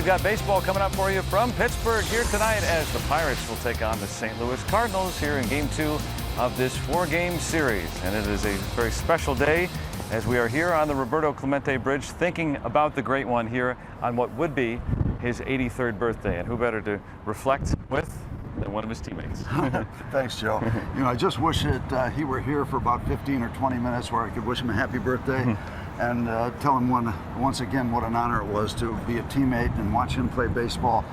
we've got baseball coming up for you from Pittsburgh here tonight as the Pirates will take on the St. Louis Cardinals here in Game 2 of this 4-game series. And it is a very special day as we are here on the Roberto Clemente Bridge thinking about the great one here on what would be his 83rd birthday. And who better to reflect with than one of his teammates. Thanks, Joe. You know, I just wish that he were here for about 15 or 20 minutes where I could wish him a happy birthday and tell him once again what an honor it was to be a teammate and watch him play baseball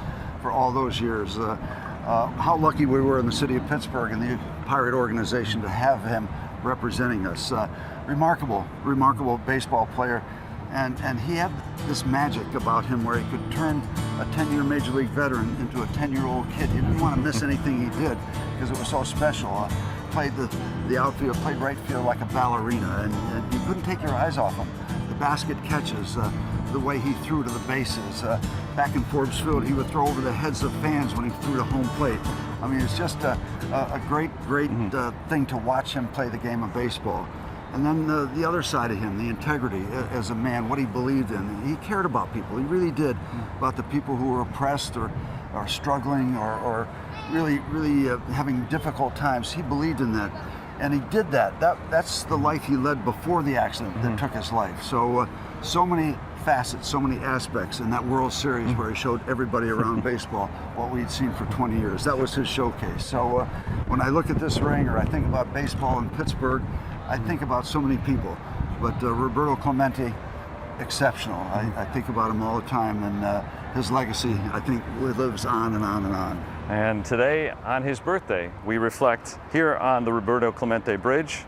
for all those years. How lucky we were in the city of Pittsburgh and the Pirate organization to have him representing us. Remarkable baseball player. And he had this magic about him where he could turn a 10-year Major League veteran into a 10-year-old kid. He didn't want to miss anything he did because it was so special. Played the outfield, played right field like a ballerina, and you couldn't take your eyes off him. The basket catches, the way he threw to the bases. Back in Forbes Field, he would throw over the heads of fans when he threw to home plate. I mean, it's just a great thing to watch him play the game of baseball. And then the other side of him, the integrity as a man, what he believed in. He cared about people. He really did, about the people who were oppressed or struggling or really having difficult times. He believed in that. And he did that. That's the life he led before the accident that took his life. So, so many facets, so many aspects in that World Series where he showed everybody around baseball what we'd seen for 20 years. That was his showcase. So when I look at this ring or I think about baseball in Pittsburgh, I think about so many people, but Roberto Clemente, exceptional. I think about him all the time, and his legacy, I think, lives on and on and on. And today, on his birthday, we reflect here on the Roberto Clemente Bridge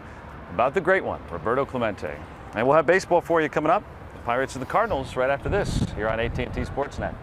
about the great one, Roberto Clemente. And we'll have baseball for you coming up. The Pirates and the Cardinals right after this here on AT&T Sportsnet.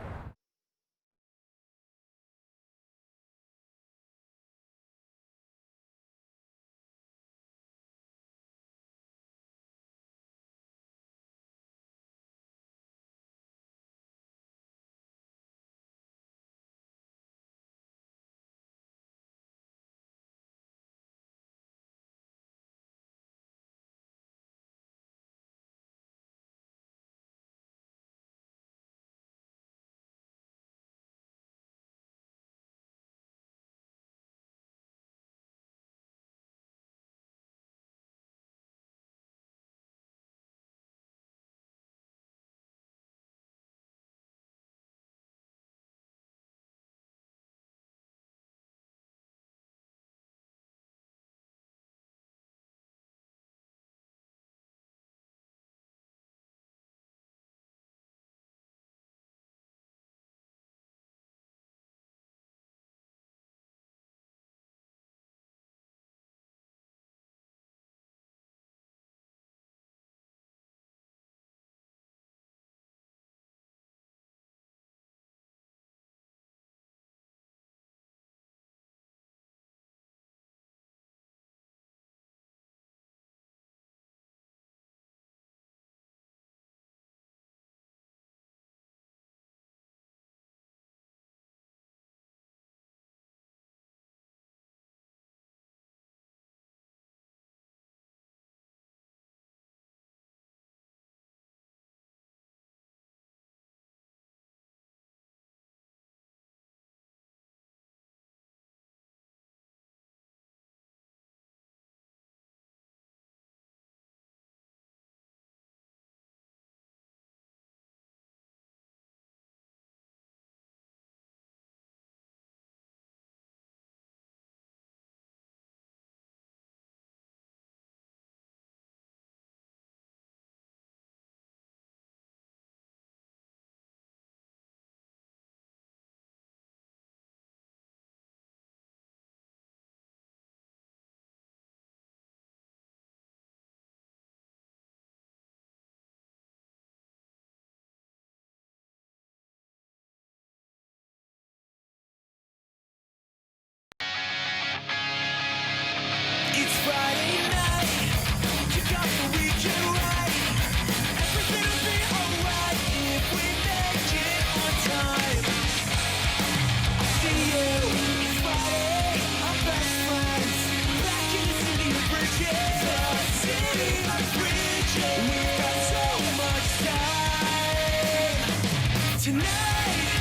Tonight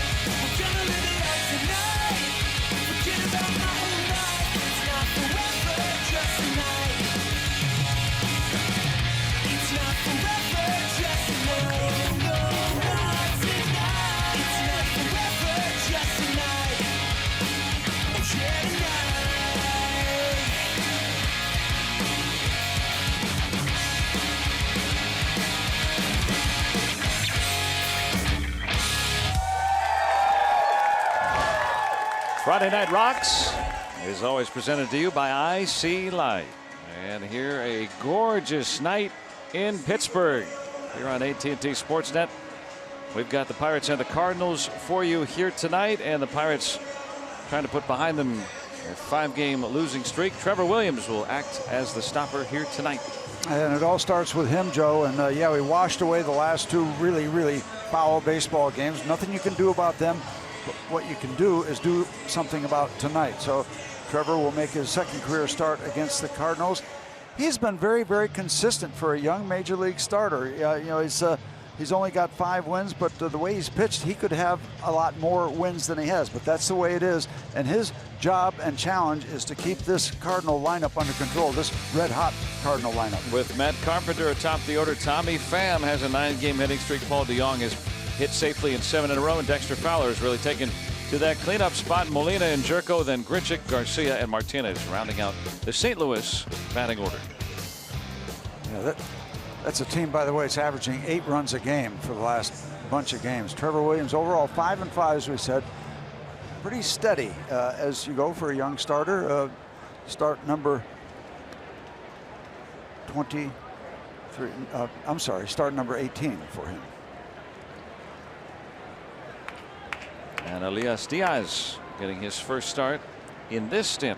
Friday Night Rocks is always presented to you by IC Light. And here a gorgeous night in Pittsburgh. Here on AT&T Sportsnet. We've got the Pirates and the Cardinals for you here tonight. And the Pirates trying to put behind them a 5-game losing streak. Trevor Williams will act as the stopper here tonight. And it all starts with him, Joe. And yeah, we washed away the last 2 really foul baseball games. Nothing you can do about them. But what you can do is do something about tonight. So Trevor will make his 2nd career start against the Cardinals. He's been very consistent for a young major league starter. You know, he's only got 5 wins, but the way he's pitched, he could have a lot more wins than he has. But that's the way it is. And his job and challenge is to keep this Cardinal lineup under control, this red-hot Cardinal lineup. With Matt Carpenter atop the order, Tommy Pham has a 9-game hitting streak. Paul DeJong has hit safely in 7 in a row, and Dexter Fowler has really taken to that cleanup spot. Molina and Jerko, then Grichuk, Garcia, and Martinez rounding out the St. Louis batting order. Yeah, that's a team, by the way, it's averaging 8 runs a game for the last bunch of games. Trevor Williams overall 5-5, as we said. Pretty steady as you go for a young starter. Start number 23. I'm sorry, start number 18 for him. And Elias Diaz getting his first start in this stint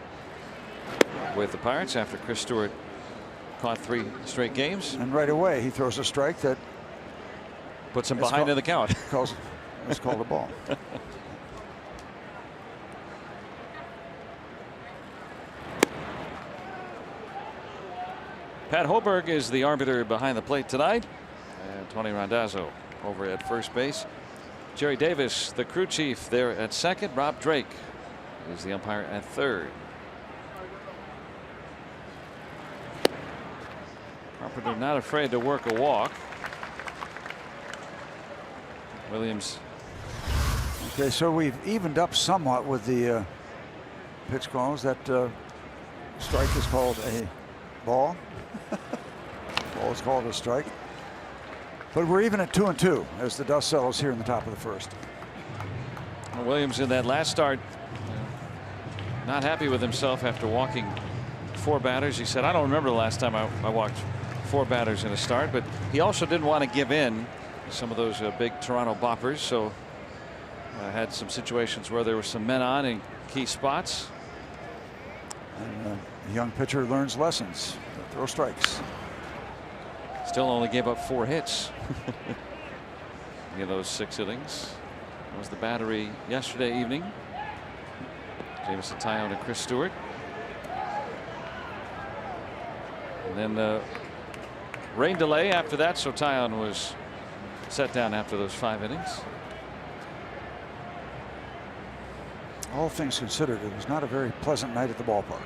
with the Pirates after Chris Stewart caught 3 straight games. And right away he throws a strike that puts him behind in the count. It's called a ball. Pat Hoberg is the arbiter behind the plate tonight. And Tony Randazzo over at first base. Jerry Davis, the crew chief, there at second. Rob Drake is the umpire at third. Carpenter not afraid to work a walk. Williams. Okay, so we've evened up somewhat with the pitch calls. That strike is called a ball. Ball is called a strike. But we're even at 2-2 as the dust settles here in the top of the first. Williams in that last start not happy with himself after walking 4 batters. He said, I don't remember the last time I walked 4 batters in a start, but he also didn't want to give in some of those big Toronto boppers. So had some situations where there were some men on in key spots. And a young pitcher learns lessons. Throw strikes. Still only gave up 4 hits in those 6 innings. That was the battery yesterday evening. Jameson Taillon and Chris Stewart. And then rain delay after that, so Taillon was set down after those 5 innings. All things considered, it was not a very pleasant night at the ballpark.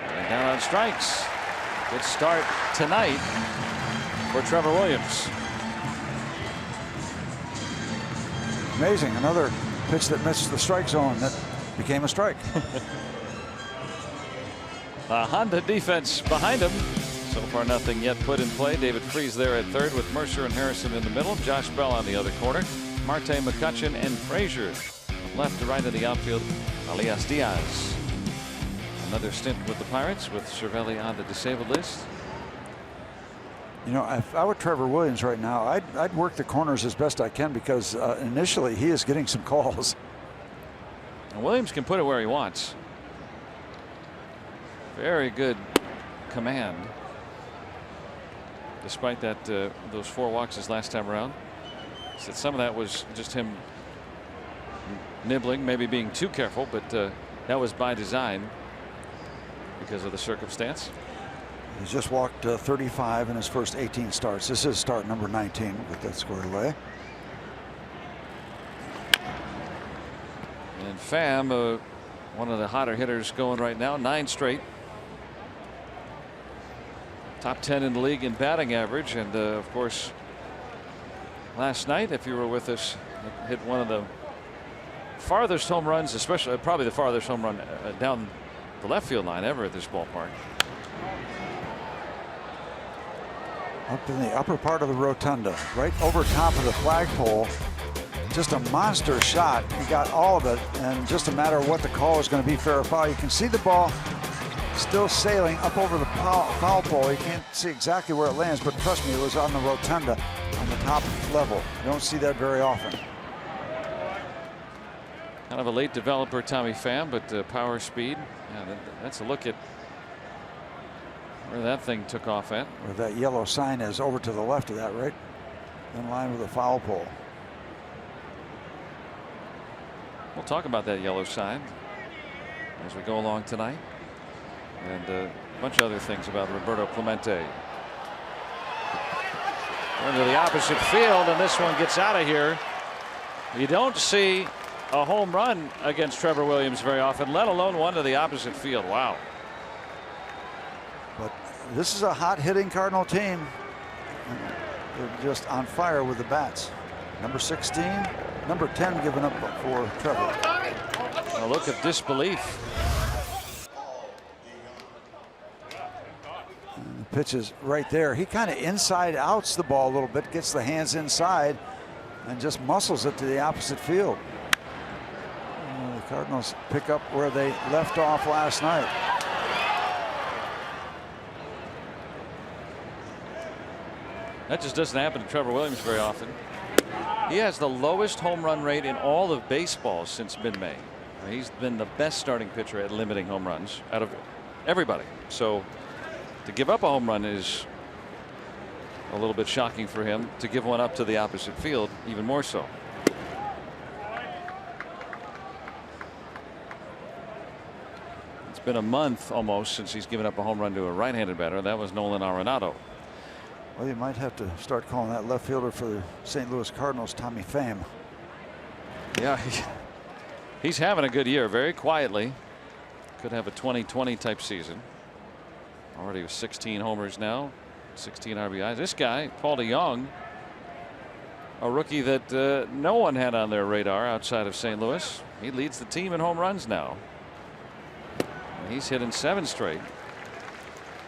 And down on strikes. Good start tonight for Trevor Williams. Amazing. Another pitch that missed the strike zone that became a strike. A Honda defense behind him. So far nothing yet put in play. David Freese there at third with Mercer and Harrison in the middle. Josh Bell on the other corner. Marte McCutcheon and Frazier left to right of the outfield. Elias Diaz. Another stint with the Pirates with Cervelli on the disabled list. You know, if I were Trevor Williams right now, I'd work the corners as best I can because initially he is getting some calls. And Williams can put it where he wants. Very good command. Despite that those 4 walks his last time around. Said some of that was just him nibbling, maybe being too careful, but that was by design because of the circumstance. He's just walked 35 in his first 18 starts. This is start number 19. Get that squared away. And Pham, one of the hotter hitters going right now, 9 straight. Top 10 in the league in batting average, and of course last night, if you were with us, hit one of the farthest home runs, especially probably the farthest home run down the left field line ever at this ballpark. Up in the upper part of the rotunda, right over top of the flagpole. just a monster shot. He got all of it, and just a matter of what the call is going to be, fair or foul. You can see the ball still sailing up over the foul pole. You can't see exactly where it lands, but trust me, it was on the rotunda on the top level. You don't see that very often. Kind of a late developer, Tommy Pham, but power, speed. Yeah, that's a look at where that thing took off at. Where that yellow sign is, over to the left of that, right in line with the foul pole. We'll talk about that yellow sign as we go along tonight, and a bunch of other things about Roberto Clemente. Into the opposite field, and this one gets out of here. You don't see a home run against Trevor Williams very often, let alone one to the opposite field. Wow. But this is a hot hitting Cardinal team. They're just on fire with the bats. Number 16, number 10 given up for Trevor. A look of disbelief. And the pitch is right there. He kind of inside outs the ball a little bit, gets the hands inside, and just muscles it to the opposite field. The Cardinals pick up where they left off last night. That just doesn't happen to Trevor Williams very often. He has the lowest home run rate in all of baseball since mid-May. He's been the best starting pitcher at limiting home runs out of everybody. So to give up a home run is a little bit shocking for him. To give one up to the opposite field, even more so. It's been a month almost since he's given up a home run to a right-handed batter. That was Nolan Arenado. Well, you might have to start calling that left fielder for the St. Louis Cardinals Tommy Pham. Yeah, he's having a good year, very quietly. Could have a 2020 type season. Already with 16 homers now, 16 RBIs. This guy, Paul DeJong, a rookie that no one had on their radar outside of St. Louis. He leads the team in home runs now. He's hitting 7 straight.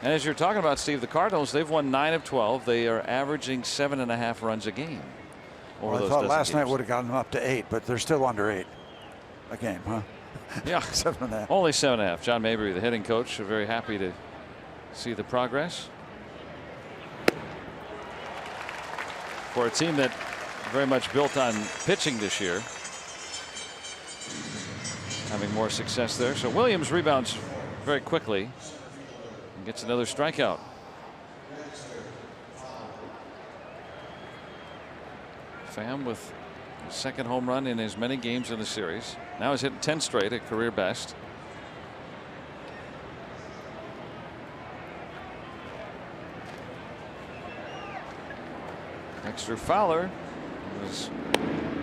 And as you're talking about, Steve, the Cardinals, they've won 9 of 12. They are averaging 7.5 runs a game. Well, I thought last night would have gotten them up to 8, but they're still under 8 a game, huh? Yeah. 7.5. Only 7.5. John Mabry, the hitting coach, are very happy to see the progress. For a team that very much built on pitching this year. Having more success there. So Williams rebounds very quickly. Gets another strikeout. Pham with his second home run in as many games in the series. Now he's hitting 10 straight, a career best. Dexter Fowler has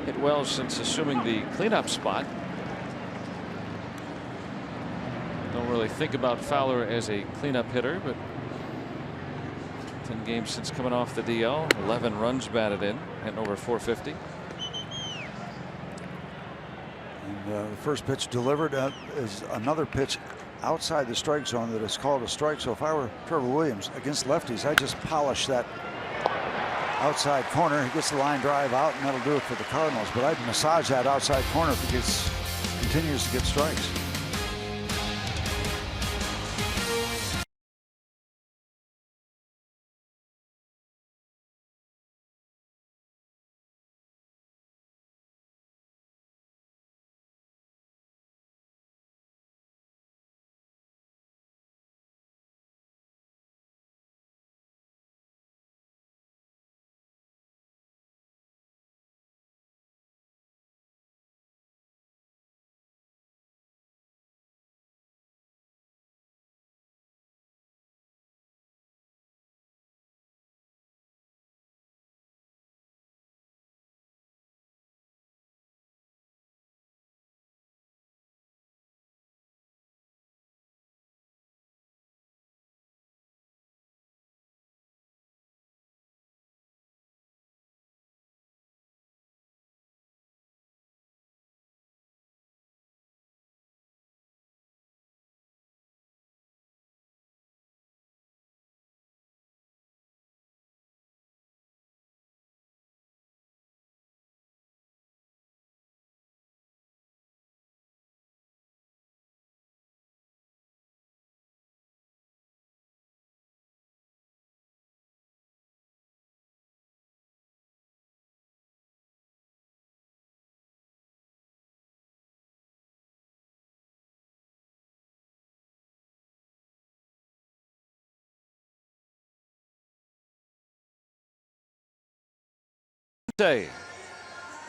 hit well since assuming the cleanup spot. Don't really think about Fowler as a cleanup hitter, but 10 games since coming off the DL, 11 runs batted in, hitting over 450. And the first pitch delivered is another pitch outside the strike zone that is called a strike. So if I were Trevor Williams against lefties, I'd just polish that outside corner. He gets the line drive out, and that'll do it for the Cardinals. But I'd massage that outside corner if he continues to get strikes. Day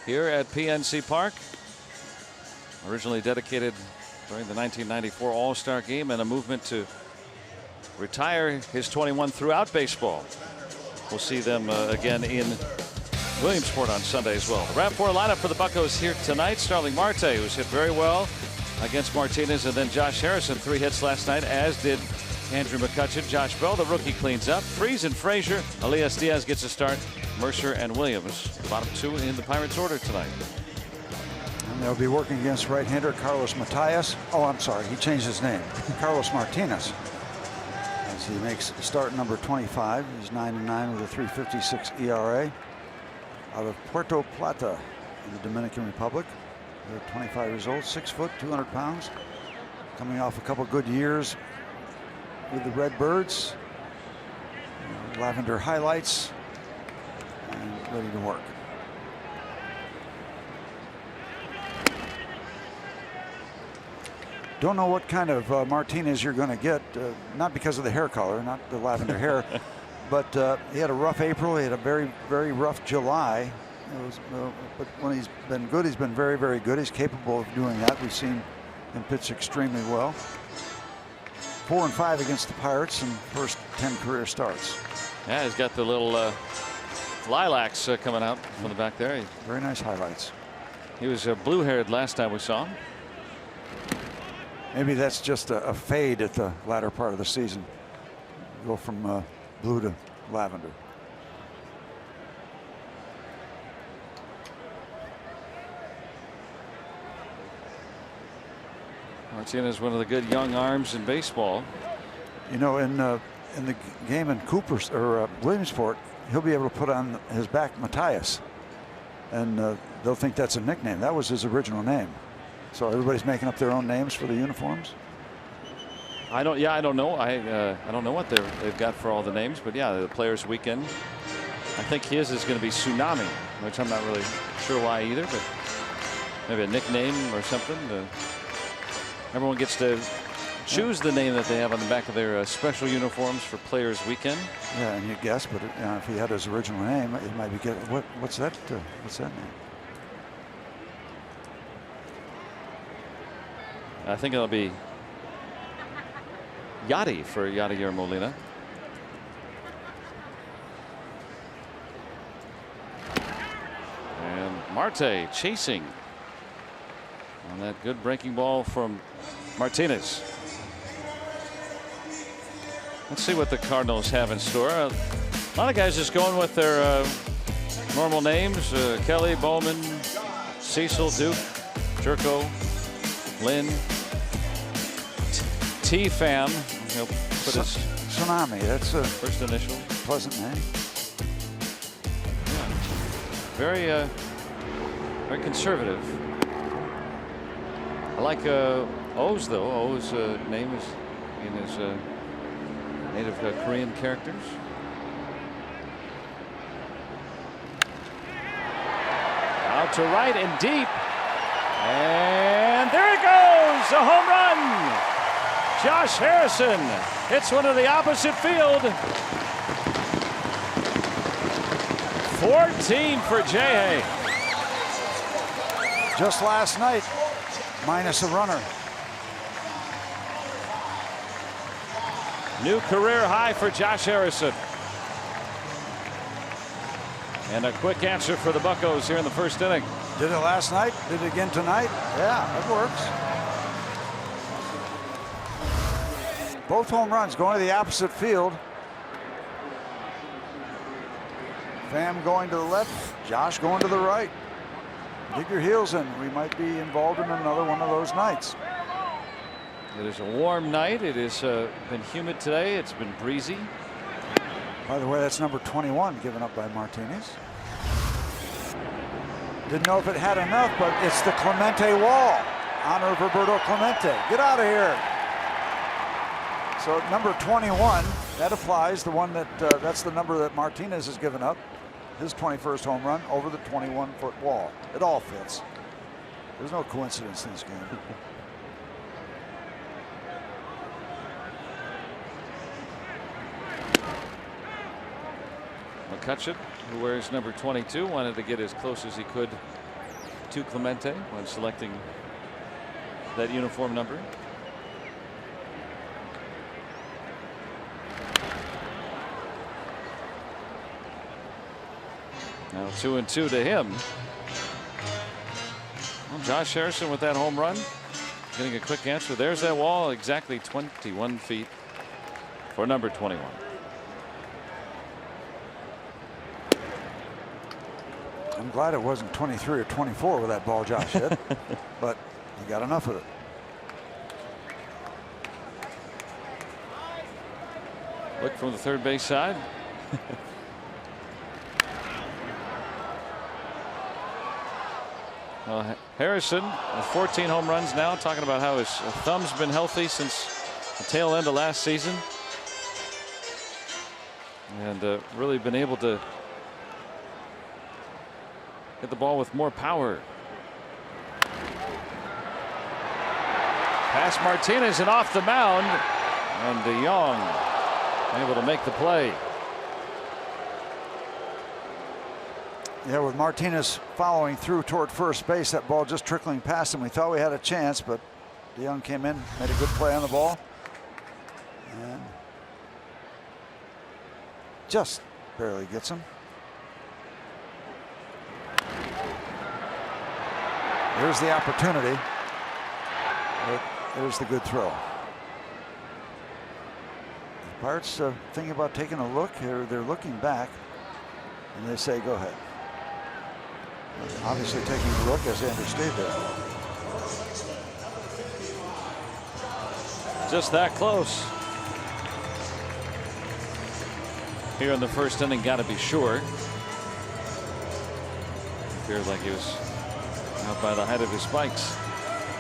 here at PNC Park. Originally dedicated during the 1994 All-Star Game, and a movement to retire his 21 throughout baseball. We'll see them again in Williamsport on Sunday as well. The RAV4 lineup for the Buccos here tonight. Starling Marte, who's hit very well against Martinez, and then Josh Harrison, 3 hits last night, as did Andrew McCutchen. Josh Bell, the rookie, cleans up. Freese and Frazier. Elias Diaz gets a start. Mercer and Williams, the bottom 2 in the Pirates order tonight. And they'll be working against right-hander Carlos Matias. Oh, I'm sorry, he changed his name. Carlos Martinez. As he makes start number 25. He's 9-9 with a 3.56 ERA. Out of Puerto Plata in the Dominican Republic. They're 25 years old, 6 foot, 200 pounds. Coming off a couple good years with the Redbirds. Lavender highlights. And ready to work. Don't know what kind of Martinez you're going to get, not because of the hair color, not the lavender hair, but he had a rough April. He had a very, very rough July. But when he's been good, he's been very, very good. He's capable of doing that. We've seen him pitch extremely well. 4-5 against the Pirates in first 10 career starts. Yeah, he's got the little lilacs coming out from the back there. Very nice highlights. He was blue-haired last time we saw him. Maybe that's just a fade at the latter part of the season. Go from blue to lavender. Martinez, one of the good young arms in baseball. You know, in the game in Williamsport, he'll be able to put on his back Matias, and they'll think that's a nickname. That was his original name. So everybody's making up their own names for the uniforms. I don't know. I don't know what they've got for all the names, but yeah, the Players Weekend. I think his is going to be Tsunami, which I'm not really sure why either, but maybe a nickname or something. Everyone gets to choose the name that they have on the back of their special uniforms for Players Weekend. Yeah, and you guess, but if he had his original name, it might be what's that? What's that name? I think it'll be Yachty for Yadier Molina. And Marte chasing on that good breaking ball from Martinez. Let's see what the Cardinals have in store. A lot of guys just going with their normal names. Kelly, Bowman, Cecil, Duke, Jerko, Lynn, T-Fam. He'll put his Tsunami. That's a first initial. Pleasant name. Yeah. Very, very conservative. I like O's though. O's name is in his native Korean characters. Out to right and deep. And there it goes, a home run. Josh Harrison hits one to the opposite field. 14 for J.A. Just last night, minus a runner. New career high for Josh Harrison. And a quick answer for the Buccos here in the first inning. Did it last night, did it again tonight. Yeah, it works. Both home runs going to the opposite field. Pham going to the left, Josh going to the right. Dig your heels in. We might be involved in another one of those nights. It is a warm night. It has been humid today. It's been breezy. By the way, that's number 21 given up by Martinez. Didn't know if it had enough, but it's the Clemente wall. Honor of Roberto Clemente. Get out of here. So number 21, that applies. The one that's the number that Martinez has given up. His 21st home run over the 21-foot wall. It all fits. There's no coincidence in this game. McCutcheon, who wears number 22, wanted to get as close as he could to Clemente when selecting that uniform number. Now 2-2 to him. Well, Josh Harrison with that home run, getting a quick answer. There's that wall, exactly 21 feet for number 21. I'm glad it wasn't 23 or 24 with that ball Josh hit, but he got enough of it. Look from the third base side. Well, Harrison with 14 home runs now, talking about how his thumb's been healthy since the tail end of last season, and really been able to hit the ball with more power. Past Martinez and off the mound, and DeYoung able to make the play. Yeah, with Martinez following through toward first base, that ball just trickling past him. We thought we had a chance, but DeYoung came in, made a good play on the ball, and just barely gets him. There's the opportunity. There's the good throw. The Pirates thinking about taking a look here. They're looking back, and they say, "Go ahead." Obviously taking a look, as Andrew stayed there. Just that close. Here in the first inning, got to be sure. Appeared like he was out by the height of his spikes.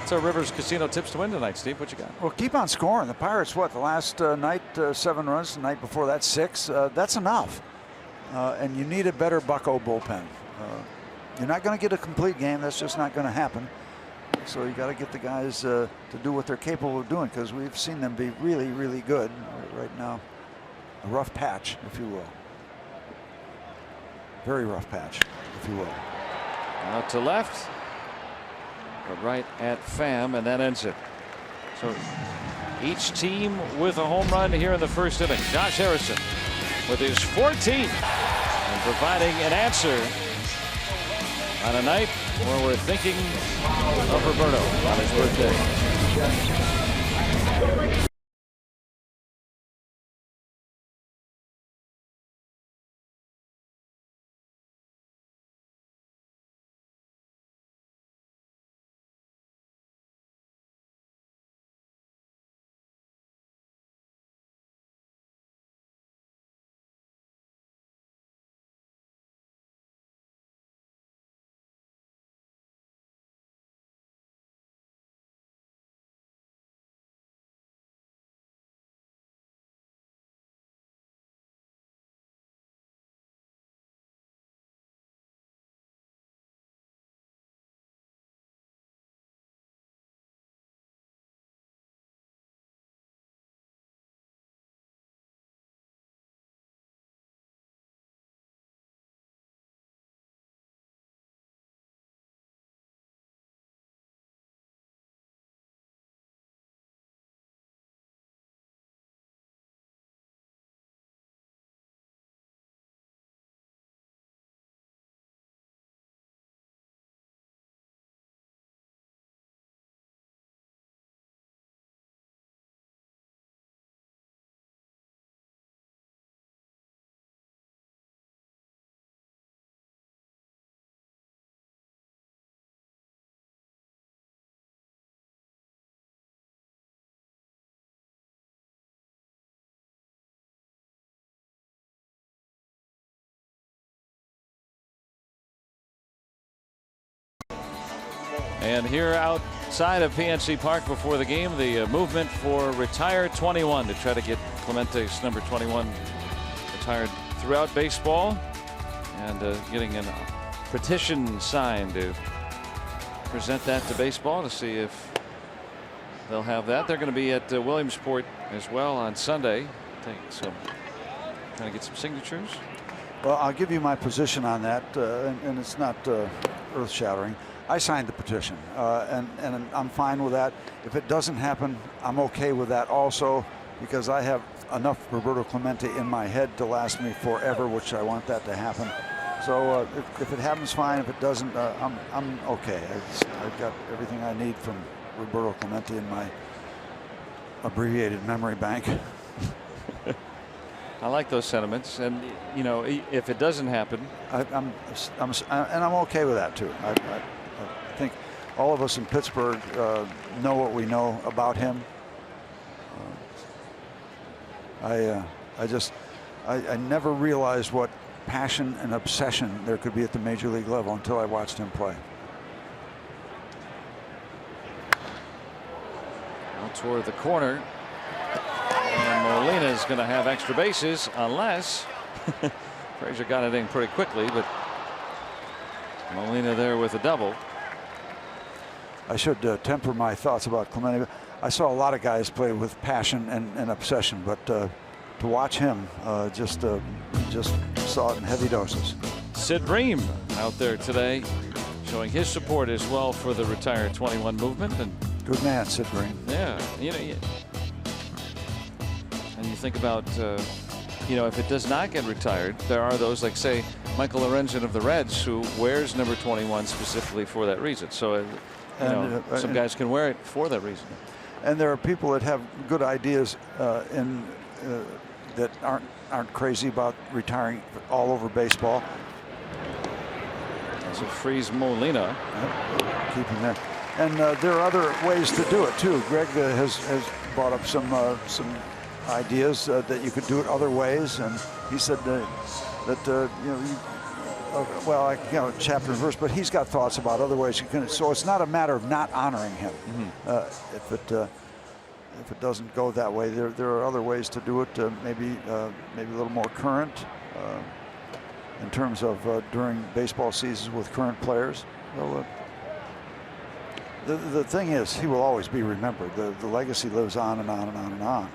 It's our Rivers Casino tips to win tonight, Steve. What you got? Well, keep on scoring. The Pirates, what, the last night 7 runs, the night before that 6. That's enough. And you need a better Bucco bullpen. You're not going to get a complete game. That's just not going to happen. So you got to get the guys to do what they're capable of doing, because we've seen them be really, really good right now. A rough patch, if you will. Very rough patch, if you will. Out to left, but right at Pham, and that ends it. So each team with a home run here in the first inning. Josh Harrison with his 14th and providing an answer on a night where we're thinking of Roberto on his birthday. And here outside of PNC Park before the game, the movement for retire 21 to try to get Clemente's number 21 retired throughout baseball, and getting a petition signed to present that to baseball to see if they'll have that. They're going to be at Williamsport as well on Sunday. Trying to get some signatures. Well, I'll give you my position on that, and it's not earth-shattering. I signed the petition, and I'm fine with that. If it doesn't happen, I'm okay with that also, because I have enough Roberto Clemente in my head to last me forever, which I want that to happen. So if it happens, fine. If it doesn't, I'm okay. I've got everything I need from Roberto Clemente in my abbreviated memory bank. I like those sentiments, and you know, if it doesn't happen, I'm okay with that too. I think all of us in Pittsburgh know what we know about him. I never realized what passion and obsession there could be at the major league level until I watched him play. Out toward the corner. And Molina is going to have extra bases unless Frazier got it in pretty quickly, but Molina there with a double. I should temper my thoughts about Clemente. I saw a lot of guys play with passion and obsession, but to watch him, just saw it in heavy doses. Sid Ream out there today, showing his support as well for the Retire 21 movement. And good man, Sid Ream. Yeah, you know. And you think about, you know, if it does not get retired, there are those like, say, Michael Lorenzen of the Reds, who wears number 21 specifically for that reason. So, some guys can wear it for that reason. And there are people that have good ideas that aren't crazy about retiring all over baseball. So freeze Molina. Yep. Keep him there. And there are other ways to do it too. Greg has brought up some ideas that you could do it other ways, and he said that well, I chapter and verse, but he's got thoughts about other ways you can. So it's not a matter of not honoring him. If it doesn't go that way, there are other ways to do it. Maybe a little more current in terms of during baseball seasons with current players. Well, the thing is, he will always be remembered. The legacy lives on and on and on and on.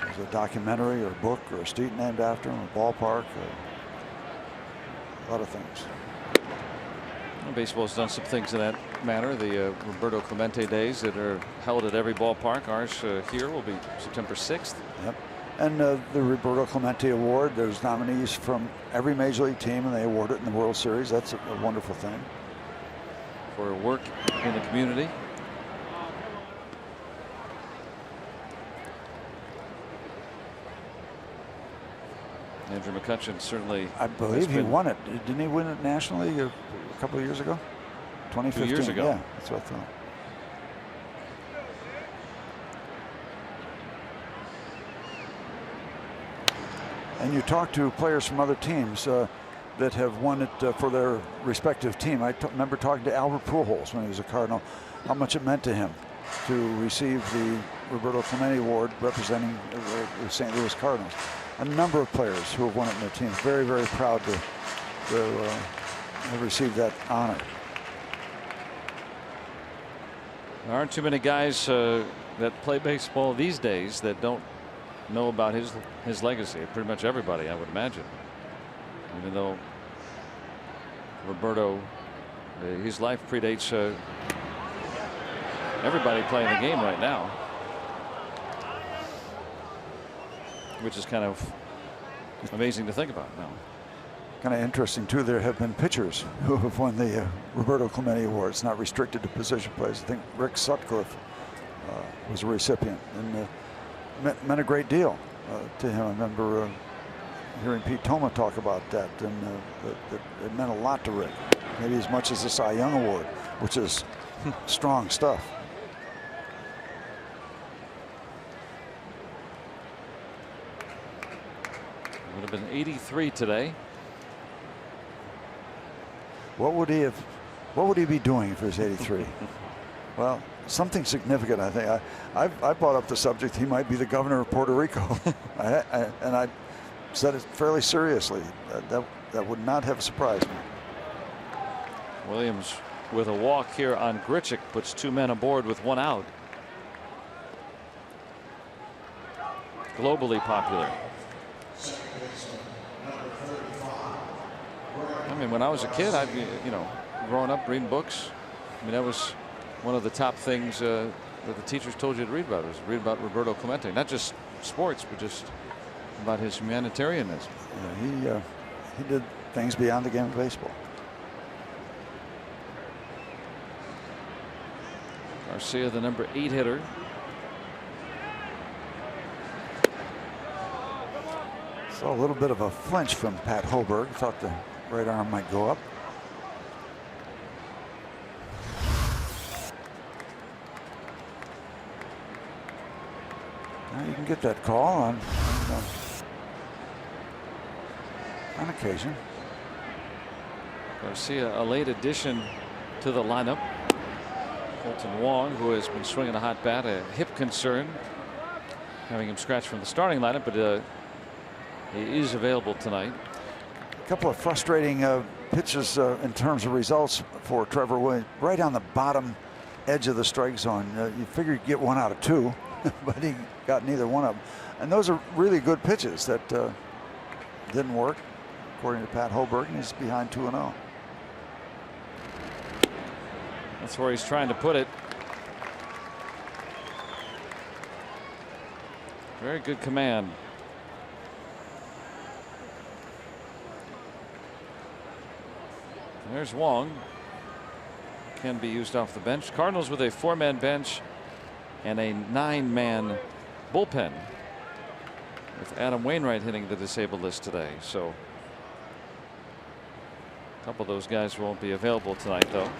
There's a documentary or a book or a street named after him, a ballpark, a lot of things. Well, baseball's done some things in that manner. The Roberto Clemente days that are held at every ballpark. Ours here will be September 6th. Yep. And the Roberto Clemente Award, there's nominees from every major league team, and they award it in the World Series. That's a wonderful thing. For work in the community. Andrew McCutcheon certainly. I believe he won it. Didn't he win it nationally a couple of years ago? 2015. 2 years ago. Yeah, that's what I thought. And you talk to players from other teams that have won it for their respective team. I remember talking to Albert Pujols when he was a Cardinal, how much it meant to him to receive the Roberto Clemente Award representing the St. Louis Cardinals. A number of players who have won it in their teams. Very, very proud to have received that honor. There aren't too many guys that play baseball these days that don't know about his legacy. Pretty much everybody, I would imagine. Even though Roberto, his life predates everybody playing the game right now, which is kind of amazing to think about now. Kind of interesting too. There have been pitchers who have won the Roberto Clemente Award. It's not restricted to position players. I think Rick Sutcliffe was a recipient, and meant a great deal to him. I remember hearing Pete Toma talk about that, and it meant a lot to Rick. Maybe as much as the Cy Young Award, which is strong stuff. Would have been 83 today. What would he be doing if he was 83? Well, something significant, I think. I brought up the subject. He might be the governor of Puerto Rico, and I said it fairly seriously. That would not have surprised me. Williams with a walk here on Grichuk puts 2 men aboard with 1 out. Globally popular. mean, when I was a kid, I'd be, growing up reading books. I mean, that was one of the top things that the teachers told you to read about. Was read about Roberto Clemente, not just sports, but just about his humanitarianism. Yeah, he did things beyond the game of baseball. Garcia, the number 8 hitter. Saw a little bit of a flinch from Pat Hoberg. Thought the right arm might go up. Now you can get that call on occasion. Garcia, a late addition to the lineup. Colton Wong, who has been swinging a hot bat, a hip concern, having him scratched from the starting lineup, but he is available tonight. A couple of frustrating pitches in terms of results for Trevor Williams. Right on the bottom edge of the strike zone. You figure you'd get 1 out of 2, but he got neither one of them. And those are really good pitches that didn't work, according to Pat Hoberg, and he's behind 2-0. That's where he's trying to put it. Very good command. There's Wong. Can be used off the bench. Cardinals with a 4-man bench and a 9-man bullpen, with Adam Wainwright hitting the disabled list today. So a couple of those guys won't be available tonight, though.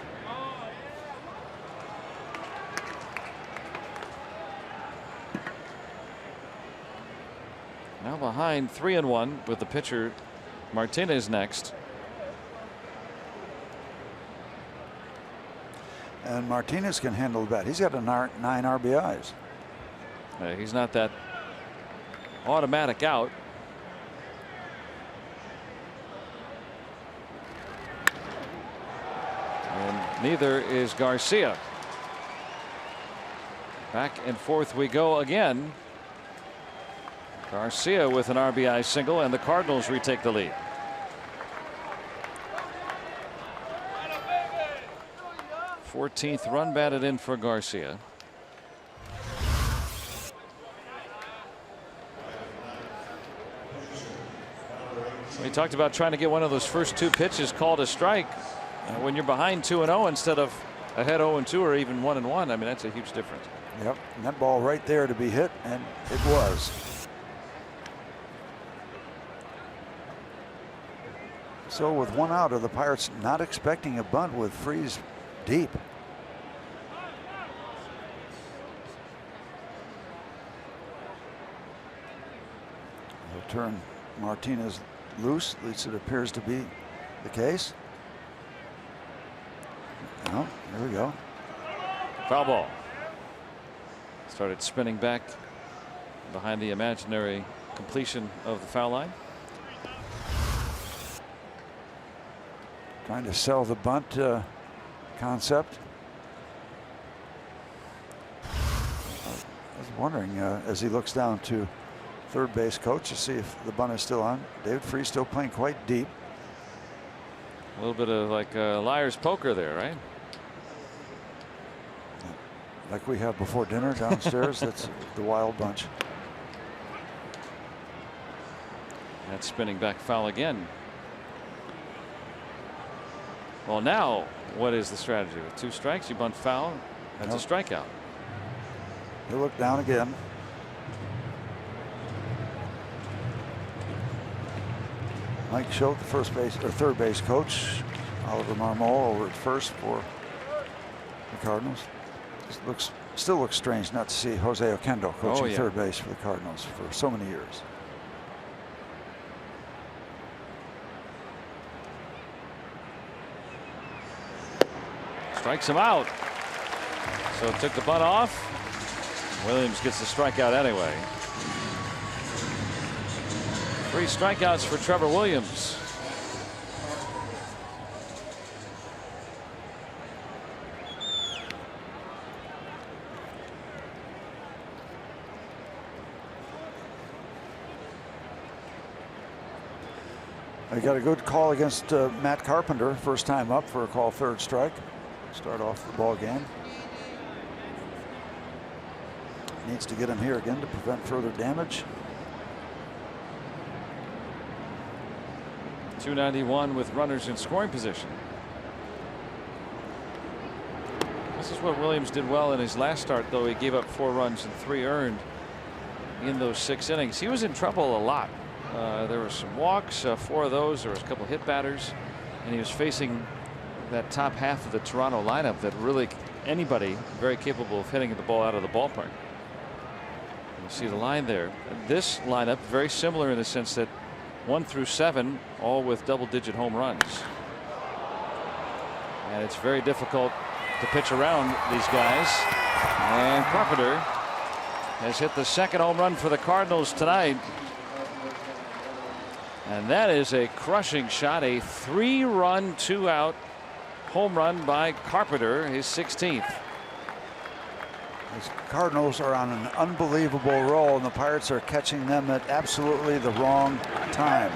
Now behind 3-1 with the pitcher Martinez next. And Martinez can handle the bat. He's got 9 RBIs. He's not that automatic out. And neither is Garcia. Back and forth we go again. Garcia with an RBI single, and the Cardinals retake the lead. Fourteenth run batted in for Garcia. We talked about trying to get one of those first 2 pitches called a strike when you're behind 2-0 instead of ahead 0-2 or even 1-1. I mean, that's a huge difference. Yep, and that ball right there to be hit, and it was. So with 1 out, are the Pirates not expecting a bunt with Freese deep? They'll turn Martinez loose. At least it appears to be the case. Oh, there we go. Foul ball. Started spinning back behind the imaginary completion of the foul line. Trying to sell the bunt concept. I was wondering as he looks down to third base coach to see if the bunt is still on. David Freese still playing quite deep. A little bit of like liar's poker there, right? Like we have before dinner downstairs. That's the Wild Bunch. That's spinning back foul again. Well, now what is the strategy? With 2 strikes, you bunt foul. That's a strikeout. He'll look down again. Mike Schoch, the first base or third base coach. Oliver Marmol over at first for the Cardinals. Still looks strange not to see Jose Oquendo coaching third base for the Cardinals for so many years. Strikes him out. So took the bunt off. Williams gets the strikeout anyway. 3 strikeouts for Trevor Williams. He got a good call against Matt Carpenter, first time up for a call third strike. Start off the ball game. Needs to get him here again to prevent further damage. 291 with runners in scoring position. This is what Williams did well in his last start, though. He gave up 4 runs and 3 earned in those 6 innings. He was in trouble a lot. There were some walks, 4 of those. There was a couple hit batters, and he was facing that top half of the Toronto lineup that really anybody very capable of hitting the ball out of the ballpark. You see the line there. This lineup very similar in the sense that 1 through 7 all with double-digit home runs, and it's very difficult to pitch around these guys. And Carpenter has hit the 2nd home run for the Cardinals tonight, and that is a crushing shot. A 3-run 2-out home run by Carpenter, his 16th. The Cardinals are on an unbelievable roll, and the Pirates are catching them at absolutely the wrong time.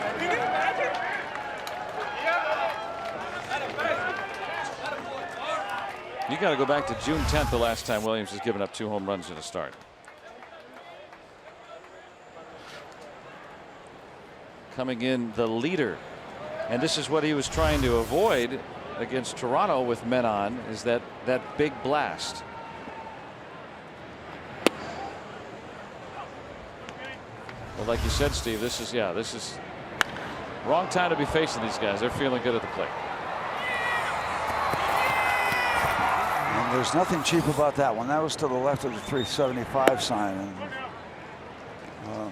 You got to go back to June 10th, the last time Williams has given up 2 home runs in a start. Coming in the leader, and this is what he was trying to avoid against Toronto with men on, is that big blast. But like you said, Steve, this is wrong time to be facing these guys. They're feeling good at the plate. And there's nothing cheap about that one. That was to the left of the 375 sign. And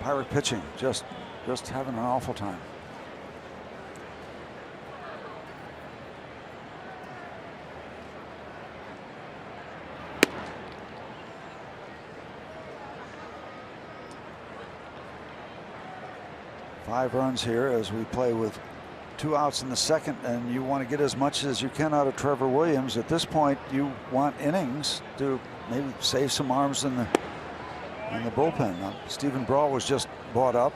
Pirate pitching just having an awful time. Five runs here as we play with 2 outs in the 2nd, and you want to get as much as you can out of Trevor Williams. At this point, you want innings to maybe save some arms in the bullpen. Stephen Brawl was just brought up.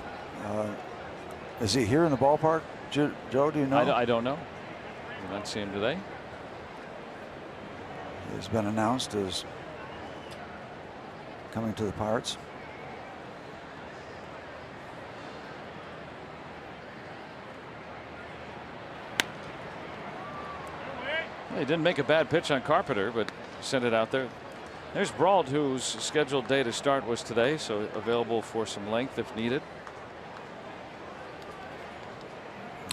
Is he here in the ballpark, Joe? Do you know? I don't know. Did not see him today. He's been announced as coming to the Pirates. He didn't make a bad pitch on Carpenter, but sent it out there. There's Brault, whose scheduled day to start was today, so available for some length if needed.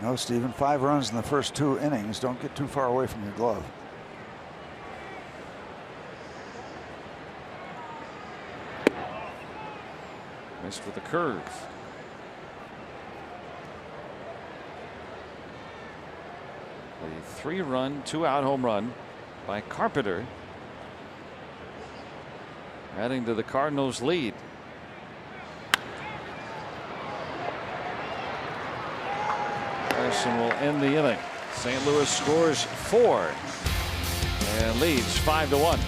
No, Stephen, 5 runs in the first 2 innings. Don't get too far away from your glove. Missed with a curve. A 3-run 2-out home run by Carpenter, adding to the Cardinals' lead. Harrison will end the inning. St. Louis scores 4 and leads 5-1.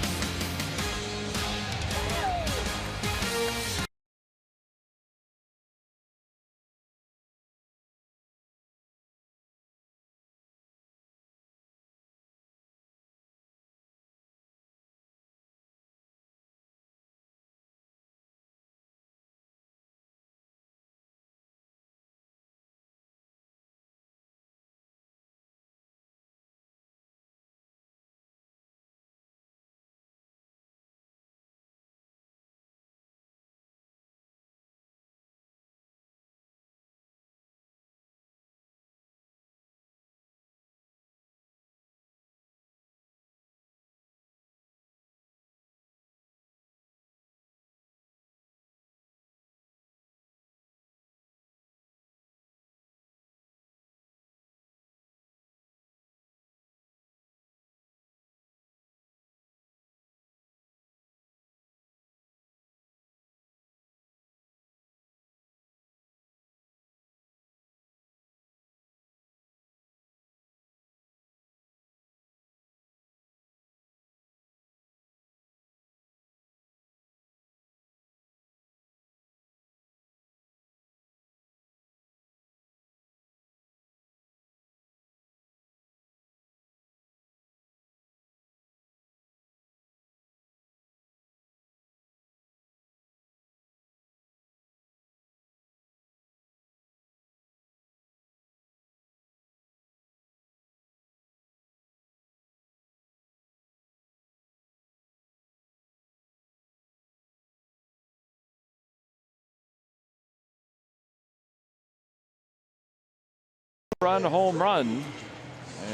Home run,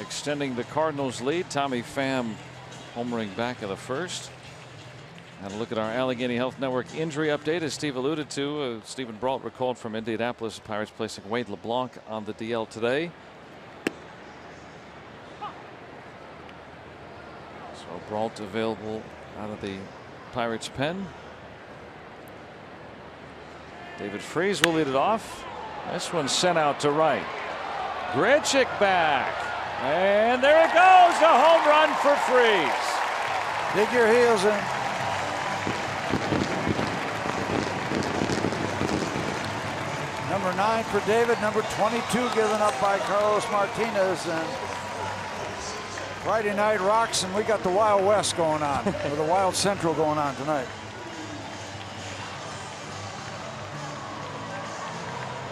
extending the Cardinals lead. Tommy Pham homering back in the first. And a look at our Allegheny Health Network injury update. As Steve alluded to, Stephen Brault recalled from Indianapolis. Pirates placing Wade LeBlanc on the DL today. So Brault available out of the Pirates pen. David Freese will lead it off. This one's sent out to right. Grichuk back. And there it goes. A home run for Freese. Dig your heels in. Number 9 for David. Number 22 given up by Carlos Martinez. And Friday night rocks, and we got the Wild West going on, or the Wild Central going on tonight.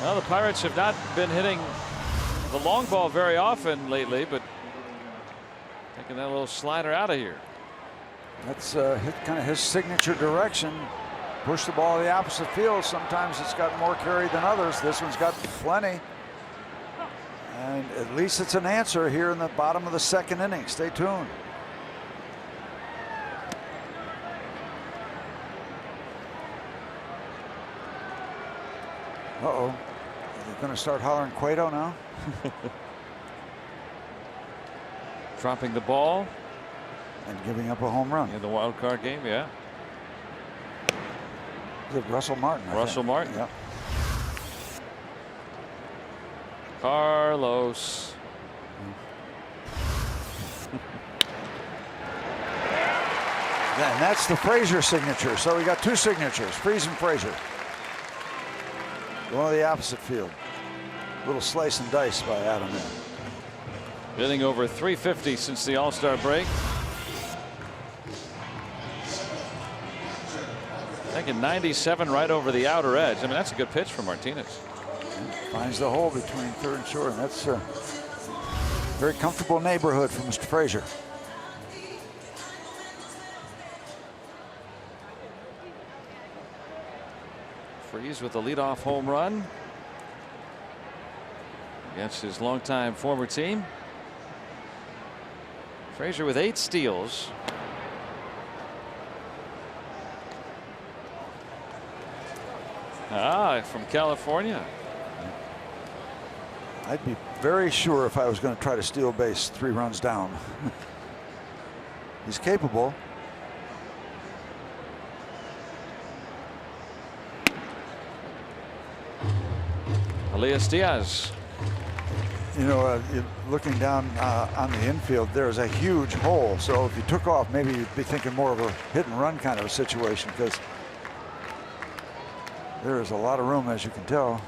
Well, the Pirates have not been hitting the long ball very often lately, but taking that little slider out of here. That's kind of his signature direction. Push the ball to the opposite field. Sometimes it's got more carry than others. This one's got plenty. And at least it's an answer here in the bottom of the second inning. Stay tuned. Uh-oh. They're going to start hollering Cueto now. Dropping the ball. And giving up a home run. In the wild card game, yeah. Is it Russell Martin? Russell Martin. Yeah. Carlos. And that's the Frazier signature. So we got two signatures, Freese and Frazier. Going to the opposite field. Little slice and dice by Adam there. Hitting over 350 since the All-Star break. Thinking 97 right over the outer edge. I mean, that's a good pitch for Martinez. Finds the hole between third and short. And that's a very comfortable neighborhood for Mr. Frazier. Freese with a leadoff home run against his longtime former team. Frazier with 8 steals. From California. I'd be very sure if I was going to try to steal base 3 runs down. He's capable. Elias Diaz. You know, looking down on the infield, there's a huge hole. So if you took off, maybe you'd be thinking more of a hit and run kind of a situation, because there is a lot of room, as you can tell,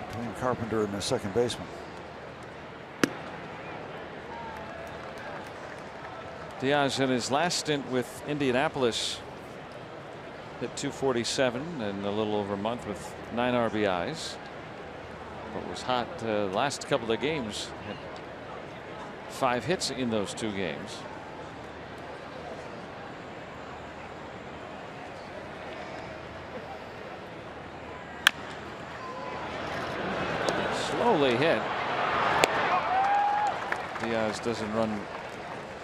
between Carpenter and the second baseman. Diaz in his last stint with Indianapolis hit 247 in a little over a month with 9 RBIs. But was hot last couple of games. Had 5 hits in those 2 games. Slowly hit. Diaz doesn't run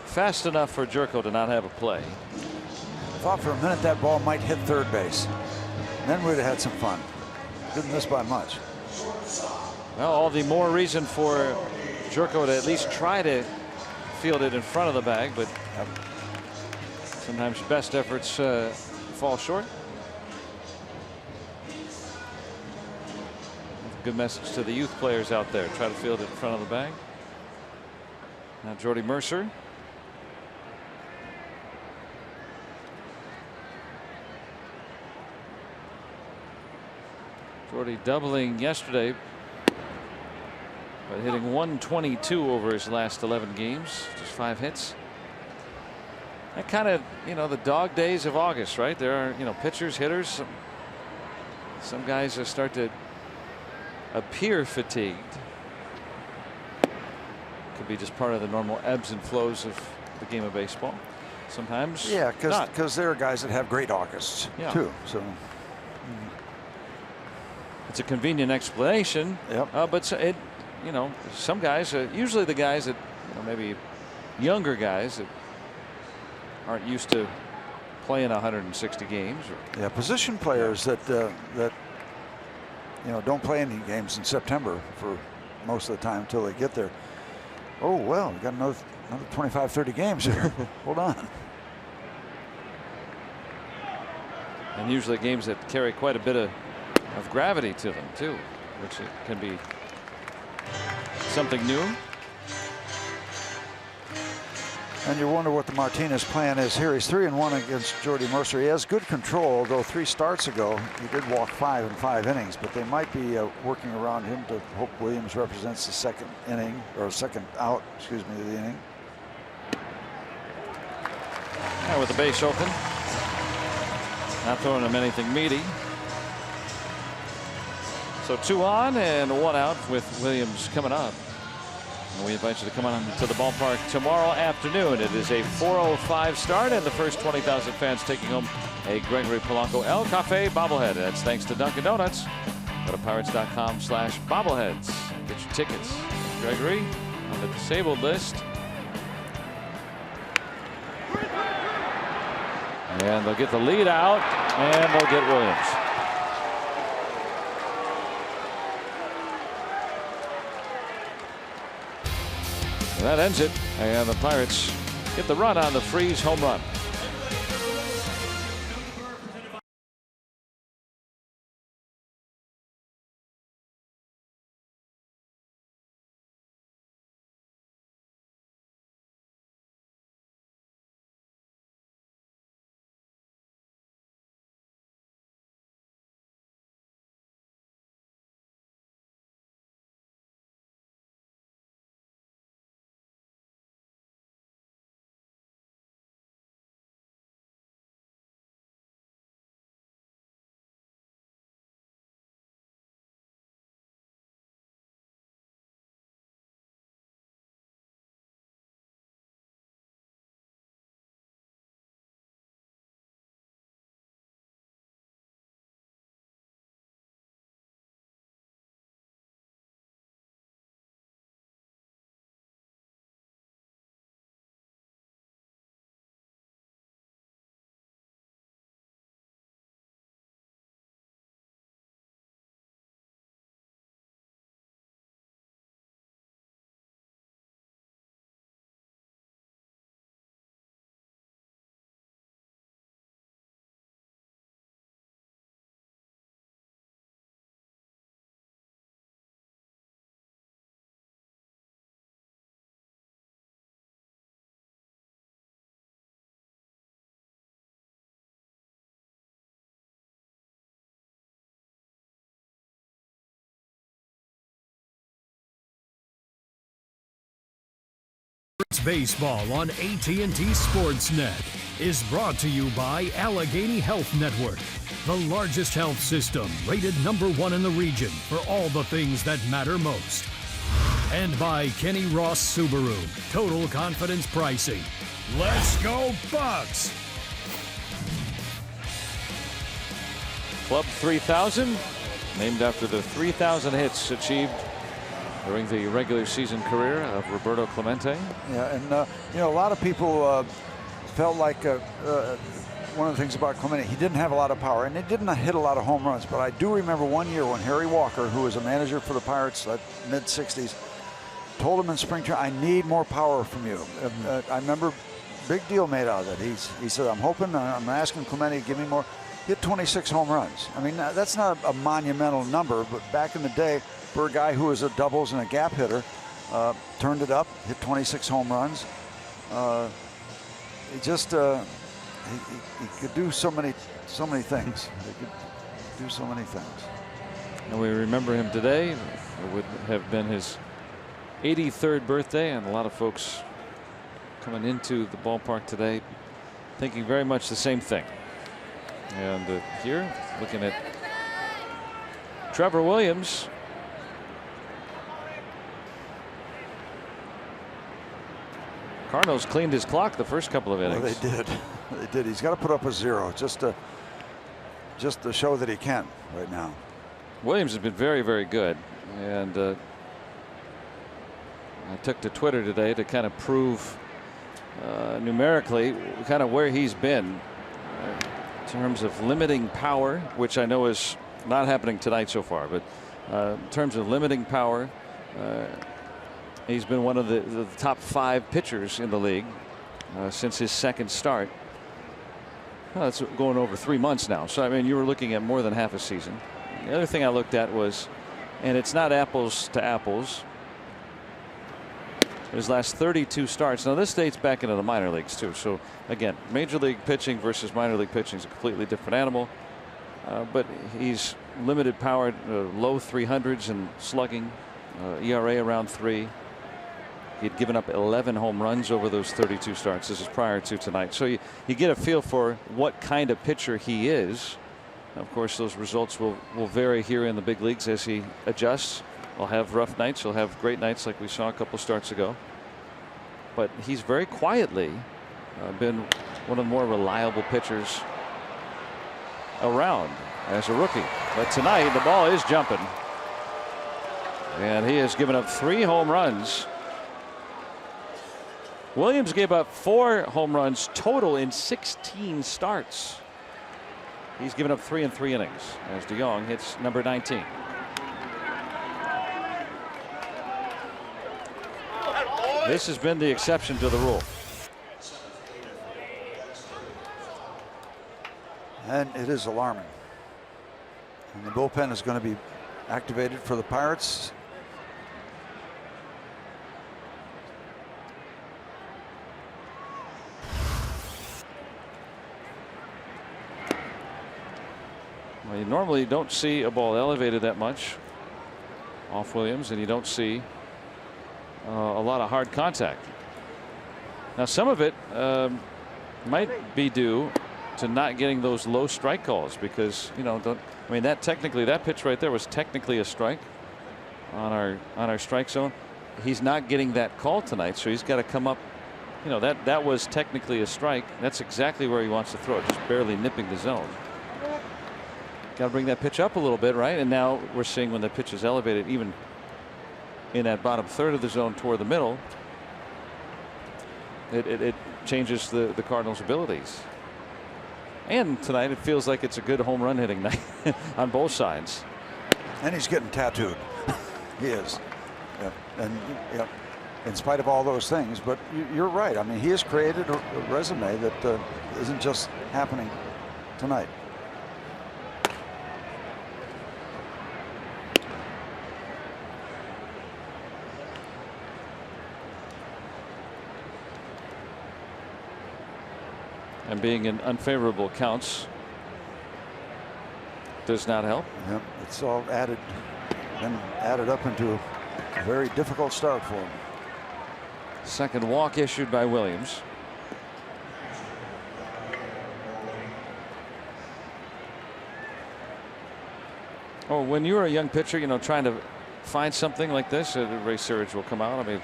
fast enough for Jerko to not have a play. I thought for a minute that ball might hit third base. Then we'd have had some fun. Didn't miss by much. Well, all the more reason for Jerko to at least try to field it in front of the bag, but sometimes best efforts fall short. Good message to the youth players out there. Try to field it in front of the bag. Now Jordy Mercer. Jordy doubling yesterday, but hitting 122 over his last 11 games, just 5 hits. That kind of, you know, the dog days of August, right? There are, you know, pitchers, hitters. Some guys start to appear fatigued. Could be just part of the normal ebbs and flows of the game of baseball. Sometimes, yeah, because there are guys that have great Augusts too. So it's a convenient explanation. Yep. But it you know, some guys, usually the guys that, you know, maybe younger guys that aren't used to playing 160 games. Yeah, position players that you know, don't play any games in September for most of the time until they get there. Oh well, we got another 25-30 games here. Hold on. And usually games that carry quite a bit of gravity to them too, which can be something new. And you wonder what the Martinez plan is here. He's 3-1 against Jordy Mercer. He has good control, although 3 starts ago he did walk 5 in 5 innings. But they might be working around him to hope Williams represents the second inning, or second out, excuse me, of the inning. Yeah, with the base open, not throwing him anything meaty. So 2 on and 1 out with Williams coming up. And we invite you to come on to the ballpark tomorrow afternoon. It is a 4:05 start, and the first 20,000 fans taking home a Gregory Polanco El Cafe bobblehead. That's thanks to Dunkin' Donuts. Go to pirates.com/bobbleheads. Get your tickets. Gregory on the disabled list. And they'll get the lead out, and they'll get Williams. And that ends it, and the Pirates get the run on the Freeze home run. Baseball on AT&T Sportsnet is brought to you by Allegheny Health Network, the largest health system rated #1 in the region for all the things that matter most. And by Kenny Ross Subaru, total confidence pricing. Let's go Bucks! Club 3000, named after the 3,000 hits achieved during the regular season career of Roberto Clemente. Yeah, and you know, a lot of people felt like one of the things about Clemente, he didn't have a lot of power, and he didn't hit a lot of home runs. But I do remember one year when Harry Walker, who was a manager for the Pirates, mid-60s, told him in spring training, "I need more power from you." I remember, big deal made out of it. He said, I'm asking Clemente to give me more." He hit 26 home runs. I mean, that's not a monumental number, but back in the day, for a guy who was a doubles and a gap hitter, turned it up, hit 26 home runs. He just he could do so many things. He could do so many things. And we remember him today. It would have been his 83rd birthday, and a lot of folks coming into the ballpark today thinking very much the same thing. And here, looking at Trevor Williams. Cardinals cleaned his clock the first couple of innings. Well, they did. They did. He's got to put up a 0 just to show that he can right now. Williams has been very, very good, and I took to Twitter today to kind of prove numerically kind of where he's been in terms of limiting power, which I know is not happening tonight so far, but in terms of limiting power, he's been one of the top 5 pitchers in the league since his second start. Well, that's going over 3 months now. So I mean, you were looking at more than half a season. The other thing I looked at was, and it's not apples to apples, his last 32 starts. Now this dates back into the minor leagues too. So again, major league pitching versus minor league pitching is a completely different animal. But he's limited power, low 300s and slugging, ERA around 3. He'd given up 11 home runs over those 32 starts. This is prior to tonight. So you get a feel for what kind of pitcher he is. Of course, those results will vary here in the big leagues as he adjusts. He'll have rough nights. He'll have great nights like we saw a couple starts ago. But he's very quietly been one of the more reliable pitchers around as a rookie. But tonight the ball is jumping. And he has given up 3 home runs. Williams gave up 4 home runs total in 16 starts. He's given up 3 in 3 innings as DeYoung hits number 19. This has been the exception to the rule. And it is alarming. And the bullpen is going to be activated for the Pirates. Well, you normally don't see a ball elevated that much off Williams, and you don't see a lot of hard contact. Now some of it might be due to not getting those low strike calls, because I mean that technically, that pitch right there was technically a strike on our strike zone. He's not getting that call tonight, so he's got to come up. That was technically a strike. That's exactly where he wants to throw it, just barely nipping the zone. Got to bring that pitch up a little bit, right? And now we're seeing when the pitch is elevated, even in that bottom third of the zone toward the middle, it changes the Cardinals' abilities. And tonight it feels like it's a good home run hitting night on both sides. And he's getting tattooed. He is. Yeah. And in spite of all those things, but you're right. I mean, he has created a resume that isn't just happening tonight. And being in unfavorable counts does not help. Yep, it's all added up into a very difficult start for him. Second walk issued by Williams. Oh, when you were a young pitcher, trying to find something like this, Ray Surridge will come out. I mean,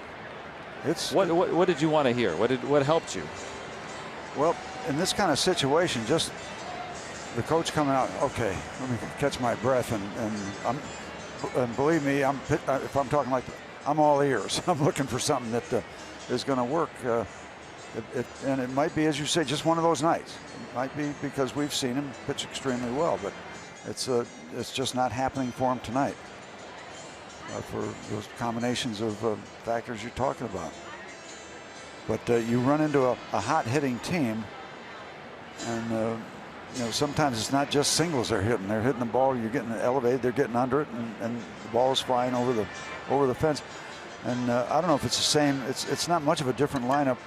what did you want to hear? What helped you? Well, in this kind of situation, just the coach coming out, okay, let me catch my breath, and believe me, if I'm talking like, I'm all ears. I'm looking for something that is going to work, and it might be, as you say, just one of those nights. It might be because we've seen him pitch extremely well, but it's just not happening for him tonight for those combinations of factors you're talking about. But you run into a hot hitting team, and sometimes it's not just singles they're hitting. They're hitting the ball. You're getting it elevated. They're getting under it, and the ball is flying over the fence. And I don't know if it's the same. It's not much of a different lineup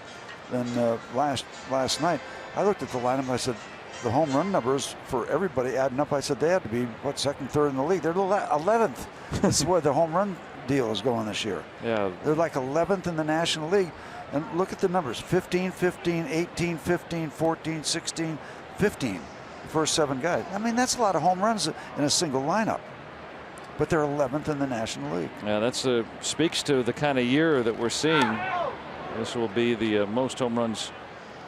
than last night. I looked at the lineup. And I said the home run numbers for everybody adding up. I said they had to be second, third in the league. They're 11th. This is where the home run deal is going this year. Yeah, they're like 11th in the National League. And look at the numbers: 15, 15, 18, 15, 14, 16, 15. The first 7 guys. I mean, that's a lot of home runs in a single lineup. But they're 11th in the National League. Yeah, that's speaks to the kind of year that we're seeing. This will be the most home runs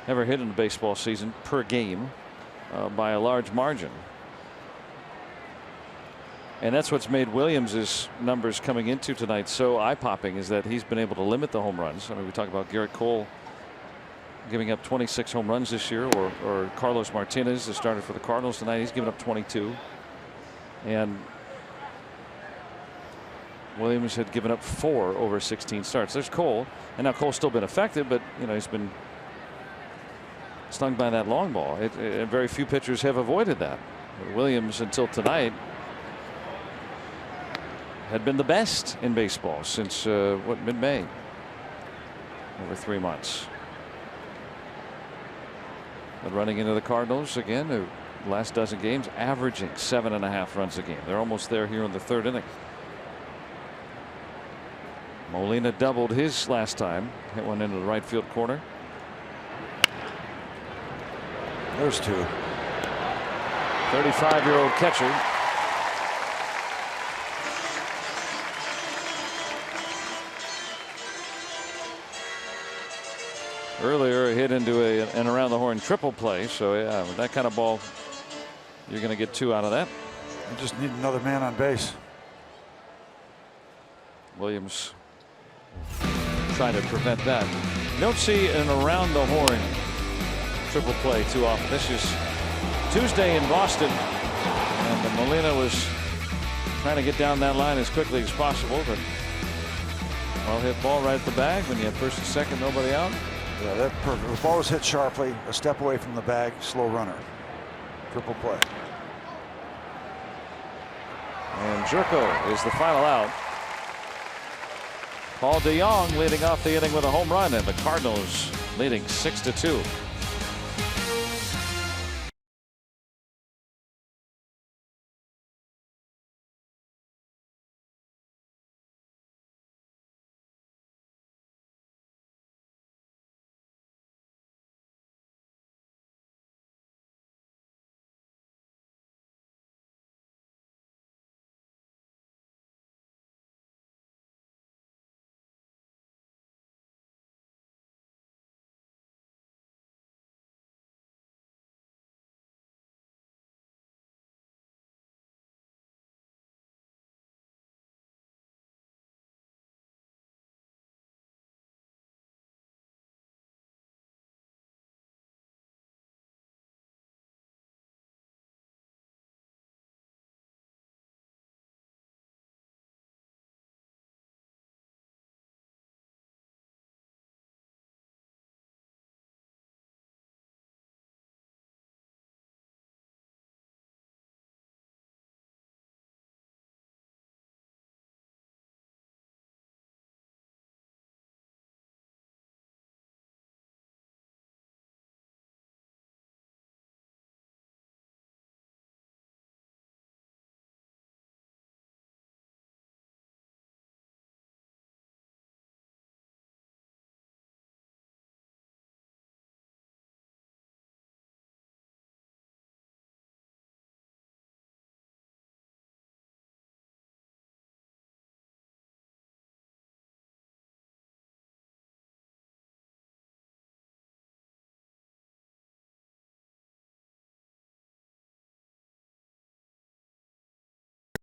ever hit in a baseball season per game by a large margin. And that's what's made Williams' numbers coming into tonight so eye-popping, is that he's been able to limit the home runs. I mean, we talk about Garrett Cole giving up 26 home runs this year, or Carlos Martinez, the starter for the Cardinals tonight. He's given up 22. And Williams had given up 4 over 16 starts. There's Cole, and now Cole's still been effective, but you know, he's been stung by that long ball. Very few pitchers have avoided that. But Williams, until tonight, had been the best in baseball since mid-May, over 3 months. But running into the Cardinals again, the last dozen games averaging 7.5 runs a game. They're almost there here in the 3rd inning. Molina doubled his last time, hit one into the right field corner. There's 2. 35-year-old catcher. Earlier, a hit into an around the horn triple play. So yeah, with that kind of ball, you're going to get 2 out of that. You just need another man on base. Williams trying to prevent that. You don't see an around the horn triple play too often. This is Tuesday in Boston, and Molina was trying to get down that line as quickly as possible, but well hit ball right at the bag when you have first and second, nobody out. Yeah, that perfect. The ball was hit sharply, a step away from the bag, slow runner. Triple play. And Jerko is the final out. Paul DeJong leading off the inning with a home run, and the Cardinals leading 6-2.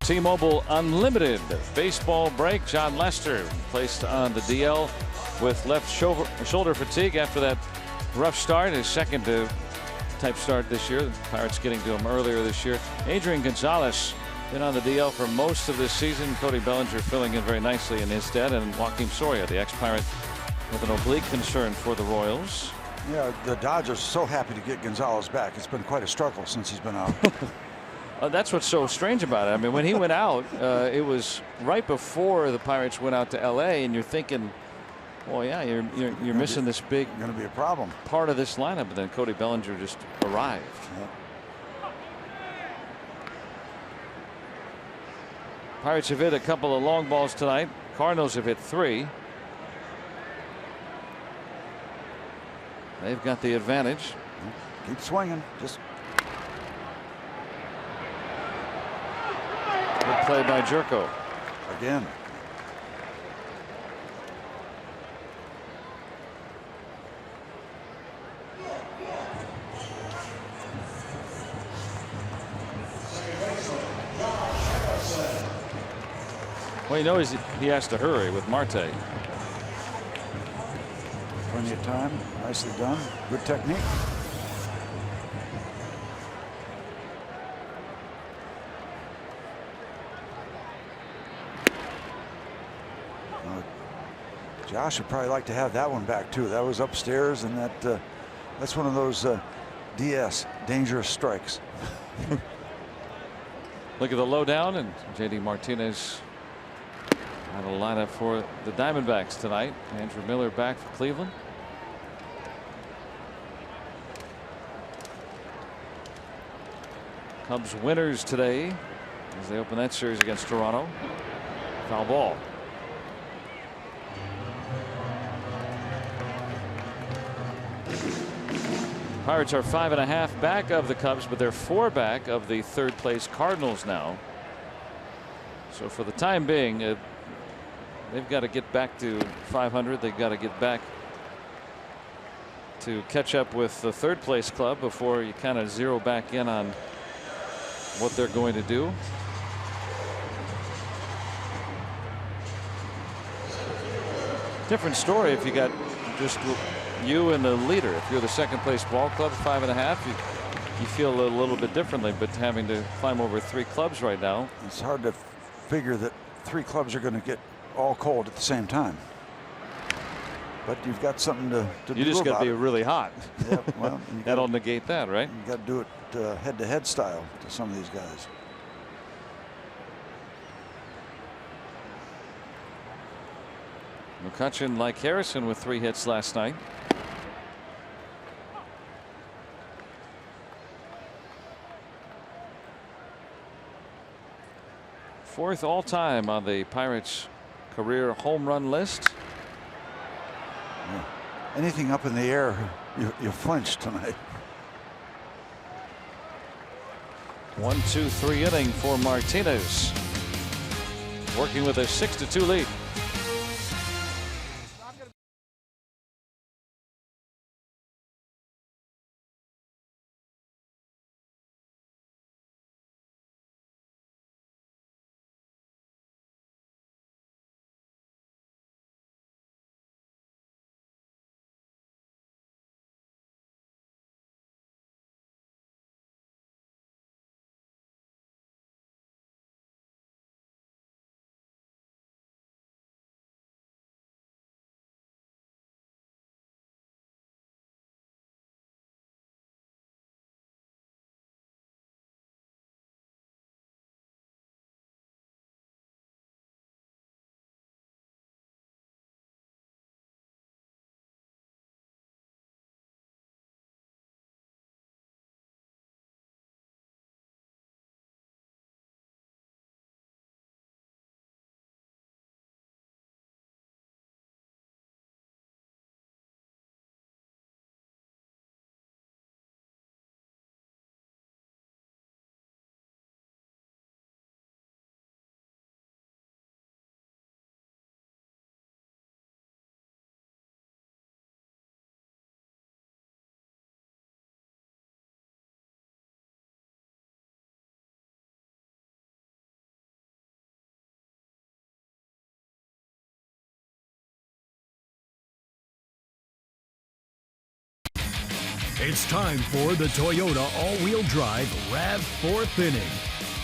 T-Mobile Unlimited baseball break. John Lester placed on the DL with left shoulder fatigue after that rough start, his second type start this year. The Pirates getting to him earlier this year. Adrian Gonzalez been on the DL for most of this season. Cody Bellinger filling in very nicely in his stead, and Joakim Soria, the ex-Pirate, with an oblique concern for the Royals. Yeah, the Dodgers are so happy to get Gonzalez back. It's been quite a struggle since he's been out. That's what's so strange about it. I mean, when he went out, it was right before the Pirates went out to L.A., and you're thinking, well, yeah, you're missing this big going to be a problem part of this lineup. But then Cody Bellinger just arrived. Yeah. Pirates have hit a couple of long balls tonight. Cardinals have hit 3. They've got the advantage. Keep swinging. Just good play by Jerko. Again. Well, he knows he has to hurry with Marte. Plenty of time. Nicely done. Good technique. Josh would probably like to have that one back too. That was upstairs, and that's one of those DS, dangerous strikes. Look at the lowdown, and JD Martinez out of the lineup for the Diamondbacks tonight. Andrew Miller back for Cleveland. Cubs winners today as they open that series against Toronto. Foul ball. Pirates are 5.5 back of the Cubs, but they're 4 back of the third place Cardinals now. So for the time being, they've got to get back to 500. They've got to get back to catch up with the third place club before you kind of zero back in on what they're going to do. Different story if you got just you and the leader. If you're the second place ball club, 5.5, you feel a little bit differently, but having to climb over 3 clubs right now. It's hard to figure that 3 clubs are going to get all cold at the same time. But you've got something to do. You just got to be really hot. Yeah, well, that'll negate that, right? You got to do it head-to-head style to some of these guys. McCutchen, like Harrison, with 3 hits last night. Fourth all-time on the Pirates' career home run list. Yeah. Anything up in the air, you flinch tonight. 1-2-3 inning for Martinez, working with a 6-2 lead. It's time for the Toyota all-wheel drive RAV 4th inning.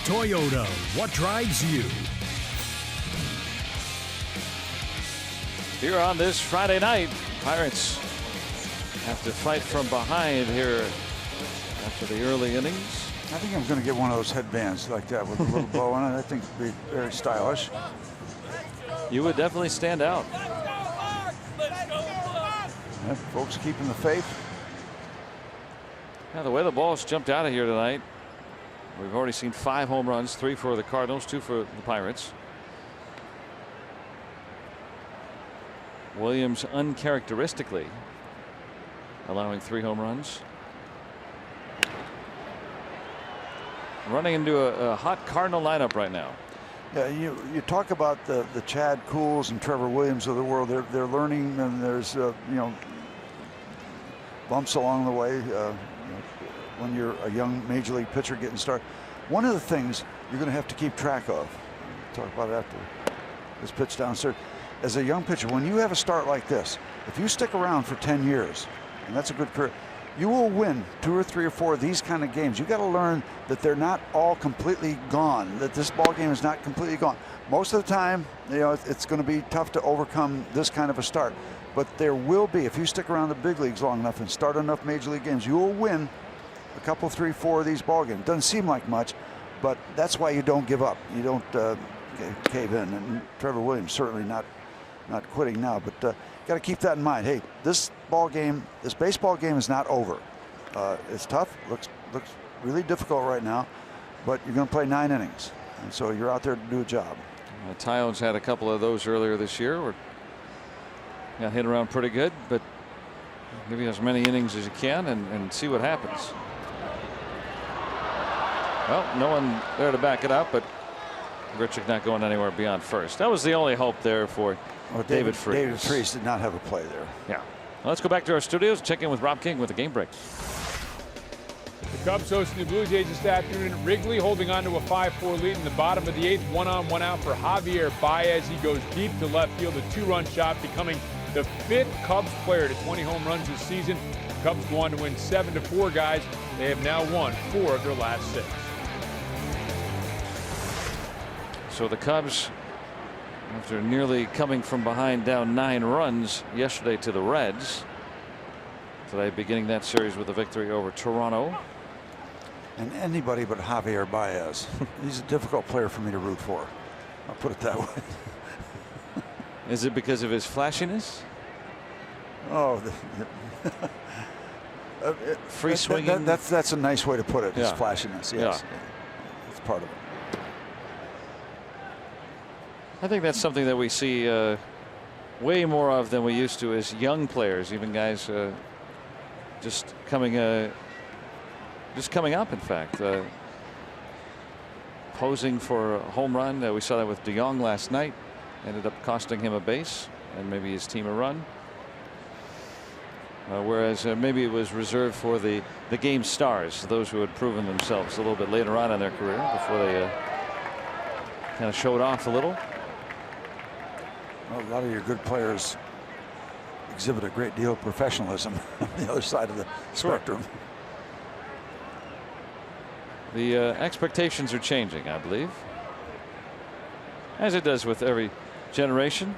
Toyota, what drives you? Here on this Friday night, Pirates have to fight from behind here after the early innings. I think I'm going to get one of those headbands like that with a little bow on it. I think it'd be very stylish. You would definitely stand out. Yeah, folks keeping the faith. Yeah, the way the ball's jumped out of here tonight, we've already seen 5 home runs, 3 for the Cardinals, 2 for the Pirates. Williams uncharacteristically allowing 3 home runs. Running into a hot Cardinal lineup right now. Yeah, you talk about the Chad Cools and Trevor Williams of the world. They're learning, and there's bumps along the way. When you're a young major league pitcher getting started, one of the things you're going to have to keep track of. We'll talk about it after this pitch downstairs. As a young pitcher, when you have a start like this, if you stick around for 10 years, and that's a good career, you will win 2 or 3 or 4 of these kind of games. You got to learn that they're not all completely gone, that this ball game is not completely gone. Most of the time, you know, it's going to be tough to overcome this kind of a start. But there will be, if you stick around the big leagues long enough and start enough major league games, you will win a couple, 3, 4 of these ball games. Doesn't seem like much, but that's why you don't give up. You don't cave in. And Trevor Williams certainly not quitting now, but got to keep that in mind. Hey, this ball game, this baseball game is not over. It's tough. Looks really difficult right now, but you're going to play 9 innings, and so you're out there to do a job. Tyons had a couple of those earlier this year, where got hit around pretty good, but give you as many innings as you can and see what happens. Well, no one there to back it up, but Grichuk not going anywhere beyond first. That was the only hope there for David Freese. David Freese did not have a play there. Yeah. Well, let's go back to our studios. Check in with Rob King with the game break. The Cubs hosting the Blue Jays this afternoon. Wrigley holding on to a 5-4 lead in the bottom of the 8th. 1-on, 1-out for Javier Baez. He goes deep to left field, a 2-run shot, becoming the 5th Cubs player to 20 home runs this season. The Cubs go on to win 7-4, guys. They have now won 4 of their last 6. So the Cubs, after nearly coming from behind down 9 runs yesterday to the Reds, today beginning that series with a victory over Toronto. And anybody but Javier Baez. He's a difficult player for me to root for. I'll put it that way. Is it because of his flashiness? Oh, free swinging. That's a nice way to put it. His Yeah. flashiness. Yes, Yeah. it's part of it. I think that's something that we see way more of than we used to as young players, even guys just coming up. In fact, posing for a home run. We saw that with DeYoung last night. Ended up costing him a base and maybe his team a run. Whereas maybe it was reserved for the game stars, those who had proven themselves a little bit later on in their career before they kind of showed off a little. Well, a lot of your good players exhibit a great deal of professionalism on the other side of the spectrum. The expectations are changing, I believe, as it does with every generation.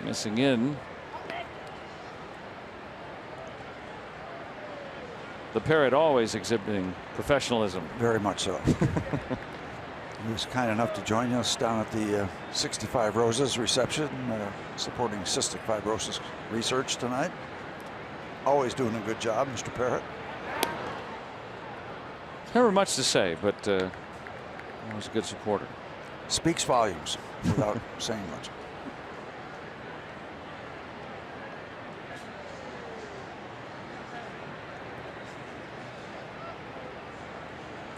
Missing in. The Parrot always exhibiting professionalism. Very much so. He was kind enough to join us down at the 65 Roses reception, supporting cystic fibrosis research tonight. Always doing a good job, Mr. Parrott. Never much to say, but always a good supporter. Speaks volumes without saying much.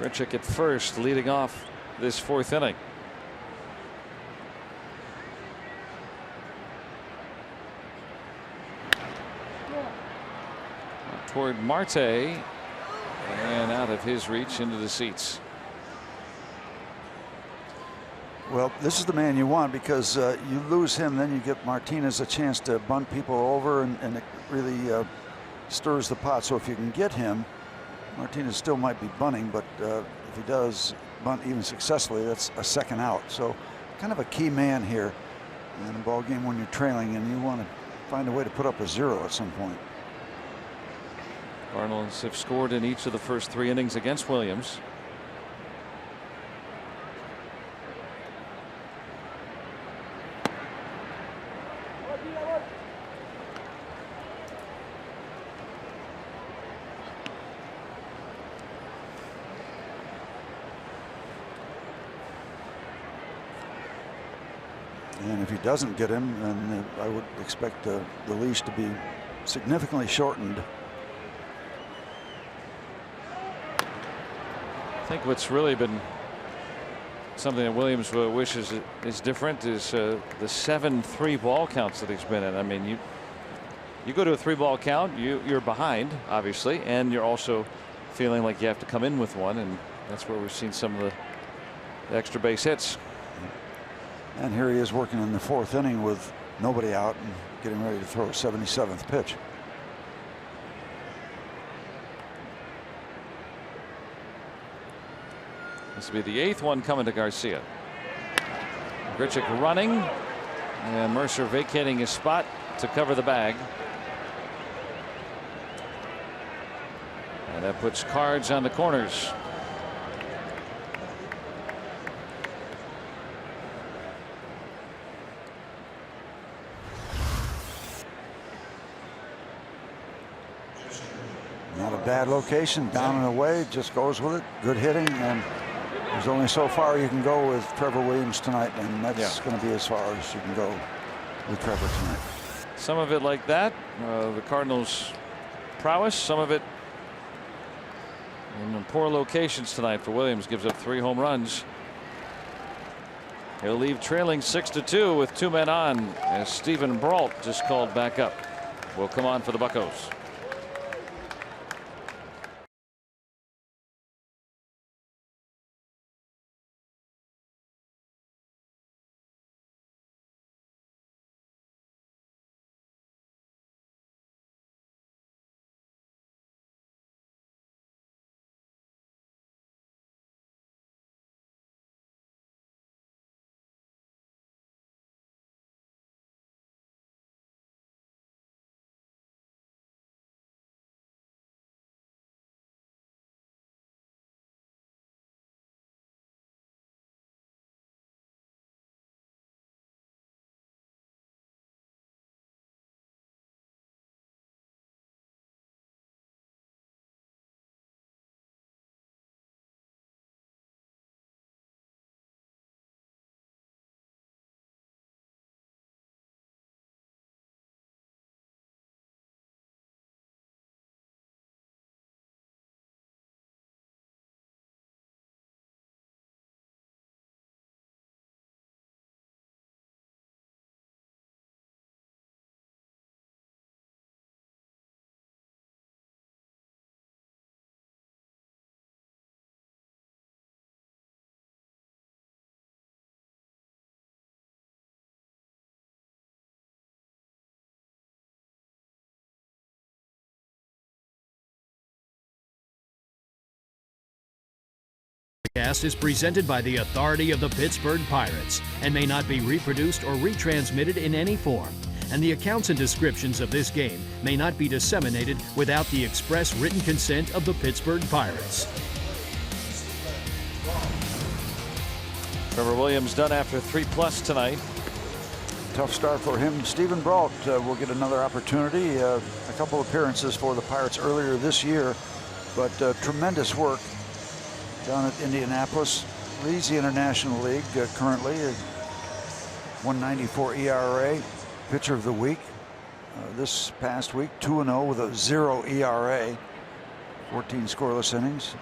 Grichuk at first, leading off this 4th inning. Toward Marte and out of his reach into the seats. Well, this is the man you want, because you lose him, then you get Martinez a chance to bunt people over, and it really stirs the pot. So if you can get him, Martinez still might be bunting, but if he does bunt even successfully, that's a 2nd out. So kind of a key man here in a ball game when you're trailing, and you want to find a way to put up a 0 at some point. Cardinals have scored in each of the first 3 innings against Williams. And if he doesn't get him, then I would expect the leash to be significantly shortened. I think what's really been something that Williams wishes is different is the 7-3 ball counts that he's been in. I mean, you go to a 3-ball count, you're behind, obviously, and you're also feeling like you have to come in with one, and that's where we've seen some of the extra base hits. And here he is working in the 4th inning with nobody out and getting ready to throw a 77th pitch. This will be the 8th one coming to Garcia. Grichuk running, and Mercer vacating his spot to cover the bag. And that puts Cards on the corners. Not a bad location, down and away, just goes with it. Good hitting, and there's only so far you can go with Trevor Williams tonight, and that's going to be as far as you can go with Trevor tonight. Some of it like that, the Cardinals' prowess, some of it in poor locations tonight for Williams. Gives up 3 home runs. He'll leave trailing 6-2 with 2 men on as Stephen Brault just called back up. Will come on for the Buccos. Cast is presented by the authority of the Pittsburgh Pirates and may not be reproduced or retransmitted in any form. And the accounts and descriptions of this game may not be disseminated without the express written consent of the Pittsburgh Pirates. Trevor Williams done after 3+ tonight. Tough start for him. Stephen Brault will get another opportunity. A couple appearances for the Pirates earlier this year, but tremendous work down at Indianapolis. Leads the International League currently. 1.94 ERA. Pitcher of the week this past week. 2-0 with a 0 ERA. 14 scoreless innings.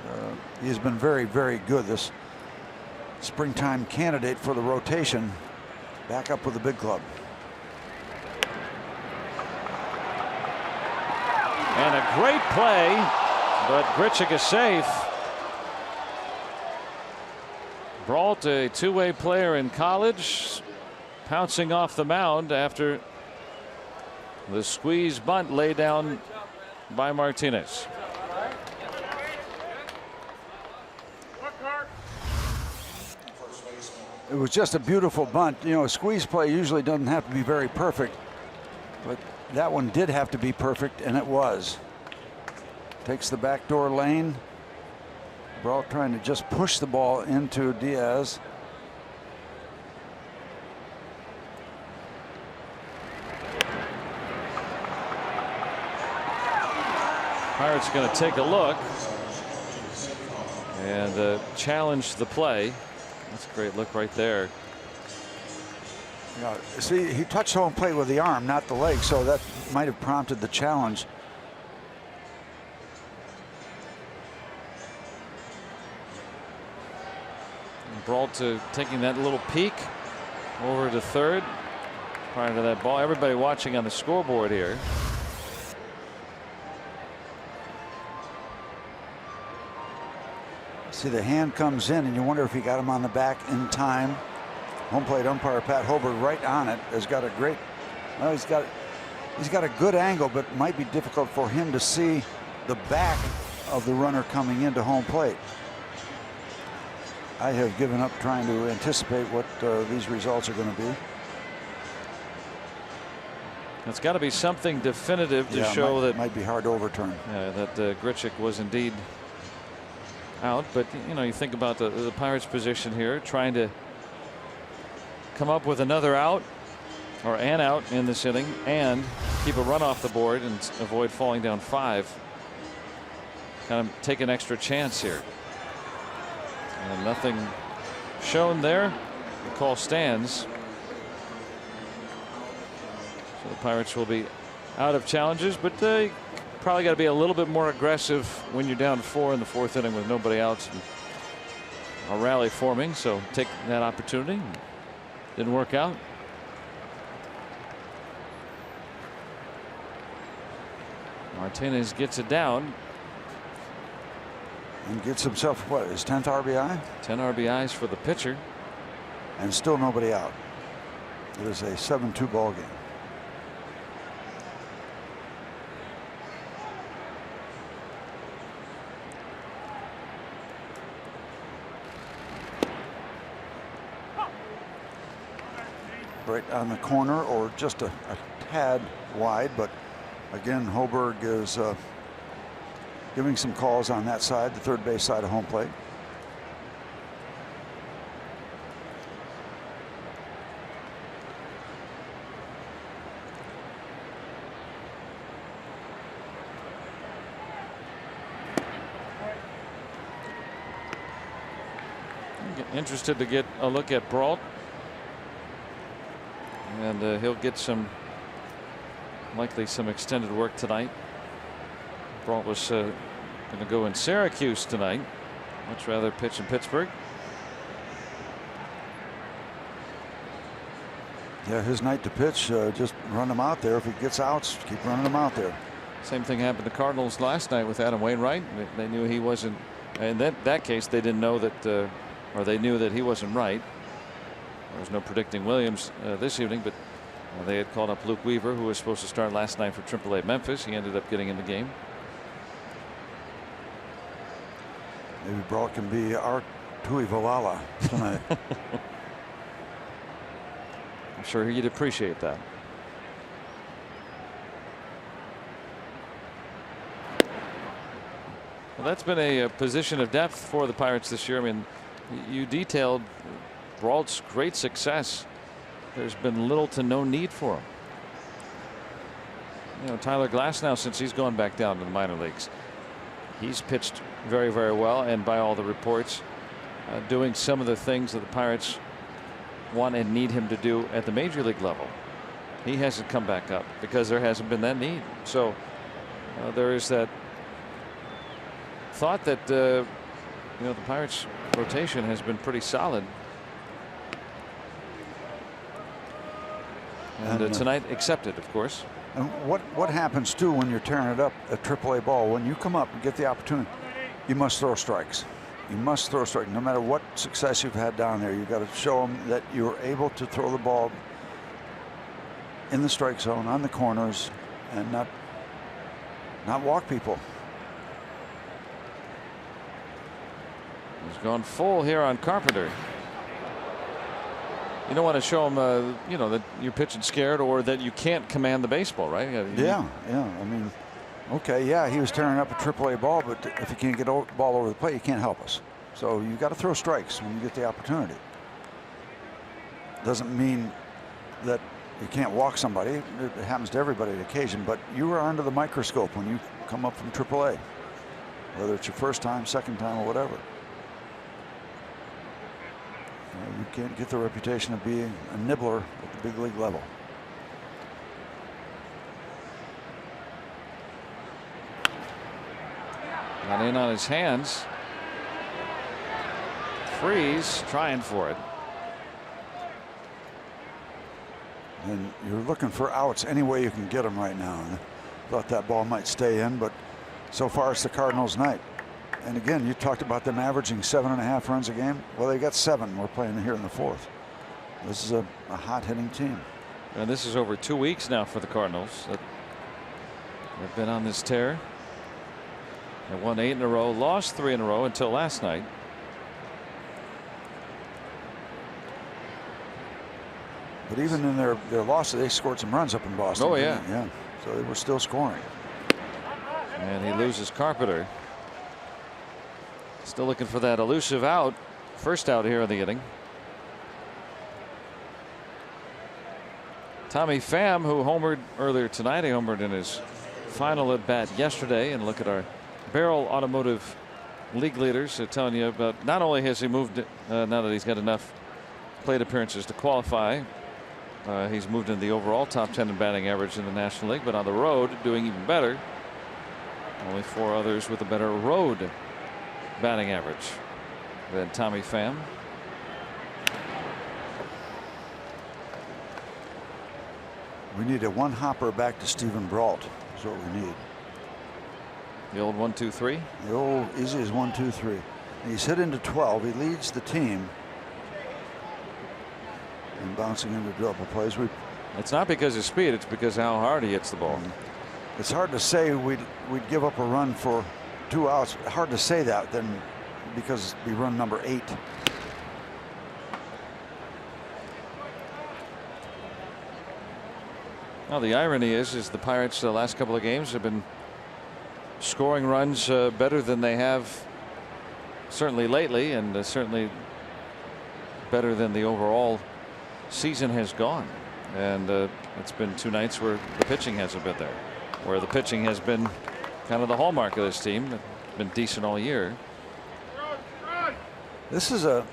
He has been very, very good. This springtime candidate for the rotation. Back up with the big club. And a great play, but Grichuk is safe. Brault, a two-way player in college, pouncing off the mound after the squeeze bunt laid down by Martinez. It was just a beautiful bunt. You know, a squeeze play usually doesn't have to be very perfect, but that one did have to be perfect, and it was. Takes the backdoor lane. Brault trying to just push the ball into Diaz. Pirates going to take a look and challenge the play. That's a great look right there. Yeah, see, he touched home plate with the arm, not the leg, so that might have prompted the challenge. Brault taking that little peek over to third prior to that ball. Everybody watching on the scoreboard here. See, the hand comes in, and you wonder if he got him on the back in time. Home plate umpire Pat Hobert right on it has got a great. Well, he's got a good angle, but it might be difficult for him to see the back of the runner coming into home plate. I have given up trying to anticipate what these results are going to be. It's got to be something definitive to show that might be hard to overturn. That Grichuk was indeed out. But you know, you think about the Pirates' position here, trying to come up with another out or an out in this inning and keep a run off the board and avoid falling down 5. Kind of take an extra chance here. And nothing shown there. The call stands. So the Pirates will be out of challenges, but they probably got to be a little bit more aggressive when you're down 4 in the 4th inning with nobody else. A rally forming, so take that opportunity. Didn't work out. Martinez gets it down. And gets himself, what, his 10th RBI? 10 RBIs for the pitcher. And still nobody out. It is a 7-2 ball game. Right on the corner, or just a tad wide, but again, Hoberg is giving some calls on that side, the third base side of home plate. Interested to get a look at Brault. And he'll get likely some extended work tonight. Brault was going to go in Syracuse tonight. Much rather pitch in Pittsburgh. Yeah, his night to pitch, just run him out there. If he gets outs, keep running him out there. Same thing happened to Cardinals last night with Adam Wainwright. They knew he wasn't. In that case, they didn't know that, or they knew that he wasn't right. There was no predicting Williams this evening, but they had called up Luke Weaver, who was supposed to start last night for AAA Memphis. He ended up getting in the game. Maybe Brault can be our Tuivalala tonight. I'm sure he'd appreciate that. Well, that's been a position of depth for the Pirates this year. I mean, you detailed Brault's great success. There's been little to no need for him. You know, Tyler Glasnow, since he's gone back down to the minor leagues, he's pitched very, very well, and by all the reports, doing some of the things that the Pirates want and need him to do at the major league level. He hasn't come back up because there hasn't been that need. So there is that thought that you know, the Pirates rotation has been pretty solid. And tonight accepted, of course. And what happens too when you're tearing it up at AAA ball? When you come up and get the opportunity, you must throw strikes. You must throw strikes. No matter what success you've had down there, you've got to show them that you're able to throw the ball in the strike zone, on the corners, and not walk people. He's gone full here on Carpenter. You don't want to show him, you know, that you're pitching scared or that you can't command the baseball, right? Yeah. I mean, okay, yeah, he was tearing up a AAA ball, but if you can't get the ball over the plate, you can't help us. So you got to throw strikes when you get the opportunity. Doesn't mean that you can't walk somebody. It happens to everybody on occasion, but you are under the microscope when you come up from AAA, whether it's your first time, second time, or whatever. You can't get the reputation of being a nibbler at the big league level. Got in on his hands. Freeze trying for it. And you're looking for outs any way you can get them right now. And thought that ball might stay in, but so far it's the Cardinals' night. And again, you talked about them averaging 7.5 runs a game. Well, they got 7. We're playing here in the 4th. This is a hot hitting team. And this is over 2 weeks now for the Cardinals. They've been on this tear. They won 8 in a row, lost 3 in a row until last night. But even in their losses, they scored some runs up in Boston. Oh, yeah. Yeah. So they were still scoring. And he loses Carpenter. Still looking for that elusive out. First out here in the inning. Tommy Pham, who homered earlier tonight, he homered in his final at bat yesterday. And look at our Barrel Automotive League leaders telling you about not only has he moved now that he's got enough plate appearances to qualify. He's moved into the overall top 10 in batting average in the National League, but on the road doing even better. Only 4 others with a better road batting average than Tommy Pham. We need a one-hopper back to Stephen Brault. That's what we need. The old 1-2-3. The old easy as 1-2-3. He's hit into 12. He leads the team. And bouncing into double plays. It's not because of speed, it's because of how hard he hits the ball. It's hard to say we'd give up a run for 2 outs. Hard to say that then, because we run number 8. Well, the irony is the Pirates the last couple of games have been scoring runs better than they have certainly lately, and certainly better than the overall season has gone. And it's been 2 nights where the pitching hasn't been there, where the pitching has been kind of the hallmark of this team. It's been decent all year. This is a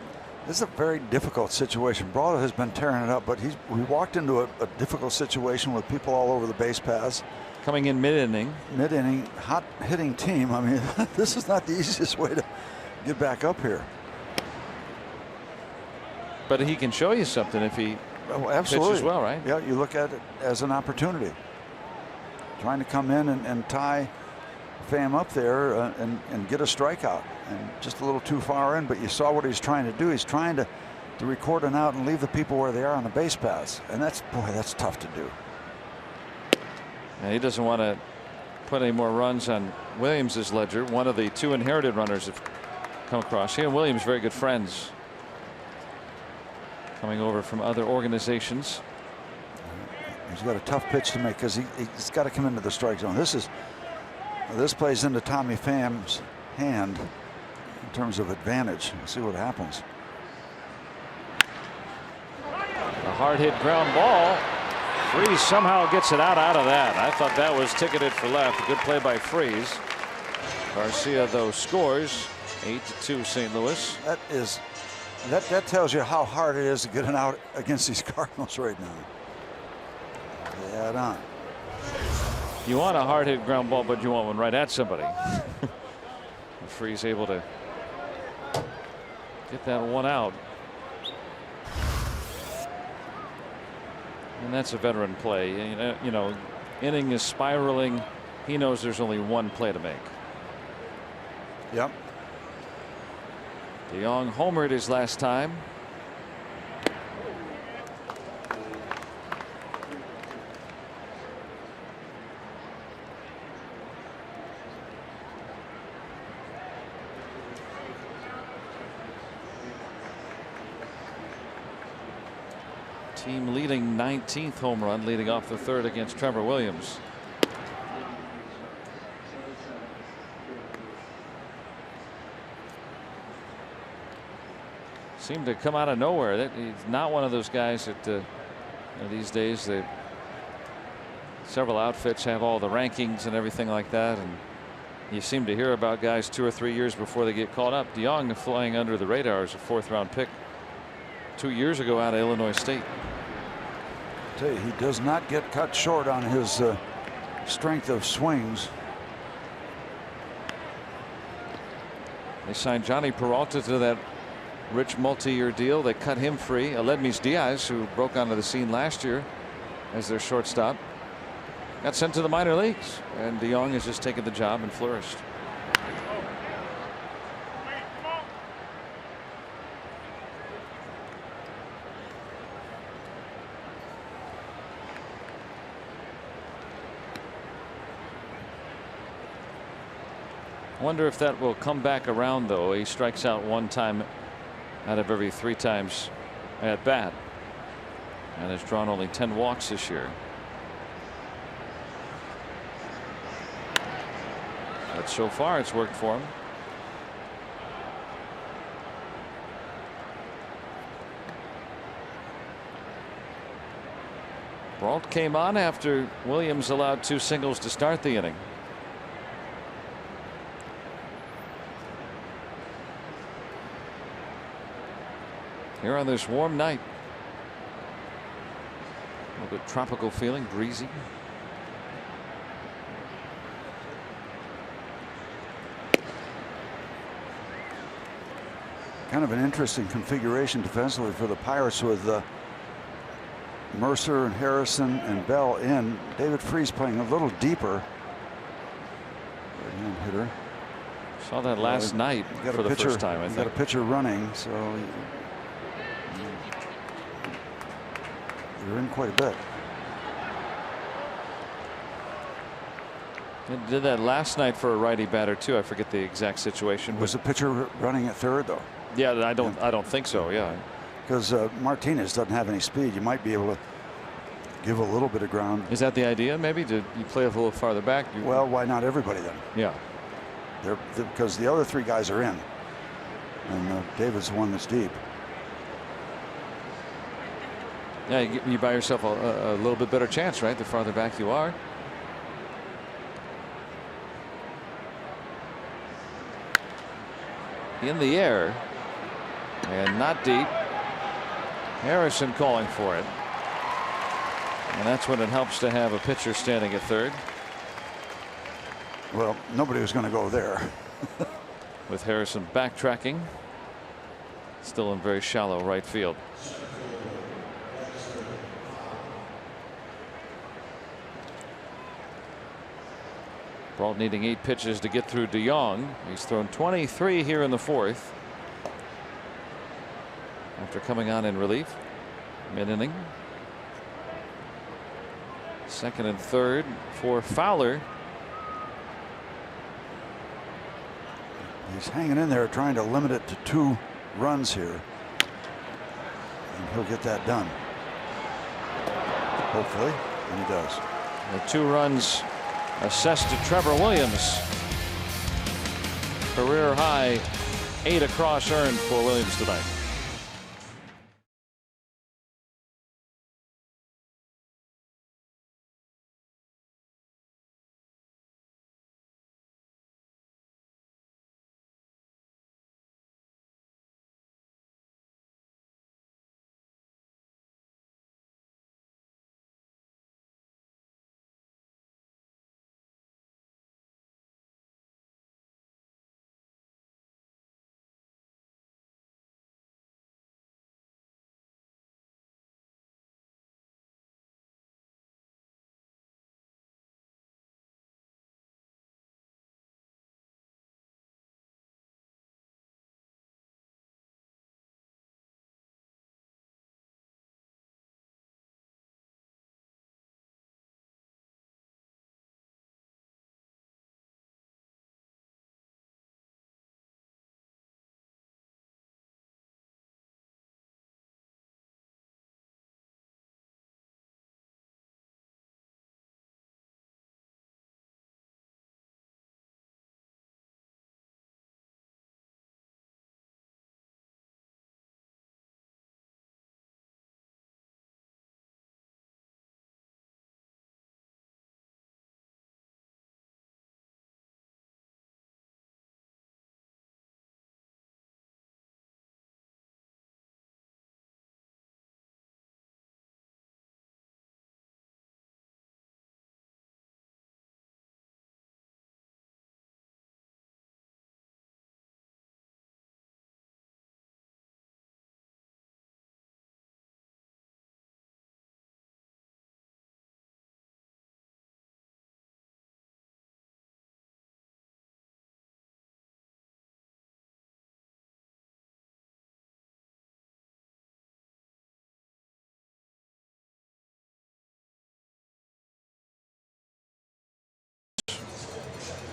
very difficult situation. Brault has been tearing it up, but we walked into a difficult situation with people all over the base paths. Coming in mid-inning. Mid-inning, hot hitting team. I mean, this is not the easiest way to get back up here. But he can show you something if he absolutely pitches well, right? Yeah, you look at it as an opportunity. Trying to come in and tie Pham up there and get a strikeout, and just a little too far in. But you saw what he's trying to do. He's trying to record an out and leave the people where they are on the base paths, and that's tough to do. And he doesn't want to put any more runs on Williams's ledger. One of the 2 inherited runners have come across. He and Williams very good friends, coming over from other organizations. He's got a tough pitch to make because he's got to come into the strike zone. This plays into Tommy Pham's hand in terms of advantage. We'll see what happens. A hard hit ground ball. Freeze somehow gets it out of that. I thought that was ticketed for left. Good play by Freeze. Garcia though scores 8-2 St. Louis. That tells you how hard it is to get an out against these Cardinals right now. Yeah, on. You want a hard hit ground ball, but you want one right at somebody. Freeze able to get that one out. And that's a veteran play. You know, inning is spiraling. He knows there's only one play to make. Yep. DeYoung homered his last time. Team leading 19th home run, leading off the 3rd against Trevor Williams. Seemed to come out of nowhere. He's not one of those guys that these days several outfits have all the rankings and everything like that, and you seem to hear about guys 2 or 3 years before they get called up. DeYoung flying under the radar as a 4th round pick 2 years ago out of Illinois State. I tell you, he does not get cut short on his strength of swings. They signed Johnny Peralta to that rich multi-year deal. They cut him free. Aledmys Diaz, who broke onto the scene last year as their shortstop, got sent to the minor leagues, and DeYoung has just taken the job and flourished. I wonder if that will come back around, though. He strikes out 1 time out of every 3 times at bat, and has drawn only 10 walks this year. But so far it's worked for him. Brault came on after Williams allowed 2 singles to start the inning. Here on this warm night, a little bit tropical feeling, breezy. Kind of an interesting configuration defensively for the Pirates with Mercer and Harrison and Bell in. David Freese playing a little deeper. Right-hand hitter. Saw that last night for the first time. I think got a pitcher running, so you're in quite a bit. They did that last night for a righty batter too. I forget the exact situation. Was the pitcher running at third though? Yeah, I don't think so. Yeah, because Martinez doesn't have any speed. You might be able to give a little bit of ground. Is that the idea? Maybe you play a little farther back? Well, why not everybody then? Yeah. Because the other 3 guys are in, and David's the one that's deep. Yeah, you buy yourself a little bit better chance, right? The farther back you are. In the air and not deep. Harrison calling for it, and that's when it helps to have a pitcher standing at third. Well, nobody was going to go there. With Harrison backtracking, still in very shallow right field. Brault needing 8 pitches to get through DeYoung. He's thrown 23 here in the 4th. After coming on in relief mid-inning. 2nd and 3rd for Fowler. He's hanging in there trying to limit it to 2 runs here. And he'll get that done. Hopefully. And he does. The 2 runs assessed to Trevor Williams. Career high 8 across earned for Williams tonight.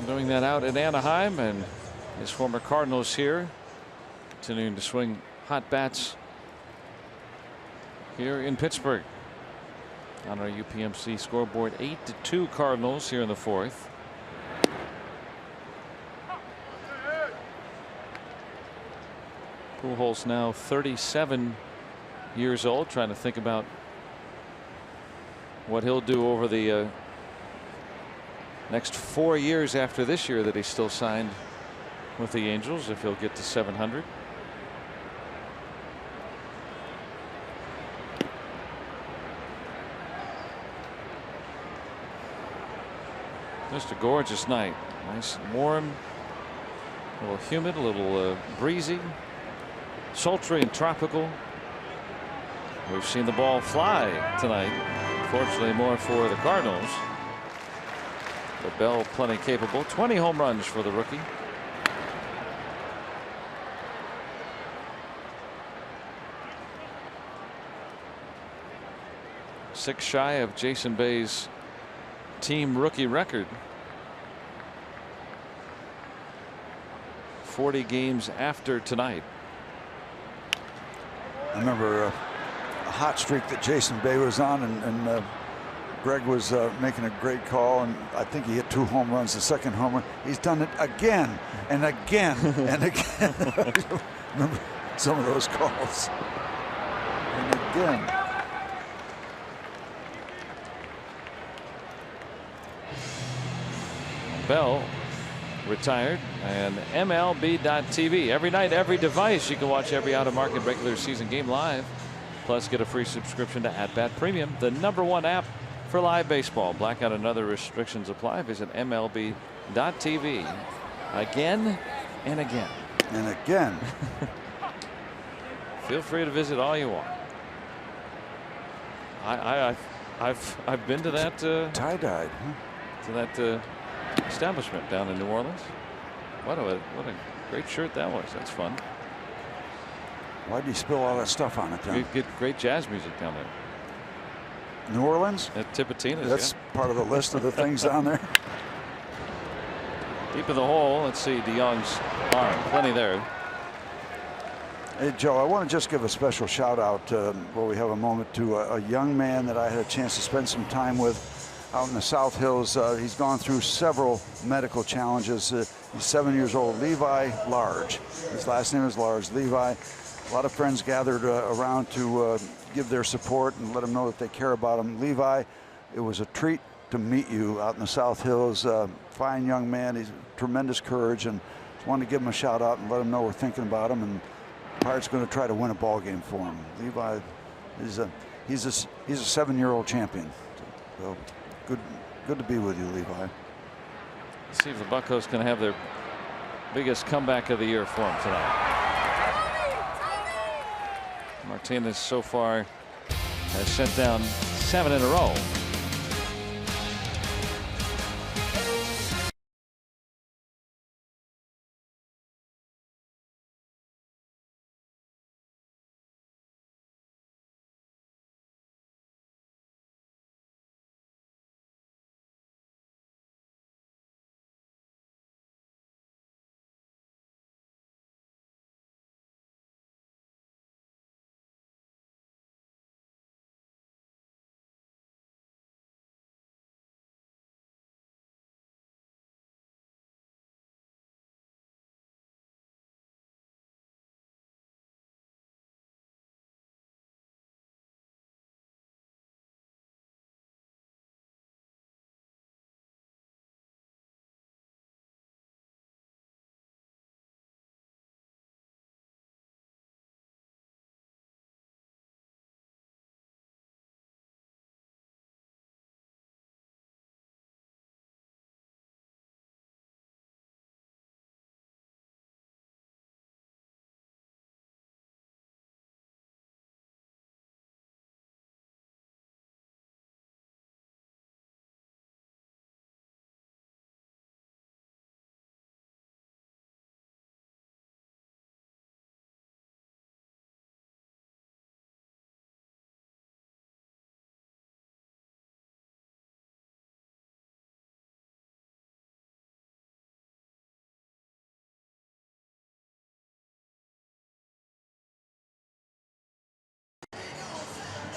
Doing that out in Anaheim, and his former Cardinals here continuing to swing hot bats here in Pittsburgh. On our UPMC scoreboard, 8-2 Cardinals here in the 4th. Pujols now 37 years old, trying to think about what he'll do over the next 4 years after this year that he's still signed with the Angels, if he'll get to 700. Just a gorgeous night. Nice and warm, a little humid, a little breezy, sultry and tropical. We've seen the ball fly tonight. Fortunately, more for the Cardinals. But Bell plenty capable. 20 home runs for the rookie. Six shy of Jason Bay's team rookie record. 40 games after tonight. I remember a hot streak that Jason Bay was on, and Greg was making a great call, and I think he hit 2 home runs. The second home run, he's done it again and again and again. Remember some of those calls. And again. Bell retired, and MLB.TV. Every night, every device, you can watch every out-of-market regular season game live. Plus, get a free subscription to At Bat Premium, the #1 app for live baseball. Blackout and other restrictions apply. Visit MLB.TV. Again and again. And again. Feel free to visit all you want. I've been to that tie-dyed, to that establishment down in New Orleans. What a great shirt that was. That's fun. Why do you spill all that stuff on it then? You get great jazz music down there. New Orleans? At Tipitina's. That's part of the list of the things down there. Deep in the hole. Let's see DeYoung's arm. Plenty there. Hey, Joe, I want to just give a special shout out while we have a moment to a young man that I had a chance to spend some time with out in the South Hills. He's gone through several medical challenges. He's 7 years old. Levi Large. His last name is Large. Levi. A lot of friends gathered around to give their support and let him know that they care about him. Levi, it was a treat to meet you out in the South Hills. Fine young man. He's tremendous courage, and just wanted to give him a shout out and let him know we're thinking about him. And Pirates going to try to win a ball game for him. Levi is he's a 7-year-old champion. So good to be with you, Levi. Let's see if the Buccos can have their biggest comeback of the year for him tonight. Martinez so far has sent down 7 in a row.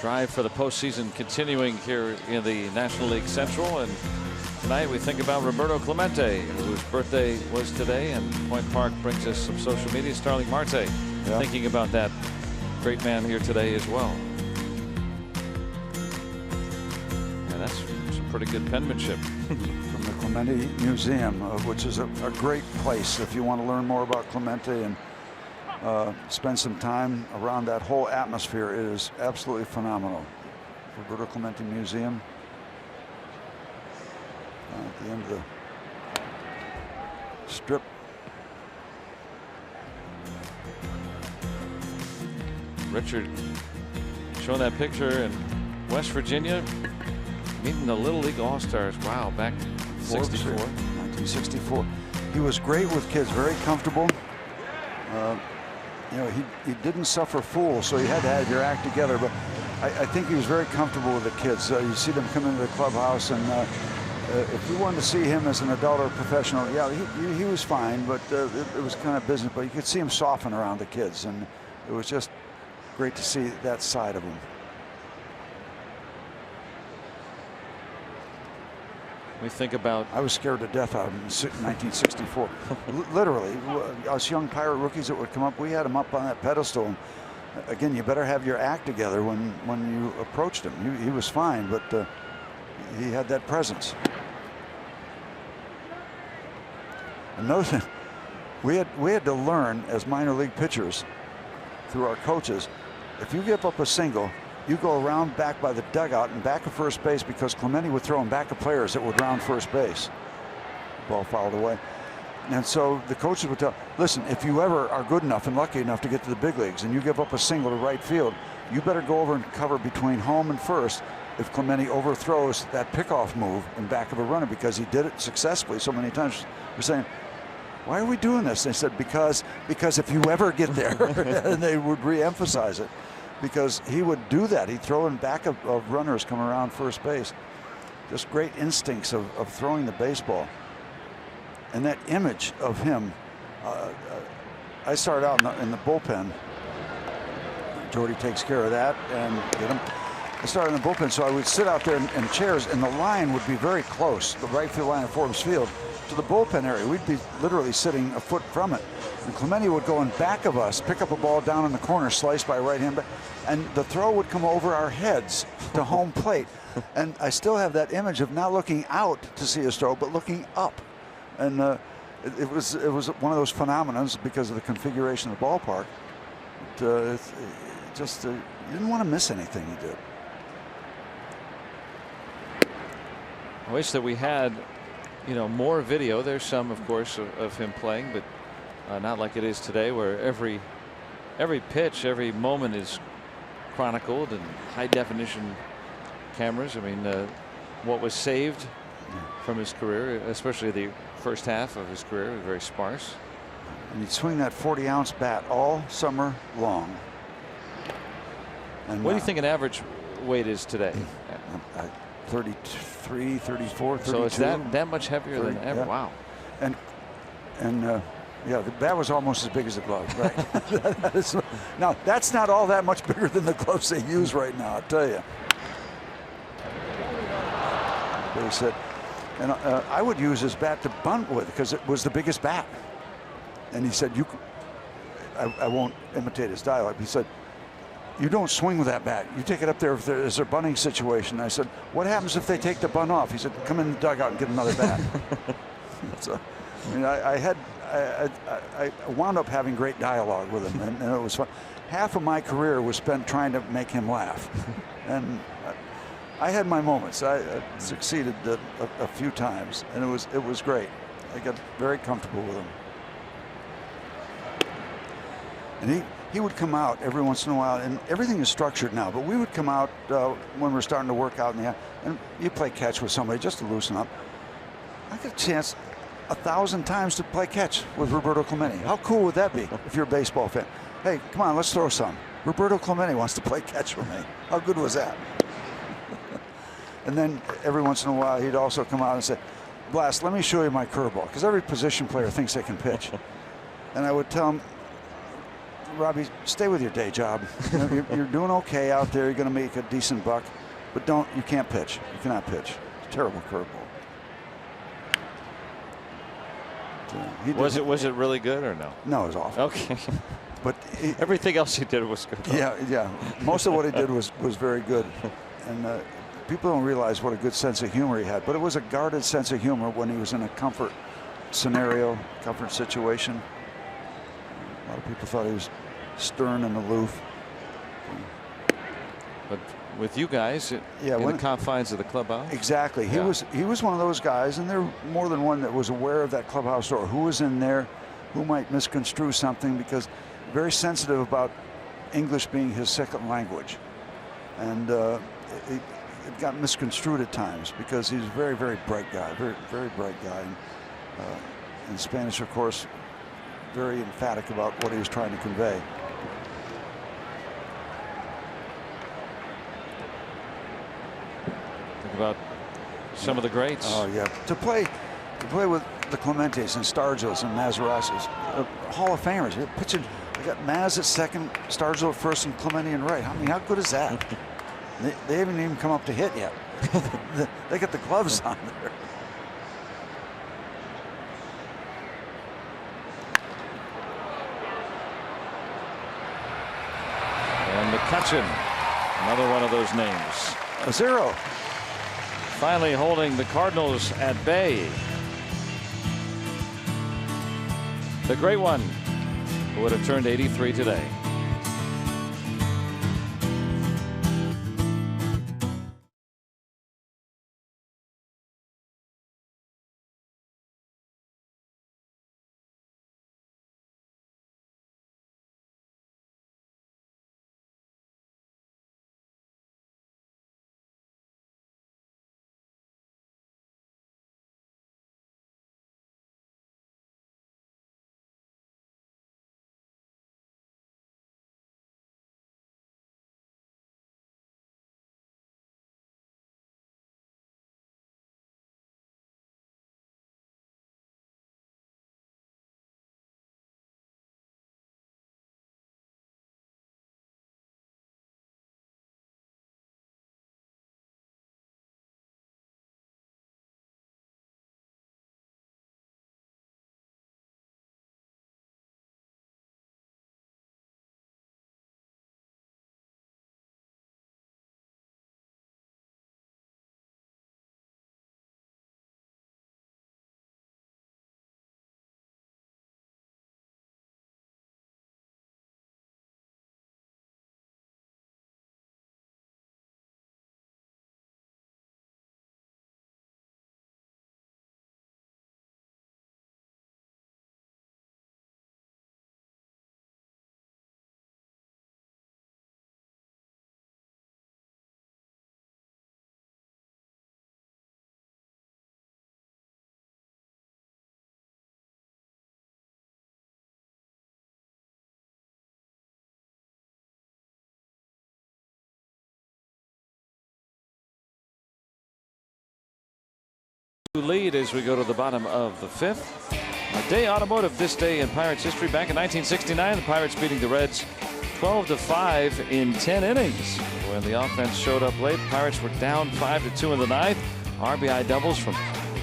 drive for the postseason continuing here in the National League Central. And tonight we think about Roberto Clemente, whose birthday was today, and Point Park brings us some social media. Starling Marte thinking about that great man here today as well. And that's some pretty good penmanship. From the Clemente Museum, which is a great place if you want to learn more about Clemente and spend some time around that whole atmosphere. It is absolutely phenomenal. Roberto Clemente Museum. At the end of the strip. Richard showing that picture in West Virginia, meeting the Little League All-Stars. Wow, back in 64. 1964. He was great with kids, very comfortable. You know, he didn't suffer fools, so you had to have your act together. But I think he was very comfortable with the kids. You see them come into the clubhouse, and if you wanted to see him as an adult or professional, yeah, he was fine, but it was kind of business. But you could see him soften around the kids, and it was just great to see that side of him. We think about. I was scared to death out of him in 1964. Literally, us young Pirate rookies that would come up, we had him up on that pedestal. And again, you better have your act together when you approached him. He was fine, but he had that presence. Another thing, we had to learn as minor league pitchers through our coaches. If you give up a single, you go around back by the dugout and back of first base, because Clemente would throw him back of players that would round first base. Ball fouled away. And so the coaches would tell, listen, if you ever are good enough and lucky enough to get to the big leagues and you give up a single to right field, you better go over and cover between home and first if Clemente overthrows that pickoff move in back of a runner, because he did it successfully so many times. We're saying, why are we doing this? They said, because if you ever get there, and they would re-emphasize it, because he would do that. He'd throw in back of runners coming around first base. Just great instincts of throwing the baseball. And that image of him, I started out in the bullpen. Jordy takes care of that and get him. I started in the bullpen, so I would sit out there in chairs, and the line would be very close, the right field line of Forbes Field, to the bullpen area. We'd be literally sitting a foot from it. And Clemente would go in back of us, pick up a ball down in the corner, sliced by right hand, and the throw would come over our heads to home plate. And I still have that image of not looking out to see his throw, but looking up. And it was one of those phenomenons because of the configuration of the ballpark. You didn't want to miss anything he did. I wish that we had, more video. There's some, of course, of him playing, but not like it is today, where every pitch, every moment is chronicled and high definition cameras. I mean, what was saved from his career, especially the first half of his career, was very sparse. And he'd swing that 40-ounce bat all summer long. And what do you think an average weight is today? 33, 34, 32. So it's that much heavier 30, than ever. Yeah. Wow. And yeah, the bat was almost as big as the glove. Right. Now that's not all that much bigger than the gloves they use right now, I'll tell you. They said, and I would use his bat to bunt with because it was the biggest bat. And he said, I won't imitate his dialogue. He said, you don't swing with that bat. You take it up there if there's a bunting situation. I said, what happens if they take the bunt off? He said, come in the dugout and get another bat. So, I mean, I wound up having great dialogue with him, and it was fun. Half of my career was spent trying to make him laugh. And I had my moments. I succeeded a few times, and it was great. I got very comfortable with him. And he would come out every once in a while, and everything is structured now, but we would come out when we're starting to work out in the, and you play catch with somebody just to loosen up. I got a chance 1,000 times to play catch with Roberto Clemente. How cool would that be if you're a baseball fan? Hey, come on, let's throw some. Roberto Clemente wants to play catch with me. How good was that? And then every once in a while, he'd also come out and say, Blast, let me show you my curveball, because every position player thinks they can pitch. And I would tell him, Robbie, stay with your day job. You know, you're doing okay out there. You're going to make a decent buck, but you can't pitch. You cannot pitch. It's a terrible curveball. Was it really good or no? No, it was awful. Okay. But everything else he did was good. Yeah. Most of what he did was very good, and people don't realize what a good sense of humor he had. But it was a guarded sense of humor when he was in a comfort scenario, comfort situation. A lot of people thought he was stern and aloof. But with you guys, in the confines of the clubhouse. Exactly. He was one of those guys, and there more than one that was aware of that clubhouse door. Who was in there? Who might misconstrue something? Because very sensitive about English being his second language, and it got misconstrued at times because he's a very, very bright guy, very bright guy. And, in Spanish, of course, very emphatic about what he was trying to convey. Think about some of the greats. Oh yeah, to play with the Clementes and Stargills and Mazarasis, Hall of Famers. They're pitching. They got Maz at second, Stargill at first, and Clemente in right. I mean, how good is that? They haven't even come up to hit yet. They got the gloves on there. And McCutcheon, another one of those names. A 0. Finally holding the Cardinals at bay. The great one who would have turned 83 today. Lead as we go to the bottom of the 5th. A day automotive this day in Pirates history. Back in 1969, the Pirates beating the Reds 12-5 in 10 innings. When the offense showed up late, Pirates were down 5-2 in the 9th. RBI doubles from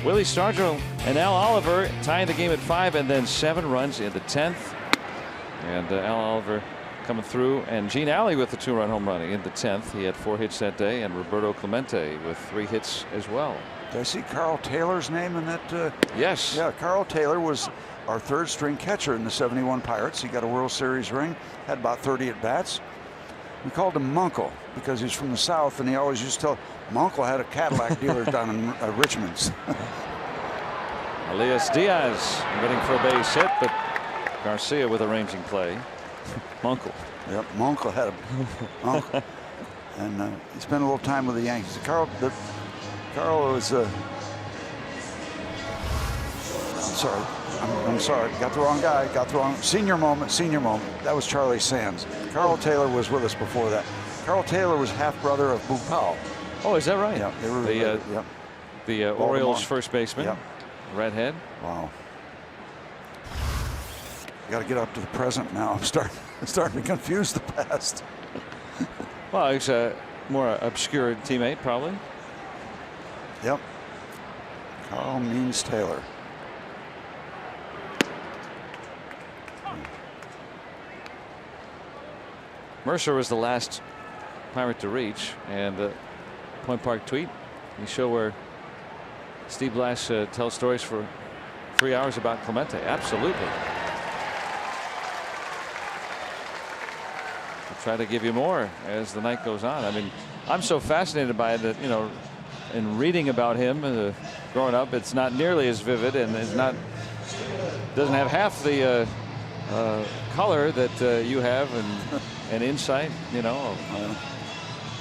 Willie Stargell and Al Oliver, tying the game at 5, and then 7 runs in the 10th. And Al Oliver coming through, and Gene Alley with the 2-run home run in the 10th. He had 4 hits that day, and Roberto Clemente with 3 hits as well. Did I see Carl Taylor's name in that? Yes. Yeah, Carl Taylor was our 3rd string catcher in the '71 Pirates. He got a World Series ring, had about 30 at bats. We called him Munkle because he's from the South, and he always used to tell Munkle had a Cadillac dealer down in Richmond's. Elias Diaz waiting for a base hit, but Garcia with arranging play. Munkle. Yep, Munkle had a and he spent a little time with the Yankees. Carl was I'm sorry, got the wrong guy, got the wrong senior moment. That was Charlie Sands. Carl Taylor was with us before that. Carl Taylor was half brother of Boo Powell. Oh, is that right? Yeah, they were the Orioles first baseman. Yep. Redhead. Wow. got to get up to the present now. I'm starting to confuse the past. Well, he's a more obscure teammate, probably. Yep. Carl Means Taylor. Mercer was the last Pirate to reach, and the Point Park tweet. You show where Steve Blass tells stories for 3 hours about Clemente. Absolutely. I'll try to give you more as the night goes on. I mean, I'm so fascinated by it that, you know, in reading about him growing up, it's not nearly as vivid, and it's not doesn't have half the color that you have and insight, you know.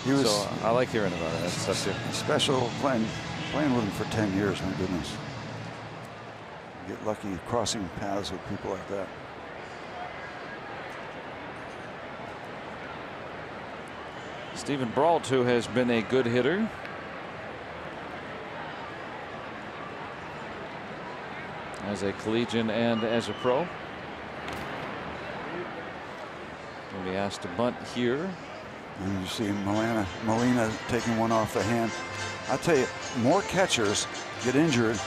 So I like hearing about it. That's such a special playing with him for 10 years. My goodness. You get lucky crossing paths with people like that. Stephen Brault, who has been a good hitter. As a collegian and as a pro. Going to be asked to bunt here. And you see Molina taking one off the hand. I tell you, more catchers get injured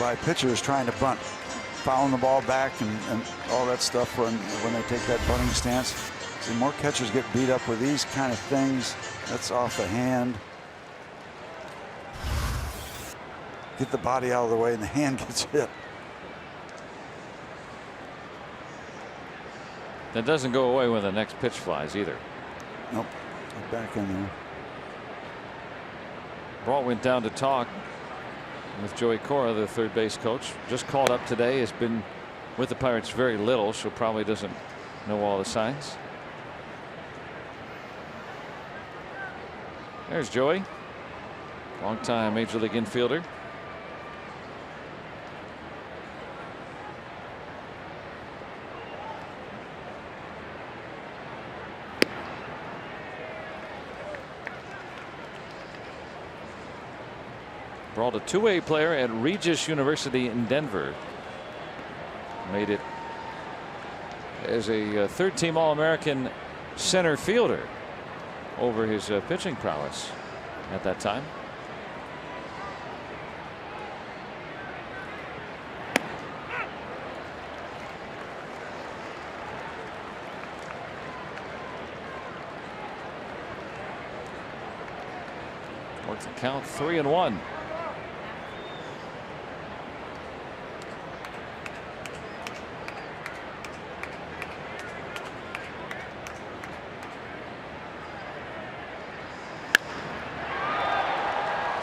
by pitchers trying to bunt, fouling the ball back and all that stuff when they take that bunting stance. See, more catchers get beat up with these kind of things. That's off the hand. Get the body out of the way and the hand gets hit. That doesn't go away when the next pitch flies either. Nope. Back in there. Brault went down to talk with Joey Cora, the third base coach. Just called up today. Has been with the Pirates very little, so probably doesn't know all the signs. There's Joey, longtime major league infielder. Brault, a two-way player at Regis University in Denver. Made it as a third-team All-American center fielder over his pitching prowess at that time. Works the count 3-1.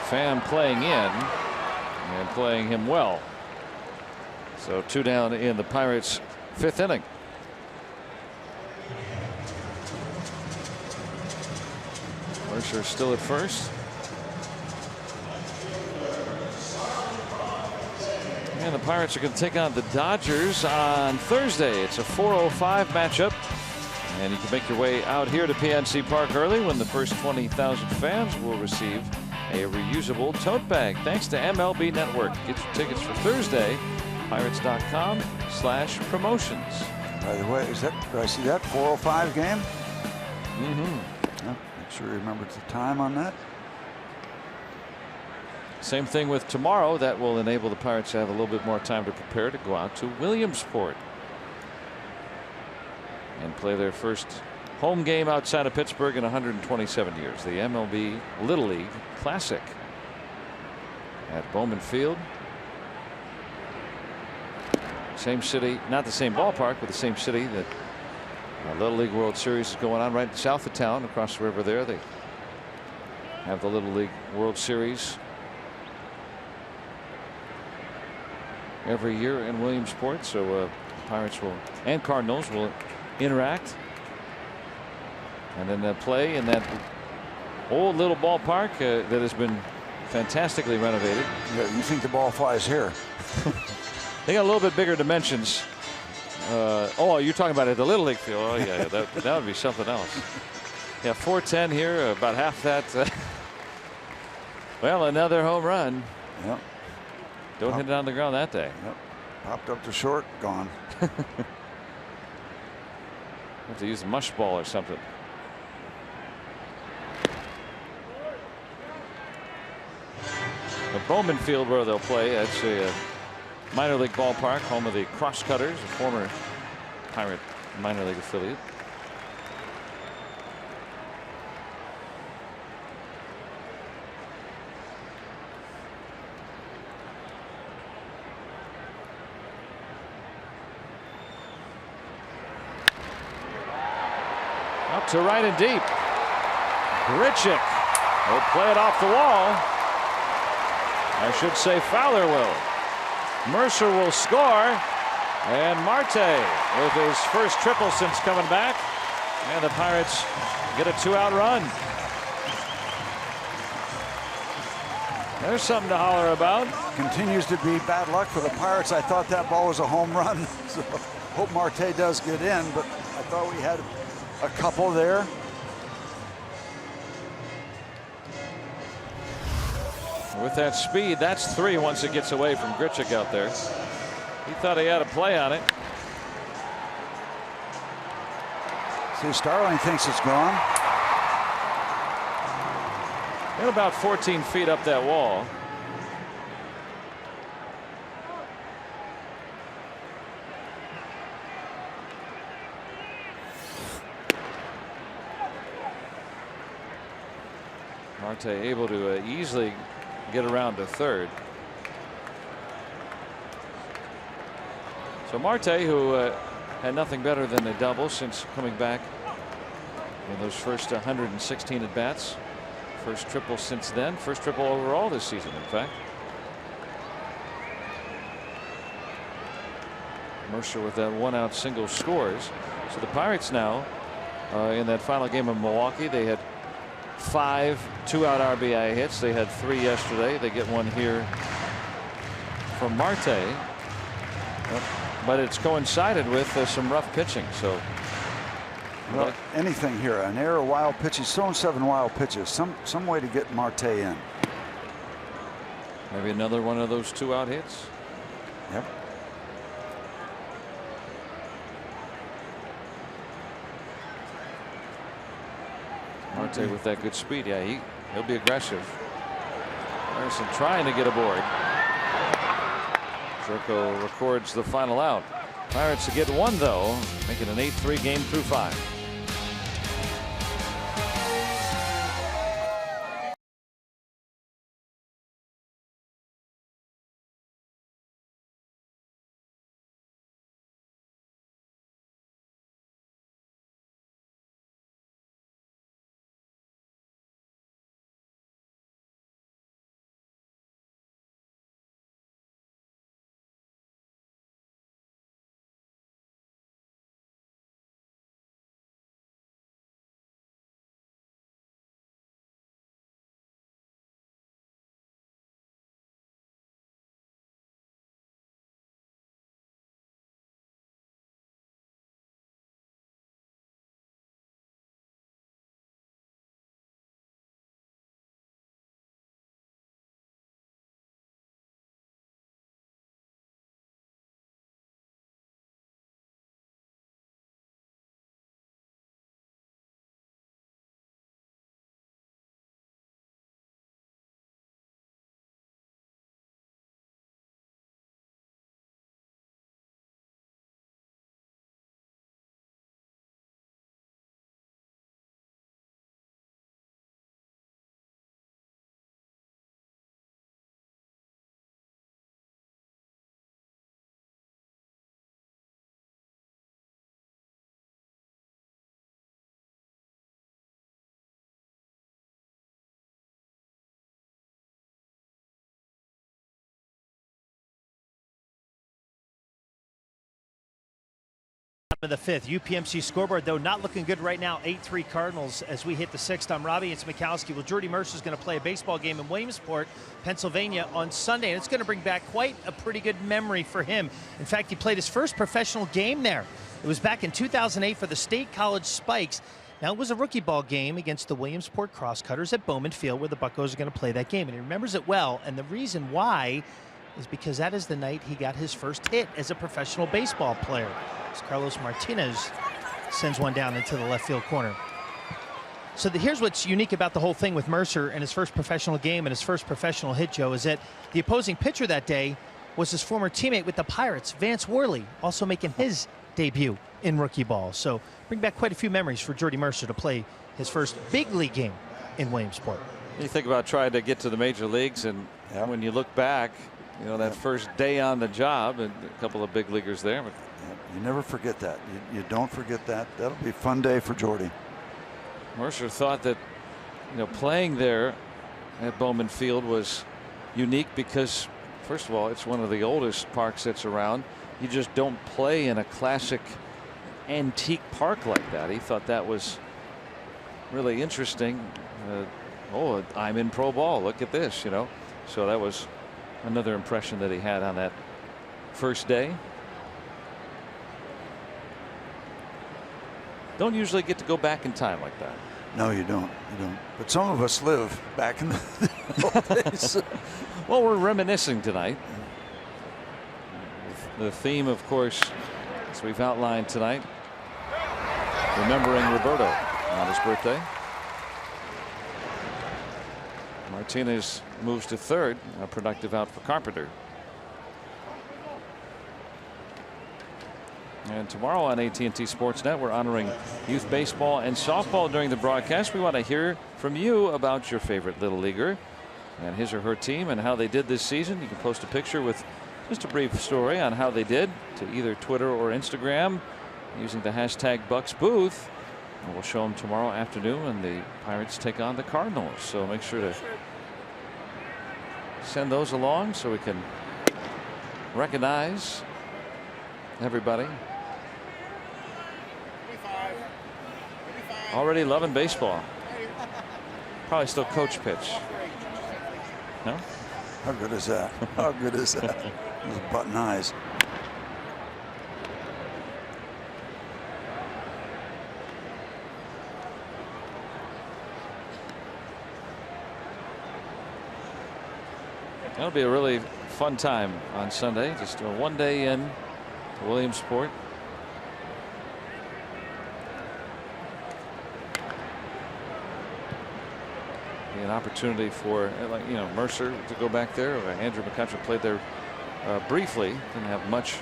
Pham playing in and playing him well. So 2 down in the Pirates' 5th inning. Mercer still at first. And the Pirates are going to take on the Dodgers on Thursday. It's a 4:05 matchup. And you can make your way out here to PNC Park early when the first 20,000 fans will receive a reusable tote bag. Thanks to MLB Network. Get your tickets for Thursday. Pirates.com/promotions. By the way, do I see that 4:05 game? Mm-hmm. Yeah, make sure you remember the time on that. Same thing with tomorrow. That will enable the Pirates to have a little bit more time to prepare to go out to Williamsport and play their first home game outside of Pittsburgh in 127 years. The MLB Little League Classic at Bowman Field. Same city, not the same ballpark, but the same city that Little League World Series is going on right south of town, across the river there. They have the Little League World Series every year in Williamsport. So Pirates will and Cardinals will interact and then play in that old little ballpark that has been fantastically renovated. Yeah, you think the ball flies here? They got a little bit bigger dimensions. Oh, you're talking about at the Little League field. Oh yeah, that would be something else. Yeah, 410 here, about half that. Well, another home run. Yep. Don't hit it on the ground that day. Yep. Popped up to short, gone. Have to use a mush ball or something. The Bowman Field where they'll play. That's a minor league ballpark, home of the Crosscutters, a former Pirate minor league affiliate. Up to right and deep. Grichuk will play it off the wall. I should say Fowler will. Mercer will score. And Marte with his first triple since coming back. And the Pirates get a 2-out run. There's something to holler about. Continues to be bad luck for the Pirates. I thought that ball was a home run. So hope Marte does get in, but I thought we had a couple there. With that speed, that's 3 once it gets away from Grichuk out there. He thought he had a play on it. See, Starling thinks it's gone. And about 14 feet up that wall. Marte able to easily get around to third. So Marte, who had nothing better than a double since coming back in those first 116 at bats. First triple since then. First triple overall this season, in fact. Mercer with that 1-out single scores. So the Pirates now in that final game of Milwaukee, they had 5 2-out RBI hits. They had 3 yesterday. They get 1 here from Marte. But it's coincided with some rough pitching. So well, anything here, an error, wild pitches, thrown 7 wild pitches, some way to get Marte in. Maybe another one of those 2-out hits. Yep. Marte with that good speed. Yeah, he'll be aggressive. Harrison trying to get aboard. Jerko records the final out. Pirates to get 1 though, make it an 8-3 game through 5. Of the 5th. UPMC scoreboard, though, not looking good right now. 8-3 Cardinals as we hit the 6th. I'm Robbie. It's Mikowski. Well, Jordy Mercer's going to play a baseball game in Williamsport, Pennsylvania on Sunday, and it's going to bring back quite a pretty good memory for him. In fact, he played his first professional game there. It was back in 2008 for the State College Spikes. Now, it was a rookie ball game against the Williamsport Crosscutters at Bowman Field, where the Buccos are going to play that game, and he remembers it well. And the reason why is because that is the night he got his first hit as a professional baseball player. Carlos Martinez sends one down into the left field corner. So here's what's unique about the whole thing with Mercer and his first professional game and his first professional hit, Joe, is that the opposing pitcher that day was his former teammate with the Pirates, Vance Worley, also making his debut in rookie ball. So bring back quite a few memories for Jordy Mercer to play his first big league game in Williamsport. You think about trying to get to the major leagues, and when you look back, you know, that first day on the job, and a couple of big leaguers there. But you never forget that. You don't forget that. That'll be a fun day for Jordy. Mercer thought that, you know, playing there at Bowman Field was unique because, first of all, it's one of the oldest parks that's around. You just don't play in a classic antique park like that. He thought that was really interesting. Oh, I'm in pro ball. Look at this, you know. So that was another impression that he had on that first day. Don't usually get to go back in time like that. No, you don't. You don't. But some of us live back in the old days. Well, we're reminiscing tonight. The theme, of course, as we've outlined tonight, remembering Roberto on his birthday. Martinez moves to third. A productive out for Carpenter. And tomorrow on AT&T Sportsnet, we're honoring youth baseball and softball during the broadcast. We want to hear from you about your favorite little leaguer and his or her team and how they did this season. You can post a picture with just a brief story on how they did to either Twitter or Instagram using the hashtag BucksBooth. And we'll show them tomorrow afternoon when the Pirates take on the Cardinals. So make sure to send those along so we can recognize everybody. Already loving baseball. Probably still coach pitch. No? How good is that? How good is that? Those button eyes. That'll be a really fun time on Sunday. Just a one day in to Williamsport. An opportunity for, like, you know, Mercer to go back there. Andrew McCutcheon played there briefly. Didn't have much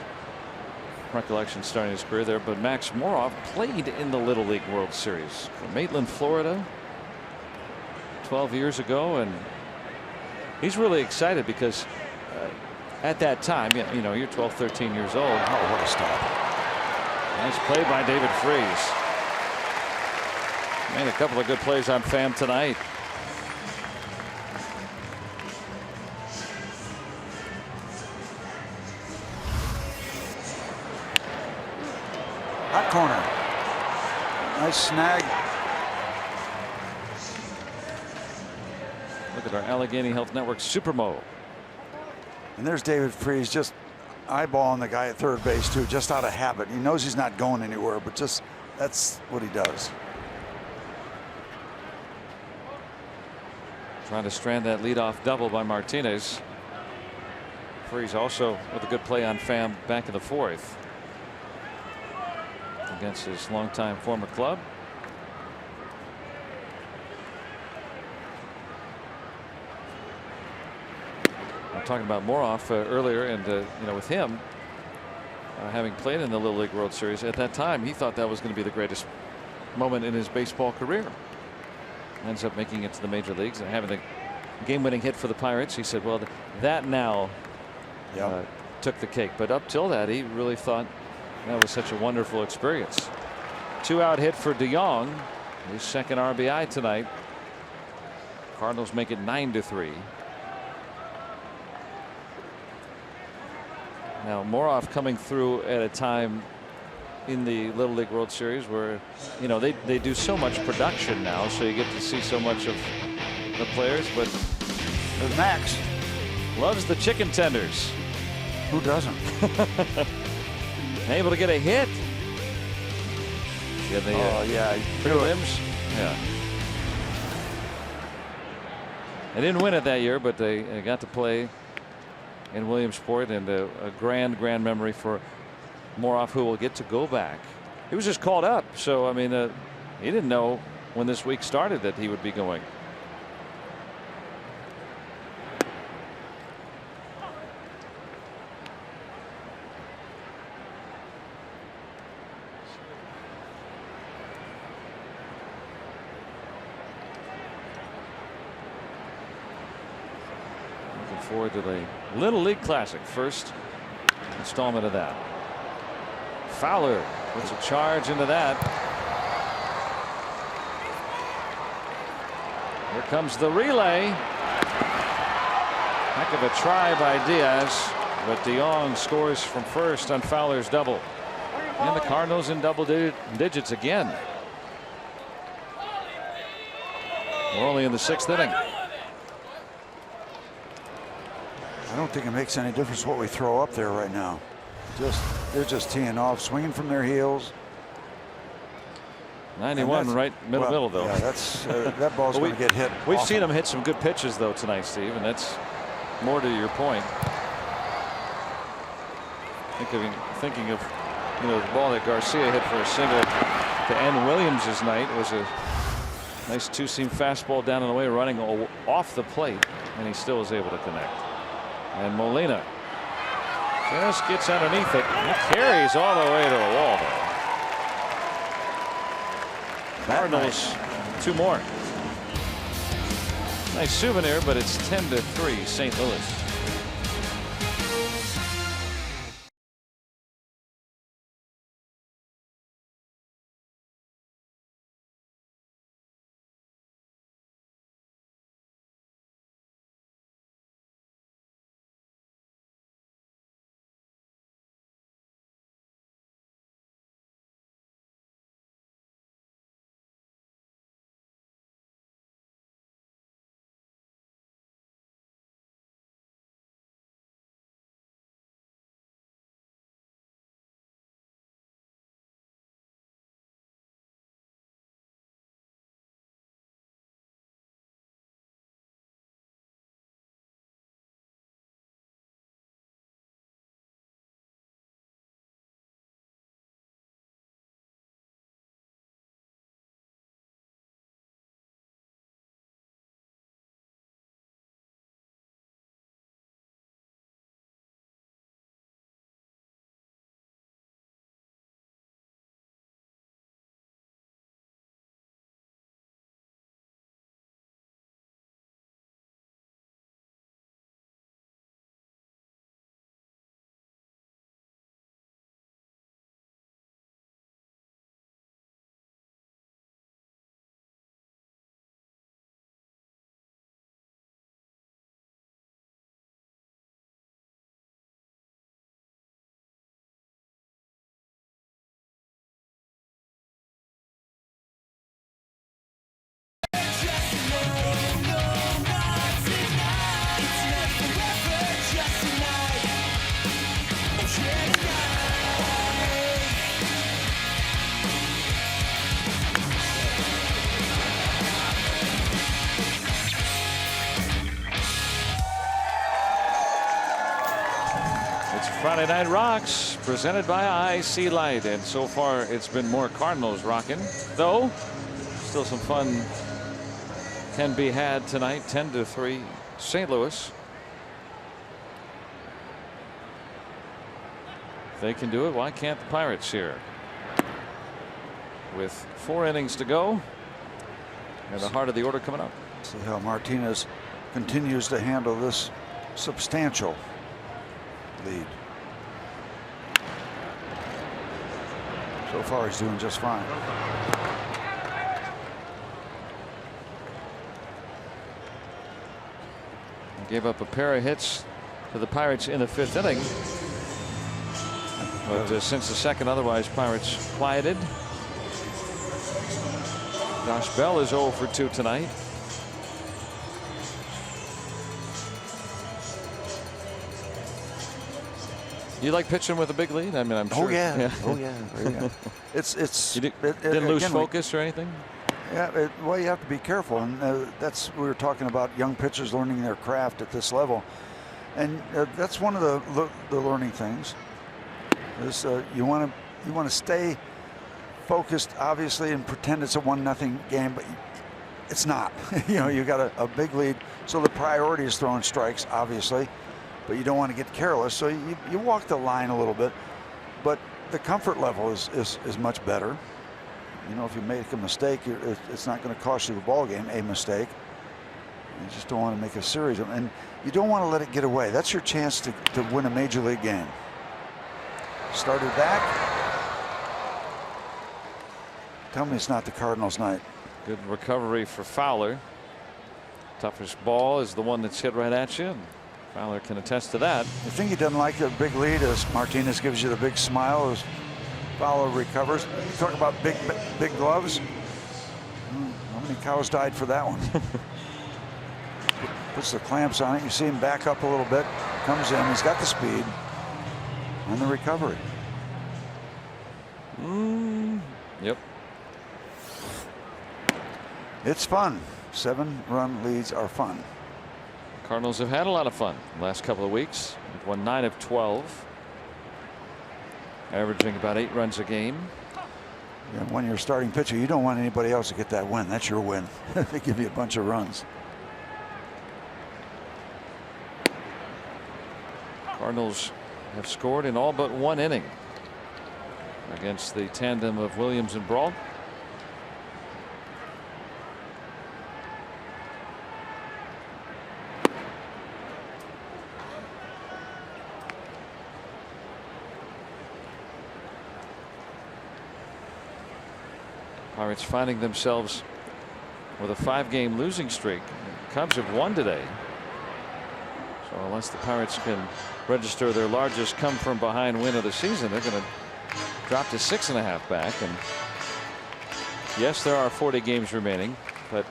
recollection starting his career there, but Max Moroff played in the Little League World Series from Maitland, Florida 12 years ago, and he's really excited because at that time, you know, you're 12, 13 years old. Oh, what a stop. Nice play by David Freese. Made a couple of good plays on Pham tonight. Hot corner. Nice snag. Look at our Allegheny Health Network Supermo. And there's David Freese just eyeballing the guy at third base too, just out of habit. He knows he's not going anywhere, but just that's what he does. Trying to strand that leadoff double by Martinez. Freese also with a good play on Pham back in the fourth against his longtime former club. I'm talking about Moroff earlier, and you know, with him having played in the Little League World Series at that time, he thought that was going to be the greatest moment in his baseball career. Ends up making it to the major leagues and having the game-winning hit for the Pirates. He said, well, that now took the cake, but up till that, he really thought that was such a wonderful experience. 2-out hit for DeYoung, his second RBI tonight. Cardinals make it 9-3. Now Moroff coming through at a time in the Little League World Series where, you know, they do so much production now, so you get to see so much of the players. But Max loves the chicken tenders. Who doesn't? Able to get a hit. Yeah, the prelims. Yeah. They didn't win it that year, but they got to play in Williamsport, and a grand memory for Moroff, who will get to go back He was just called up, so I mean, he didn't know when this week started that he would be going. Looking forward to the Little League Classic, first installment of that. Fowler puts a charge into that. Here comes the relay. Heck of a try by Diaz, but DeYoung scores from first on Fowler's double. And the Cardinals in double digits again. We're only in the 6th inning. I don't think it makes any difference what we throw up there right now. They're just teeing off, swinging from their heels. 91 right middle though. Yeah, that's that ball's going to get hit. We've often. seen them hit some good pitches though tonight, Steve, and that's more to your point. Thinking of the ball that Garcia hit for a single to end Williams' night was a nice two-seam fastball down and away, running off the plate, and he still was able to connect. And Molina just gets underneath it. It carries all the way to the wall there. Cardinals, 2 more. Nice souvenir, but it's 10-3 St. Louis. Friday Night Rocks presented by IC Light, and so far it's been more Cardinals rocking, though still some fun can be had tonight. 10-3 St. Louis. If they can do it, why can't the Pirates here? With 4 innings to go and the heart of the order coming up. See how Martinez continues to handle this substantial lead. So far he's doing just fine. Gave up a pair of hits to the Pirates in the 5th inning. But since the 2nd, otherwise Pirates quieted. Josh Bell is 0 for 2 tonight. You like pitching with a big lead? I mean, I'm sure. Oh yeah. Oh yeah. It's you didn't lose focus or anything? Yeah, well, you have to be careful, and that's we were talking about young pitchers learning their craft at this level, and that's one of the learning things. Is you want to stay focused, obviously, and pretend it's a 1-0 game, but it's not. You know, you got a big lead, so the priority is throwing strikes, obviously, but you don't want to get careless, so you walk the line a little bit, but the comfort level is much better. You know, if you make a mistake, it's not going to cost you the ball game, a mistake. You just don't want to make a series of them, and you don't want to let it get away. That's your chance to win a major league game. Started back. Tell me it's not the Cardinals' night. Good recovery for Fowler. Toughest ball is the one that's hit right at you. Fowler can attest to that. The thing he doesn't like the big lead is Martinez gives you the big smile as Fowler recovers. You talk about big gloves. How many cows died for that one? Puts the clamps on it. You see him back up a little bit. Comes in. He's got the speed and the recovery. Yep. It's fun. 7-run leads are fun. Cardinals have had a lot of fun the last couple of weeks. They've won 9 of 12. Averaging about 8 runs a game. And when you're a starting pitcher, you don't want anybody else to get that win. That's your win. They give you a bunch of runs. Cardinals have scored in all but 1 inning against the tandem of Williams and Brault. Pirates finding themselves with a 5-game losing streak. Cubs have won today. So unless the Pirates can register their largest come from behind win of the season, they're going to drop to 6.5 back. And yes, there are 40 games remaining, but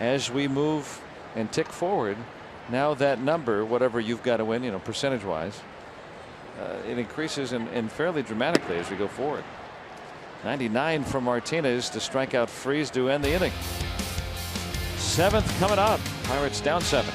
as we move and tick forward, now that number, whatever you've got to win, you know, percentage wise, it increases and fairly dramatically as we go forward. 99 from Martinez to strike out Freese to end the inning. 7th coming up. Pirates down 7.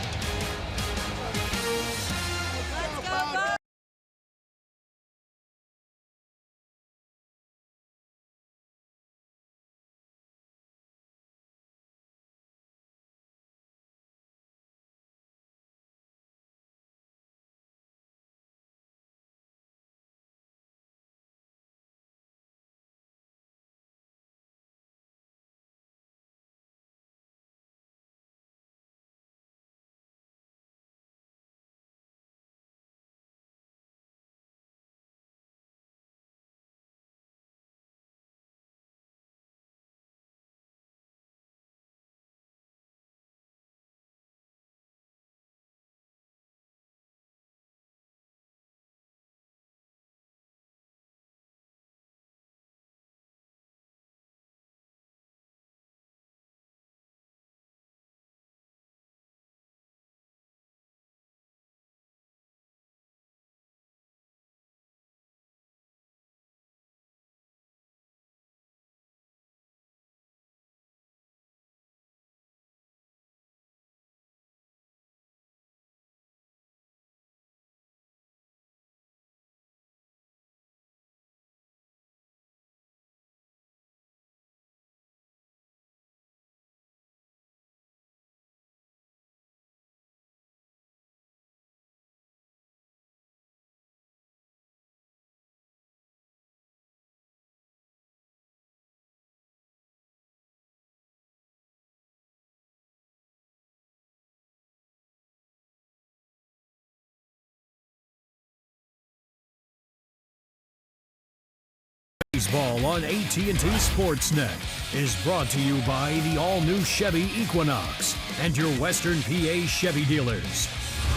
Baseball on AT&T Sportsnet is brought to you by the all-new Chevy Equinox and your Western PA Chevy dealers.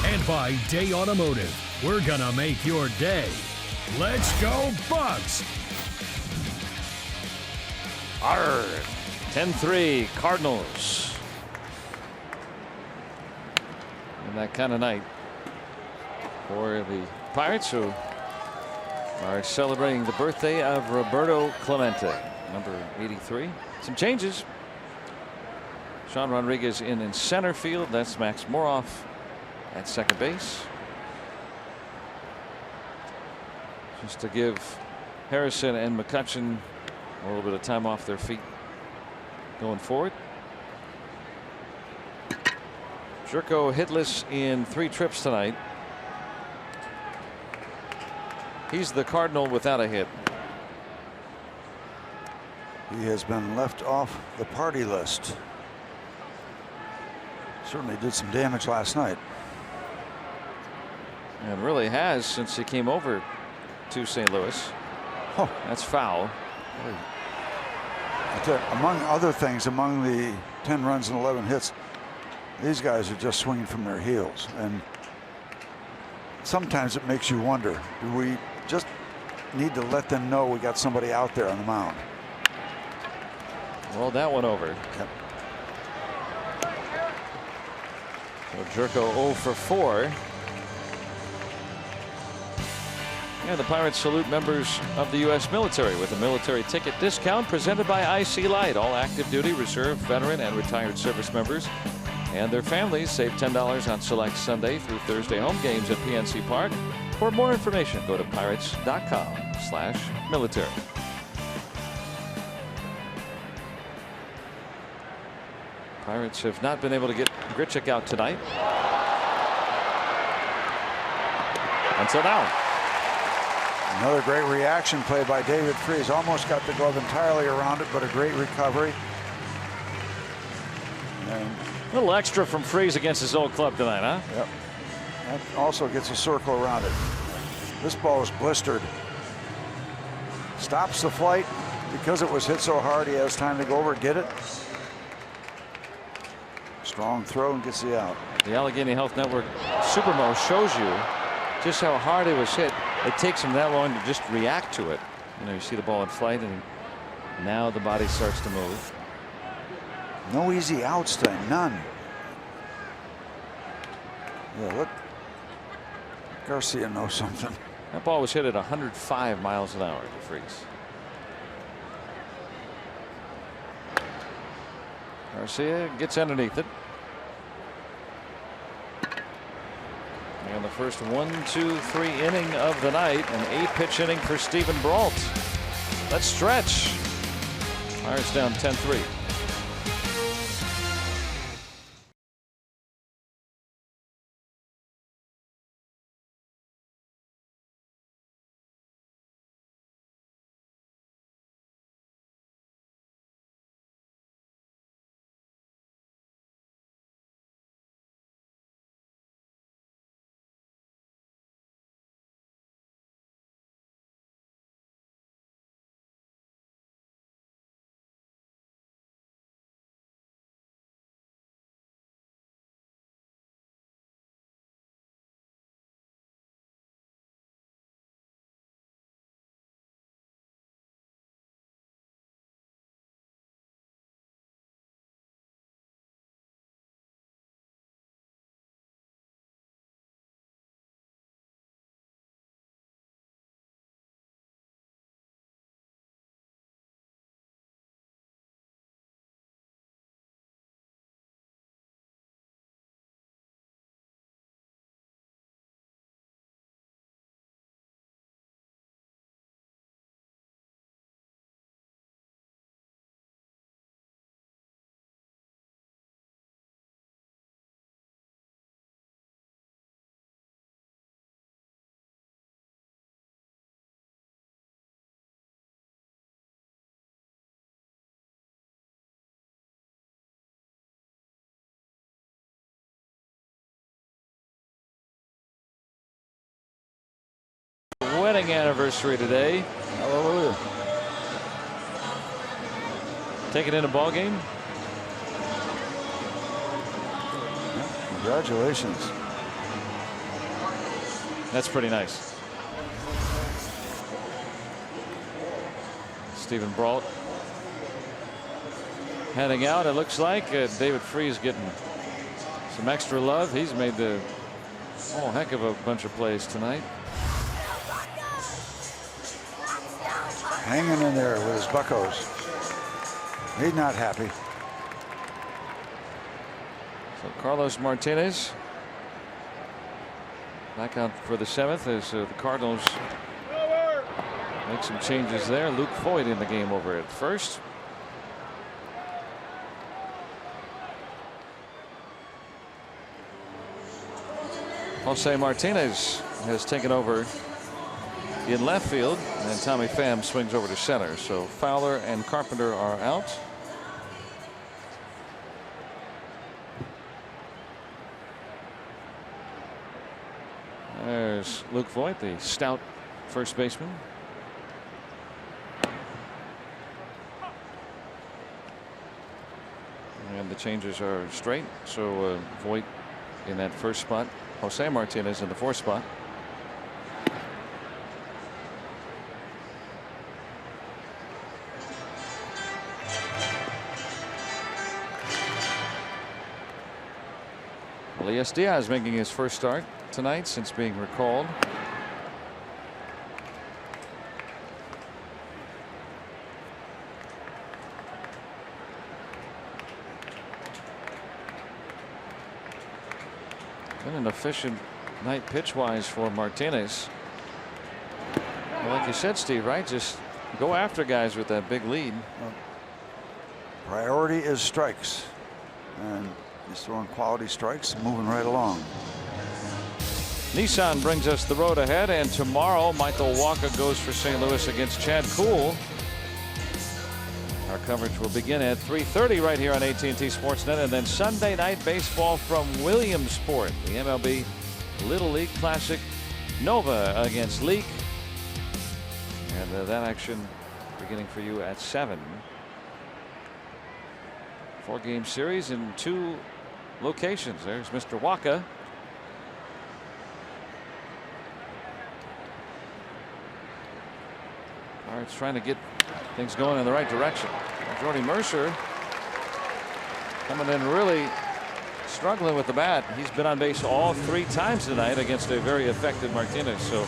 And by Day Automotive. We're gonna make your day. Let's go Bucks! 10-3 Cardinals. And that kind of night for the Pirates, who are celebrating the birthday of Roberto Clemente, number 83. Some changes. Sean Rodriguez in center field. That's Max Moroff at second base. Just to give Harrison and McCutchen A little bit of time off their feet going forward. Jerko hitless in 3 trips tonight. He's the Cardinal without a hit. He has been left off the party list. Certainly did some damage last night. And really has since he came over to St. Louis. Oh, that's foul. Among other things, among the 10 runs and 11 hits, these guys are just swinging from their heels. And sometimes it makes you wonder, do we just need to let them know we got somebody out there on the mound? Rolled that one over. Yep. So Jerko 0 for 4. And the Pirates salute members of the U.S. military with a military ticket discount presented by IC Light. All active duty, reserve, veteran, and retired service members and their families save $10 on select Sunday through Thursday home games at PNC Park. For more information, go to pirates.com/military. Pirates have not been able to get Grichuk out tonight. Until now. Another great reaction play by David Freese. Almost got the glove entirely around it, but a great recovery. And a little extra from Freese against his old club tonight, huh? Yep. That also gets a circle around it. This ball is blistered. Stops the flight because it was hit so hard. He has time to go over and get it. Strong throw and gets the out. The Allegheny Health Network Supermo shows you just how hard it was hit. It takes him that long to just react to it. You know, you see the ball in flight, and now the body starts to move. No easy outs then, none. Yeah, look. Garcia knows something. That ball was hit at 105 miles an hour to Freese. Garcia gets underneath it. And the first 1-2-3 inning of the night, an 8-pitch inning for Stephen Brault. Let's stretch. Pirates down 10-3. Wedding anniversary today. Hallelujah. Take it in a ball game. Yeah, congratulations. That's pretty nice. Stephen Brault heading out. It looks like David Freese getting some extra love. He's made the heck of a bunch of plays tonight. Hanging in there with his buckos. He's not happy. So Carlos Martinez back out for the 7th as the Cardinals Make some changes there. Luke Voigt in the game over at first. Jose Martinez has taken over in left field, and Tommy Pham swings over to center. So Fowler and Carpenter are out. There's Luke Voigt, the stout first baseman. And the changes are straight. So Voigt in that first spot. Jose Martinez in the fourth spot. Elias Diaz making his first start tonight since being recalled. Been an efficient night pitch wise for Martinez. Well, like you said, Steve, right? Just go after guys with that big lead. Priority is strikes, and he's throwing quality strikes, moving right along. Nissan brings us the road ahead, and tomorrow Michael Walker goes for St. Louis against Chad Kuhl. Our coverage will begin at 3:30 right here on AT&T Sportsnet, and then Sunday night baseball from Williamsport, the MLB Little League Classic, Nova against Leake, and that action beginning for you at 7. 4-game series in 2 locations. There's Mr. Walker. Pirates trying to get things going in the right direction. Jordy Mercer coming in really struggling with the bat. He's been on base all 3 times tonight against a very effective Martinez. So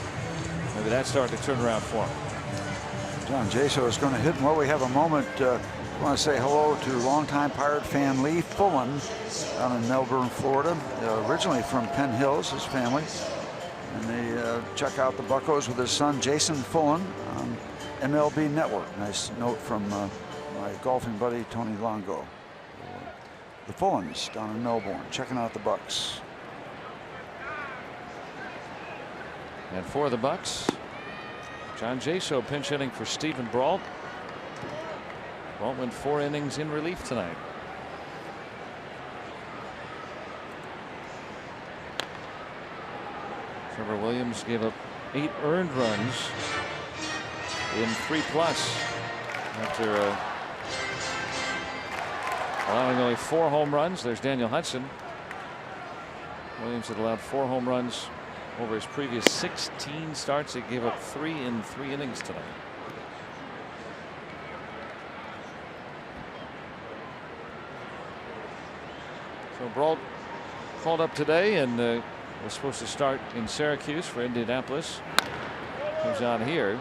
maybe that's starting to turn around for him. John Jaso is going to hit. Well, we have a moment. I want to say hello to longtime Pirate fan Lee Fullen down in Melbourne, Florida. Originally from Penn Hills, his family. And they check out the Buccos with his son Jason Fullen on MLB Network. Nice note from my golfing buddy Tony Longo. The Fullens down in Melbourne checking out the Bucks. And for the Bucks, John Jaso pinch hitting for Stephen Brault. Brault went 4 innings in relief tonight. Trevor Williams gave up 8 earned runs in 3+ after allowing only 4 home runs. There's Daniel Hudson. Williams had allowed 4 home runs over his previous 16 starts. He gave up 3 in 3 innings tonight. So Brault called up today and was supposed to start in Syracuse for Indianapolis. Comes on here.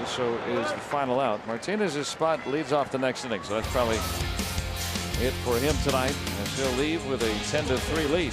So is the final out. Martinez's spot leads off the next inning, so that's probably it for him tonight, as he'll leave with a 10-3 lead.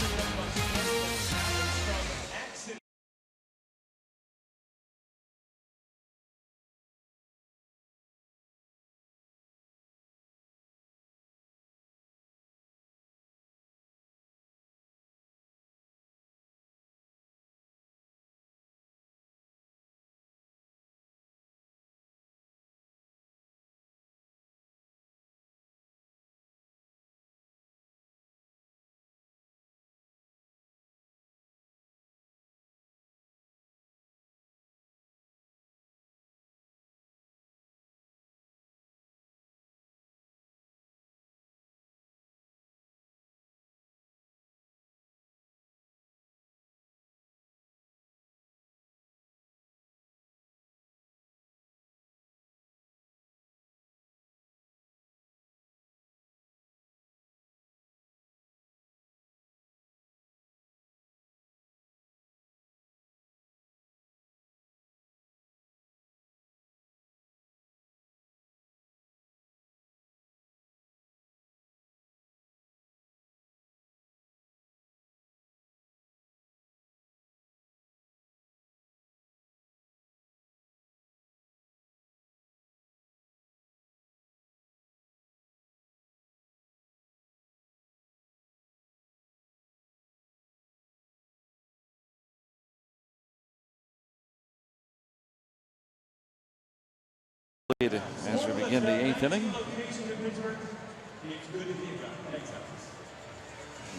lead as we begin the 8th inning.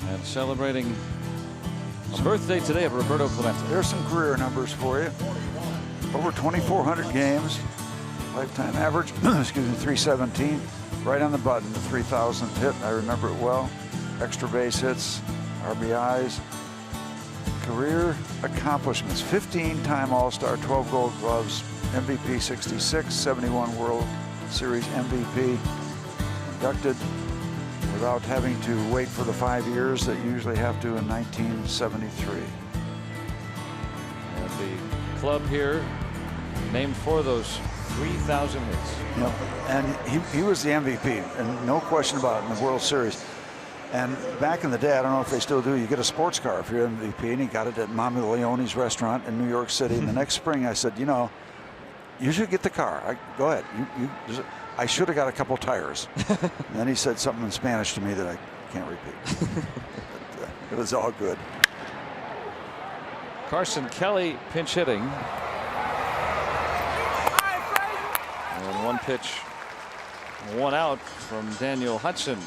And celebrating a birthday today of Roberto Clemente. There's some career numbers for you. Over 2,400 games. Lifetime average, excuse me, 317. Right on the button, the 3,000th hit. I remember it well. Extra base hits, RBIs. Career accomplishments: 15-time All-Star, 12 Gold Gloves, MVP 66, 71 World Series MVP. Inducted without having to wait for the 5 years that you usually have to in 1973. And the club here named for those 3,000 hits. Yep. And he was the MVP, and no question about it, in the World Series. And back in the day, I don't know if they still do, you get a sports car if you're MVP, and he got it at Mama Leone's restaurant in New York City. And the next spring I said, you know, you should get the car. Go ahead. I should have got a couple tires. And then he said something in Spanish to me that I can't repeat. But, it was all good. Carson Kelly pinch hitting. And one pitch, one out from Daniel Hudson.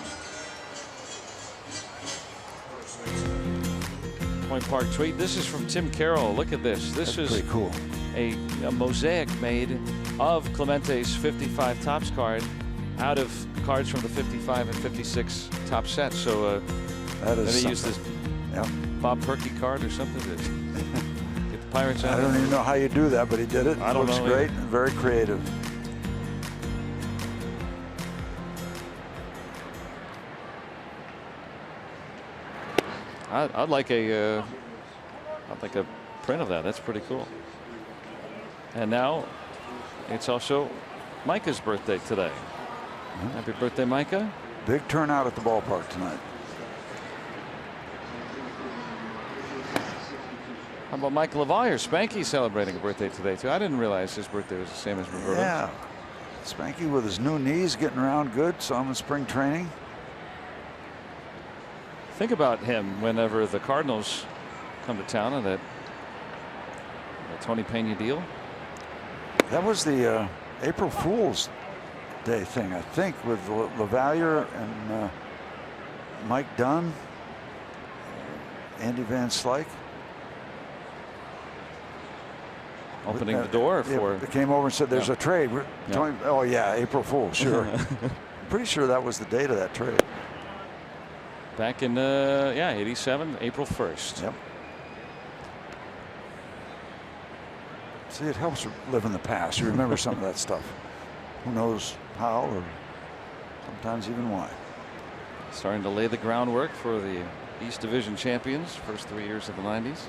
Point Park tweet. This is from Tim Carroll. Look at this. This is pretty cool. A mosaic made of Clemente's 55 Topps card out of cards from the 55 and 56 top sets. So that is maybe use this Bob Perky card or something to get the Pirates out. I don't even know how you do that, but he did it. I don't know. Looks great and very creative. I'd like a print of that. That's pretty cool. And now it's also Micah's birthday today. Happy birthday, Micah. Big turnout at the ballpark tonight. How about Mike LaValliere? Spanky celebrating a birthday today too. I didn't realize his birthday was the same as Roberto's. Yeah. Spanky with his new knees getting around good. Saw him in spring training. Think about him whenever the Cardinals come to town on that Tony Pena deal. That was the April Fool's Day thing, I think, with LaValliere and Mike Dunn, Andy Van Slyke. Opening the door for. They came over and said, "There's a trade." Oh yeah, April Fool, sure. I'm pretty sure that was the date of that trade. Back in '87, April 1st. Yep. See, it helps live in the past. You remember some of that stuff. Who knows how, or sometimes even why. Starting to lay the groundwork for the East Division champions, first 3 years of the '90s.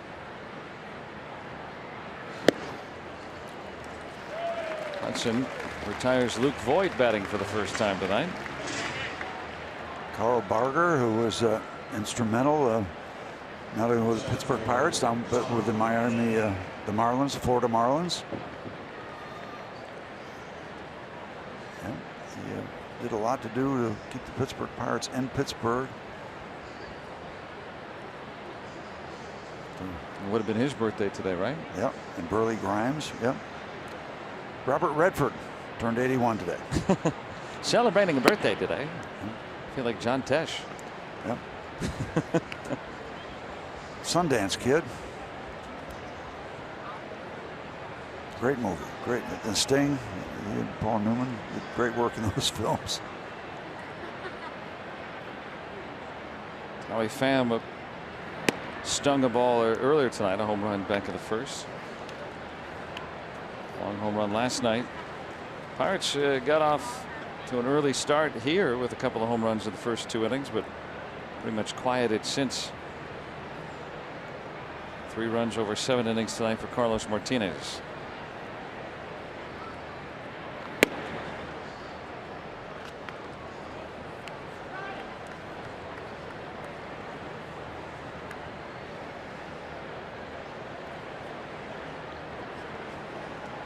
Hudson retires Luke Voigt batting for the first time tonight. Carl Barger, who was instrumental not only with the Pittsburgh Pirates, but with the Miami, the Marlins, the Florida Marlins. Yeah, he did a lot to do to keep the Pittsburgh Pirates in Pittsburgh. It would have been his birthday today, right? Yep, and Burley Grimes. Yep. Robert Redford turned 81 today. Celebrating a birthday today. I feel like John Tesh. Yep. Sundance Kid. Great movie. Great. And Sting, he and Paul Newman did great work in those films. Howie Pham stung a ball earlier tonight, a home run back in the first. Long home run last night. Pirates got off to an early start here with a couple of home runs in the first 2 innings, but pretty much quieted since. 3 runs over 7 innings tonight for Carlos Martinez.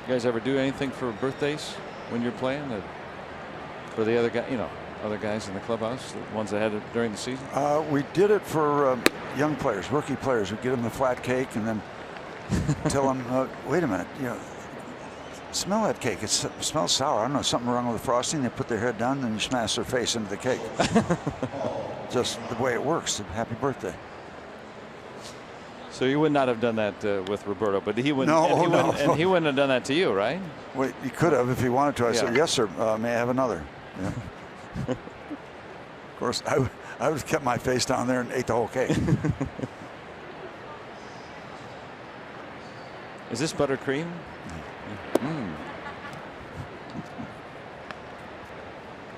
You guys ever do anything for birthdays when you're playing? For the other guy, other guys in the clubhouse, the ones that had it during the season? We did it for young players, rookie players. We get them the flat cake and then tell them, wait a minute, Smell that cake. It smells sour. I don't know, something wrong with the frosting. They put their head down, then you smash their face into the cake. Just the way it works. Happy birthday. So you would not have done that with Roberto, but he wouldn't. No, and he wouldn't have done that to you, right? Well, he could have if he wanted to. I said, yes, sir. May I have another? Yeah. Of course, I would have kept my face down there and ate the whole cake. Is this buttercream?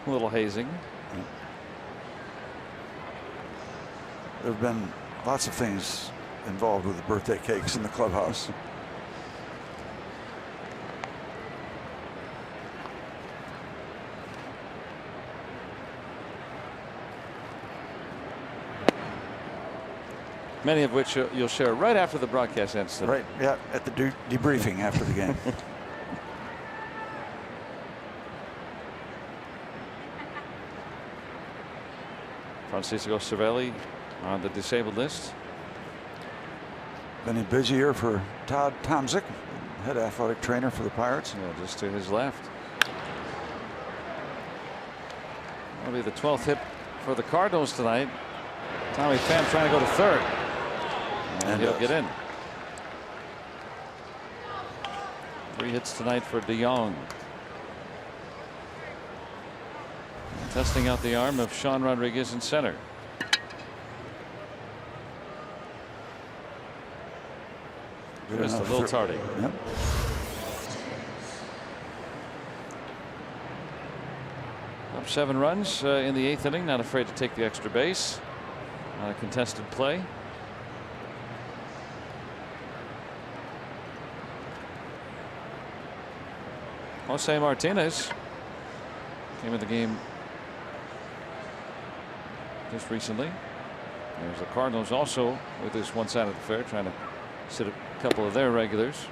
A little hazing. There have been lots of things involved with the birthday cakes in the clubhouse. Many of which you'll share right after the broadcast ends today. Right, yeah, at the debriefing after the game. Francisco Cervelli on the disabled list. Been a busy year for Todd Tomczyk, head athletic trainer for the Pirates. Yeah, just to his left. That'll be the 12th hit for the Cardinals tonight. Tommy Pham trying to go to third. And he'll get in. 3 hits tonight for DeYoung. Testing out the arm of Sean Rodriguez in center. Just a little tardy. Yep. Up 7 runs in the 8th inning. Not afraid to take the extra base. Not a contested play. Jose Martinez came in the game just recently. There's the Cardinals also with this one side of the fair trying to sit a couple of their regulars.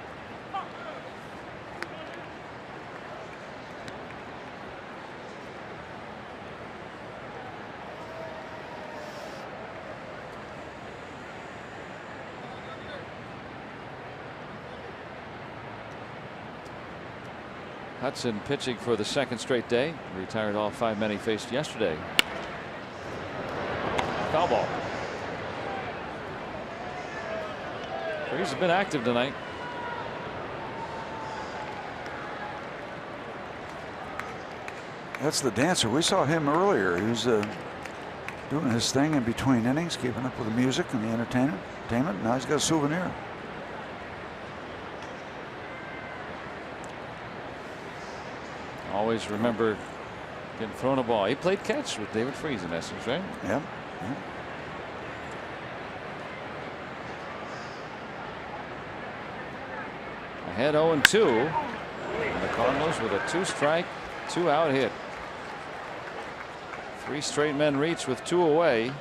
Hudson pitching for the 2nd straight day. Retired all 5 men he faced yesterday. Foul ball. He's been active tonight. That's the dancer. We saw him earlier. He was doing his thing in between innings, keeping up with the music and the entertainment. Now he's got a souvenir. Always remember getting thrown a ball. He played catch with David Freese in essence, right? Yep. Ahead 0-2. And the Cardinals with a 2-strike, 2-out hit. 3 straight men reach with 2 away.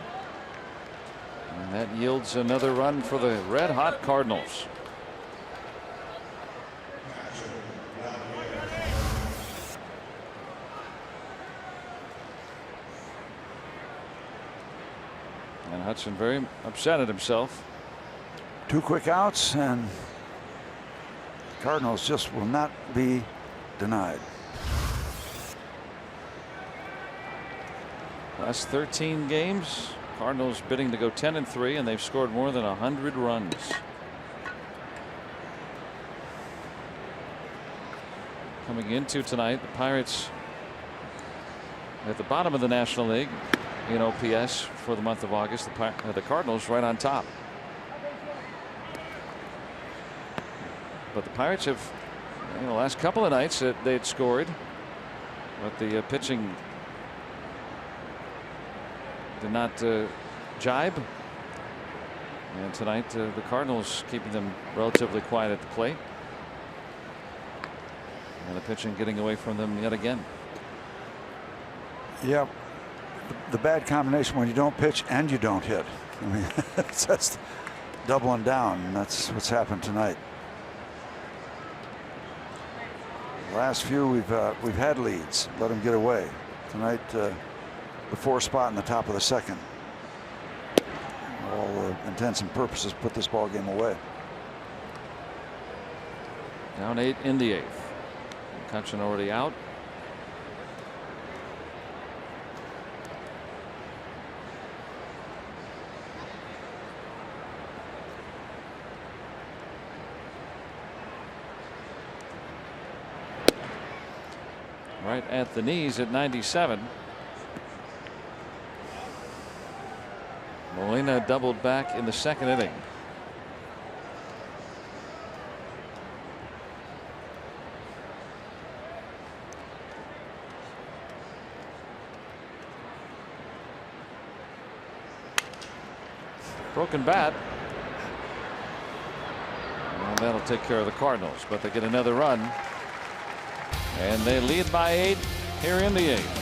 And that yields another run for the red-hot Cardinals. And Hudson very upset at himself. 2 quick outs, and Cardinals just will not be denied. Last 13 games, Cardinals bidding to go 10-3, and they've scored more than 100 runs. Coming into tonight, the Pirates at the bottom of the National League in OPS for the month of August. The Cardinals right on top. But the Pirates have, the last couple of nights they'd scored, but the pitching did not jibe. And tonight the Cardinals keeping them relatively quiet at the plate. And the pitching getting away from them yet again. Yeah, the bad combination when you don't pitch and you don't hit. I mean, that's doubling down, and that's what's happened tonight. The last few we've had leads, let them get away. Tonight, the 4 spot in the top of the 2nd. All intents and purposes put this ball game away. Down 8 in the 8th. McCutchen already out. Right at the knees at 97. Molina doubled back in the second inning. Broken bat. And that'll take care of the Cardinals, but they get another run. And they lead by 8 here in the 8th.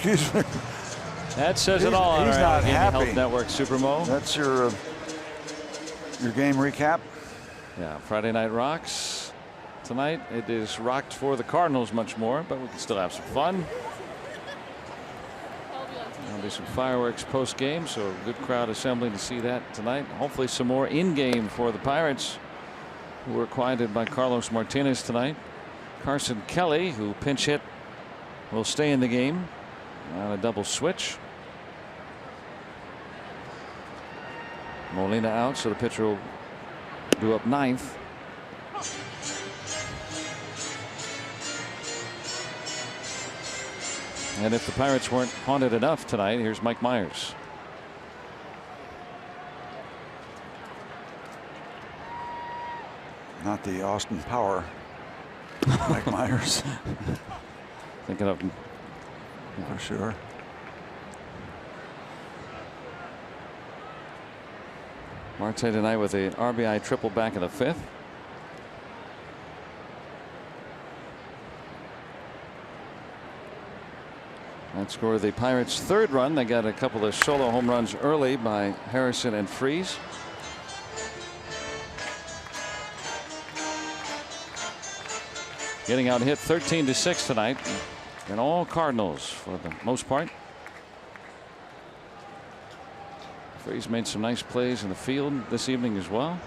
Excuse me. That says it all on He's our not Allegheny happy. Health Network, Supermo. That's your game recap. Yeah, Friday Night Rocks. Tonight it is rocked for the Cardinals much more, but we can still have some fun. There'll be some fireworks post game, so a good crowd assembling to see that tonight. Hopefully some more in game for the Pirates, who were quieted by Carlos Martinez tonight. Carson Kelly, who pinch hit, will stay in the game on a double switch. Molina out, so the pitcher will do up ninth. And if the Pirates weren't haunted enough tonight, here's Mike Myers. Not the Austin Power Mike Myers. Thinking of him. For sure. Marte tonight with an RBI triple back in the fifth. That scored the Pirates' third run. They got a couple of solo home runs early by Harrison and Freese. Getting out hit 13-6 tonight, and all Cardinals for the most part. Freese made some nice plays in the field this evening as well.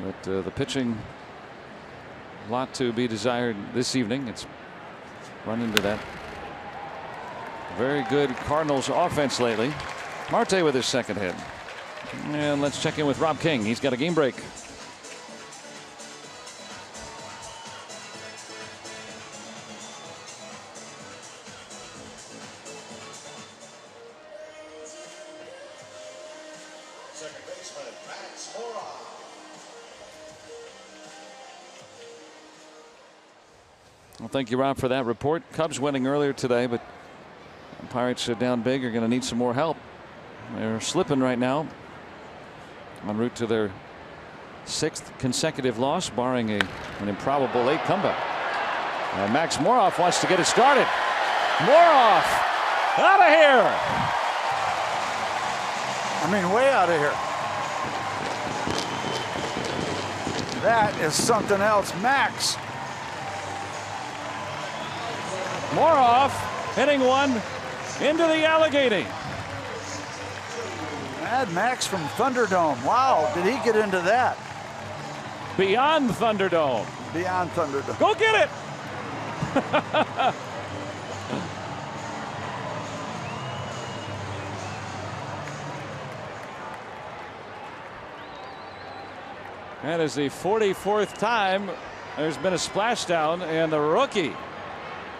But the pitching, a lot to be desired this evening. It's run into that very good Cardinals offense lately. Marte with his second hit. And let's check in with Rob King. He's got a game break. Well, thank you, Rob, for that report. Cubs winning earlier today, but the Pirates are down big. Are going to need some more help. They're slipping right now, en route to their 6th consecutive loss, barring an improbable late comeback. And Max Moroff wants to get it started. Moroff out of here. I mean, way out of here. That is something else. Max. Moroff hitting one into the Allegheny. Mad Max from Thunderdome. Wow, did he get into that? Beyond Thunderdome. Beyond Thunderdome. Go get it. That is the 44th time there's been a splashdown, and the rookie.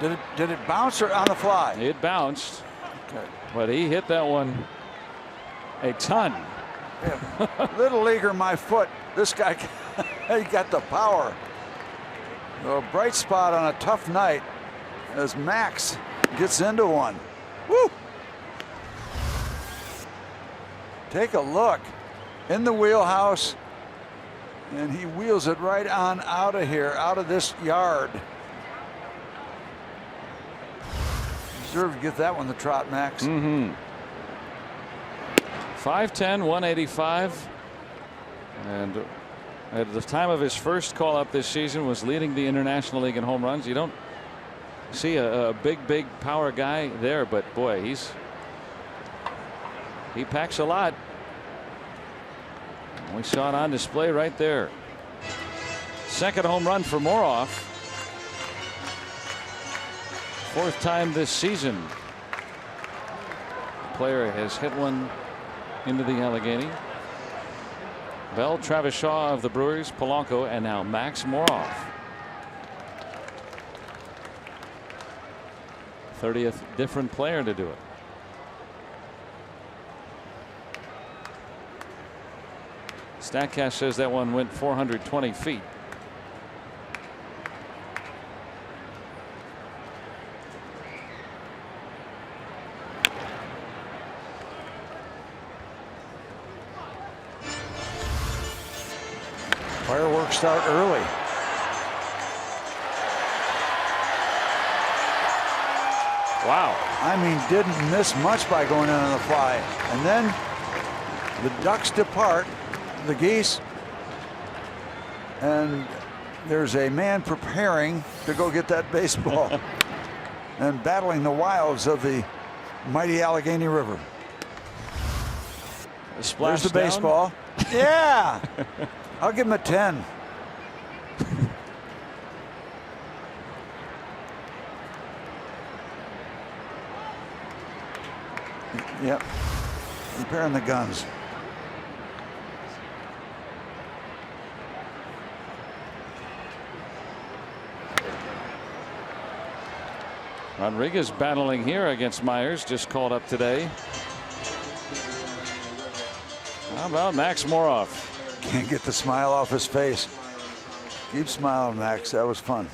Did it bounce or on the fly? It bounced. Okay. But he hit that one a ton. Yeah. Little leaguer, my foot. This guy, he got the power. A bright spot on a tough night as Max gets into one. Woo! Take a look. In the wheelhouse. And he wheels it right on out of here, out of this yard. Deserve to get that one the trot, Max. 5'10", 185, and at the time of his first call up this season was leading the International League in home runs. You don't see a big power guy there, but boy, he packs a lot. We saw it on display right there. Second home run for Moroff. 4th time this season. The player has hit one into the Allegheny. Bell, Travis Shaw of the Brewers, Polanco, and now Max Moroff. 30th different player to do it. Statcast says that one went 420 feet. Fireworks start early. Wow. I mean, didn't miss much by going in on the fly. And then the ducks depart, the geese, and there's a man preparing to go get that baseball and battling the wilds of the mighty Allegheny River. There's the baseball. Yeah. I'll give him a 10. Yep. Comparing the guns. Rodriguez battling here against Myers, just called up today. How about Max Moroff? Can't get the smile off his face. Keep smiling, Max. That was fun.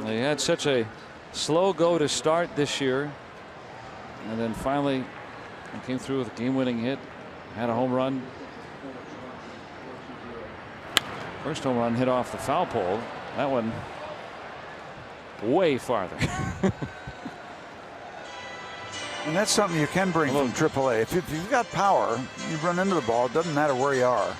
He had such a slow go to start this year, and then finally came through with a game-winning hit, had a home run. First home run hit off the foul pole. That one way farther. And that's something you can bring from AAA. If you've got power, you run into the ball. It doesn't matter where you are.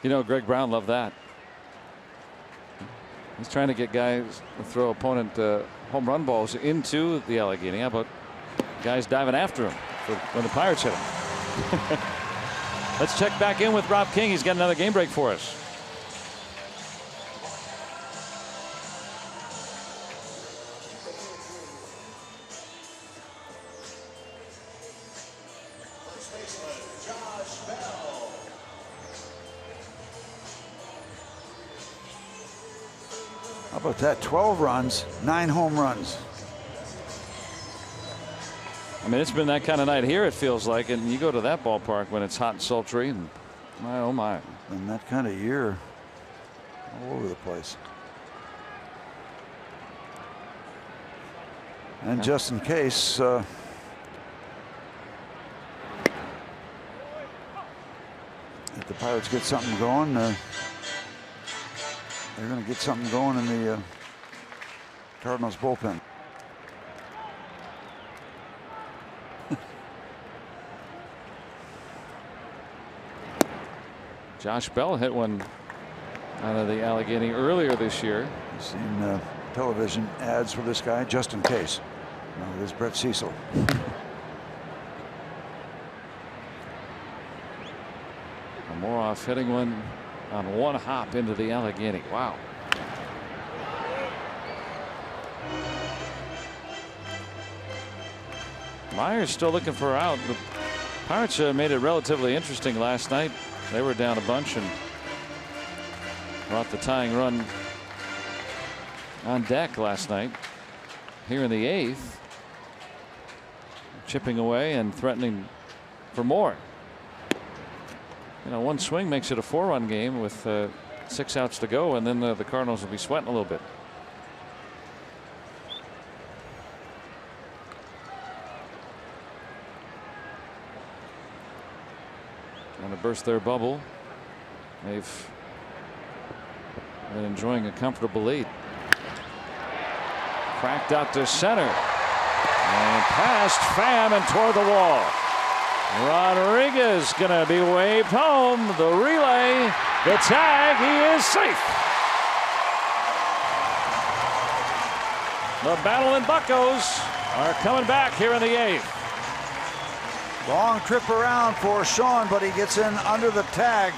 You know, Greg Brown loved that. He's trying to get guys to throw opponent home run balls into the Allegheny. How about guys diving after him when the Pirates hit him? Let's check back in with Rob King. He's got another game break for us. How about that? 12 runs, 9 home runs. I mean, it's been that kind of night here, it feels like, and you go to that ballpark when it's hot and sultry, and my oh my. And that kind of year, all over the place. And just in case, if the Pirates get something going, they're going to get something going in the Cardinals bullpen. Josh Bell hit one out of the Allegheny earlier this year. I've seen television ads for this guy just in case. No, this is Brett Cecil. Moroff hitting one on one hop into the Allegheny. Wow. Myers still looking for her out. The Pirates made it relatively interesting last night. They were down a bunch and brought the tying run on deck last night. Here in the 8th, chipping away and threatening for more. You know, one swing makes it a 4-run game with 6 outs to go, and then the Cardinals will be sweating a little bit. Trying to burst their bubble. They've been enjoying a comfortable lead. Cracked out to center and past Pham and toward the wall. Rodriguez gonna be waved home. The relay, the tag, he is safe. The Battle and Buccos are coming back here in the 8th. Long trip around for Sean, but he gets in under the tag.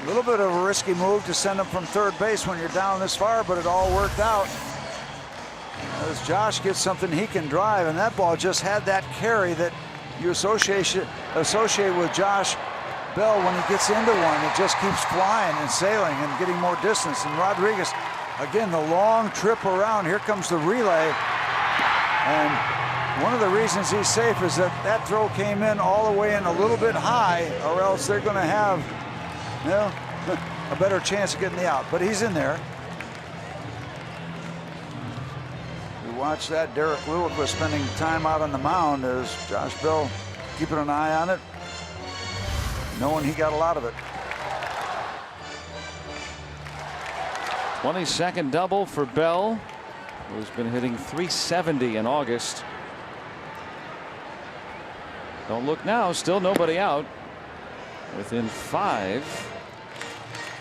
A little bit of a risky move to send him from third base when you're down this far, but it all worked out. As Josh gets something he can drive, and that ball just had that carry that you associate with Josh Bell when he gets into one. It just keeps flying and sailing and getting more distance. And Rodriguez, again, the long trip around. Here comes the relay. And one of the reasons he's safe is that that throw came in all the way in a little bit high, or else they're going to have, you know, a better chance of getting the out. But he's in there. Watch that. Derek Lewis was spending time out on the mound as Josh Bell keeping an eye on it, knowing he got a lot of it. 22nd double for Bell, who's been hitting .370 in August. Don't look now, still nobody out. Within 5.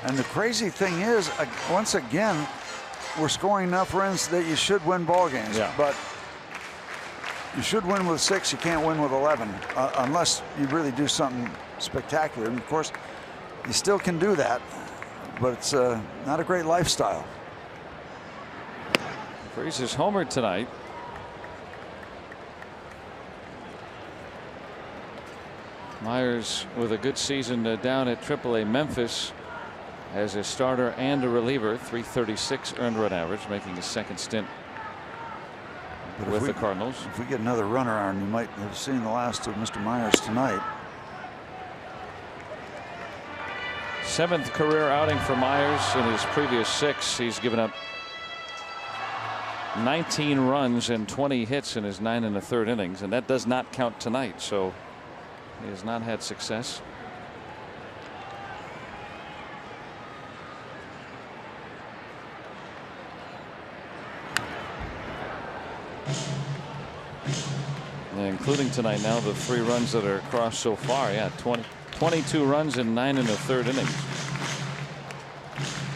And the crazy thing is, once again, we're scoring enough runs that you should win ball games. Yeah. But you should win with 6. You can't win with 11 unless you really do something spectacular. And of course, you still can do that, but it's not a great lifestyle. Freese is homered tonight. Myers with a good season down at AAA Memphis as a starter and a reliever. .336 earned run average, making his second stint with the Cardinals. If we get another runner on, you might have seen the last of Mr. Myers tonight. 7th career outing for Myers. In his previous 6, he's given up 19 runs and 20 hits in his 9 1/3 innings, and that does not count tonight, so he has not had success. Including tonight now, the 3 runs that are across so far. Yeah, 22 runs in 9 1/3 innings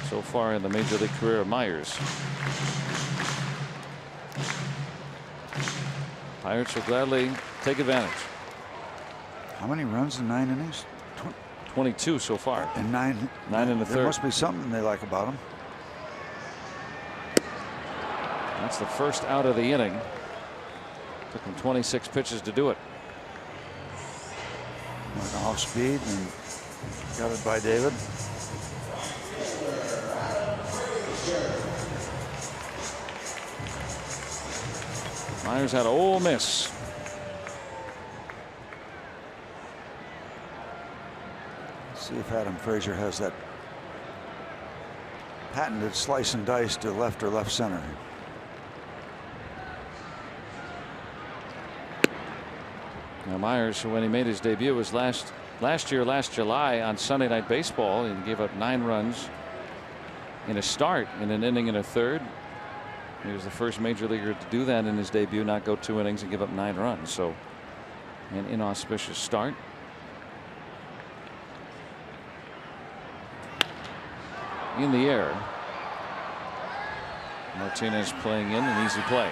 so far in the major league career of Myers. Pirates will gladly take advantage. How many runs in 9 innings? 22 so far. And 9 1/3. There must be something they like about him. That's the first out of the inning. Took him 26 pitches to do it. Went off speed and got it by David. Myers had Ole Miss. See if Adam Frazier has that patented slice and dice to left or left center. Now Myers, when he made his debut, was last July on Sunday Night Baseball, and gave up 9 runs in a start in an inning and a third. He was the first major leaguer to do that in his debut, not go 2 innings and give up 9 runs. So an inauspicious start. In the air. Martinez playing in an easy play.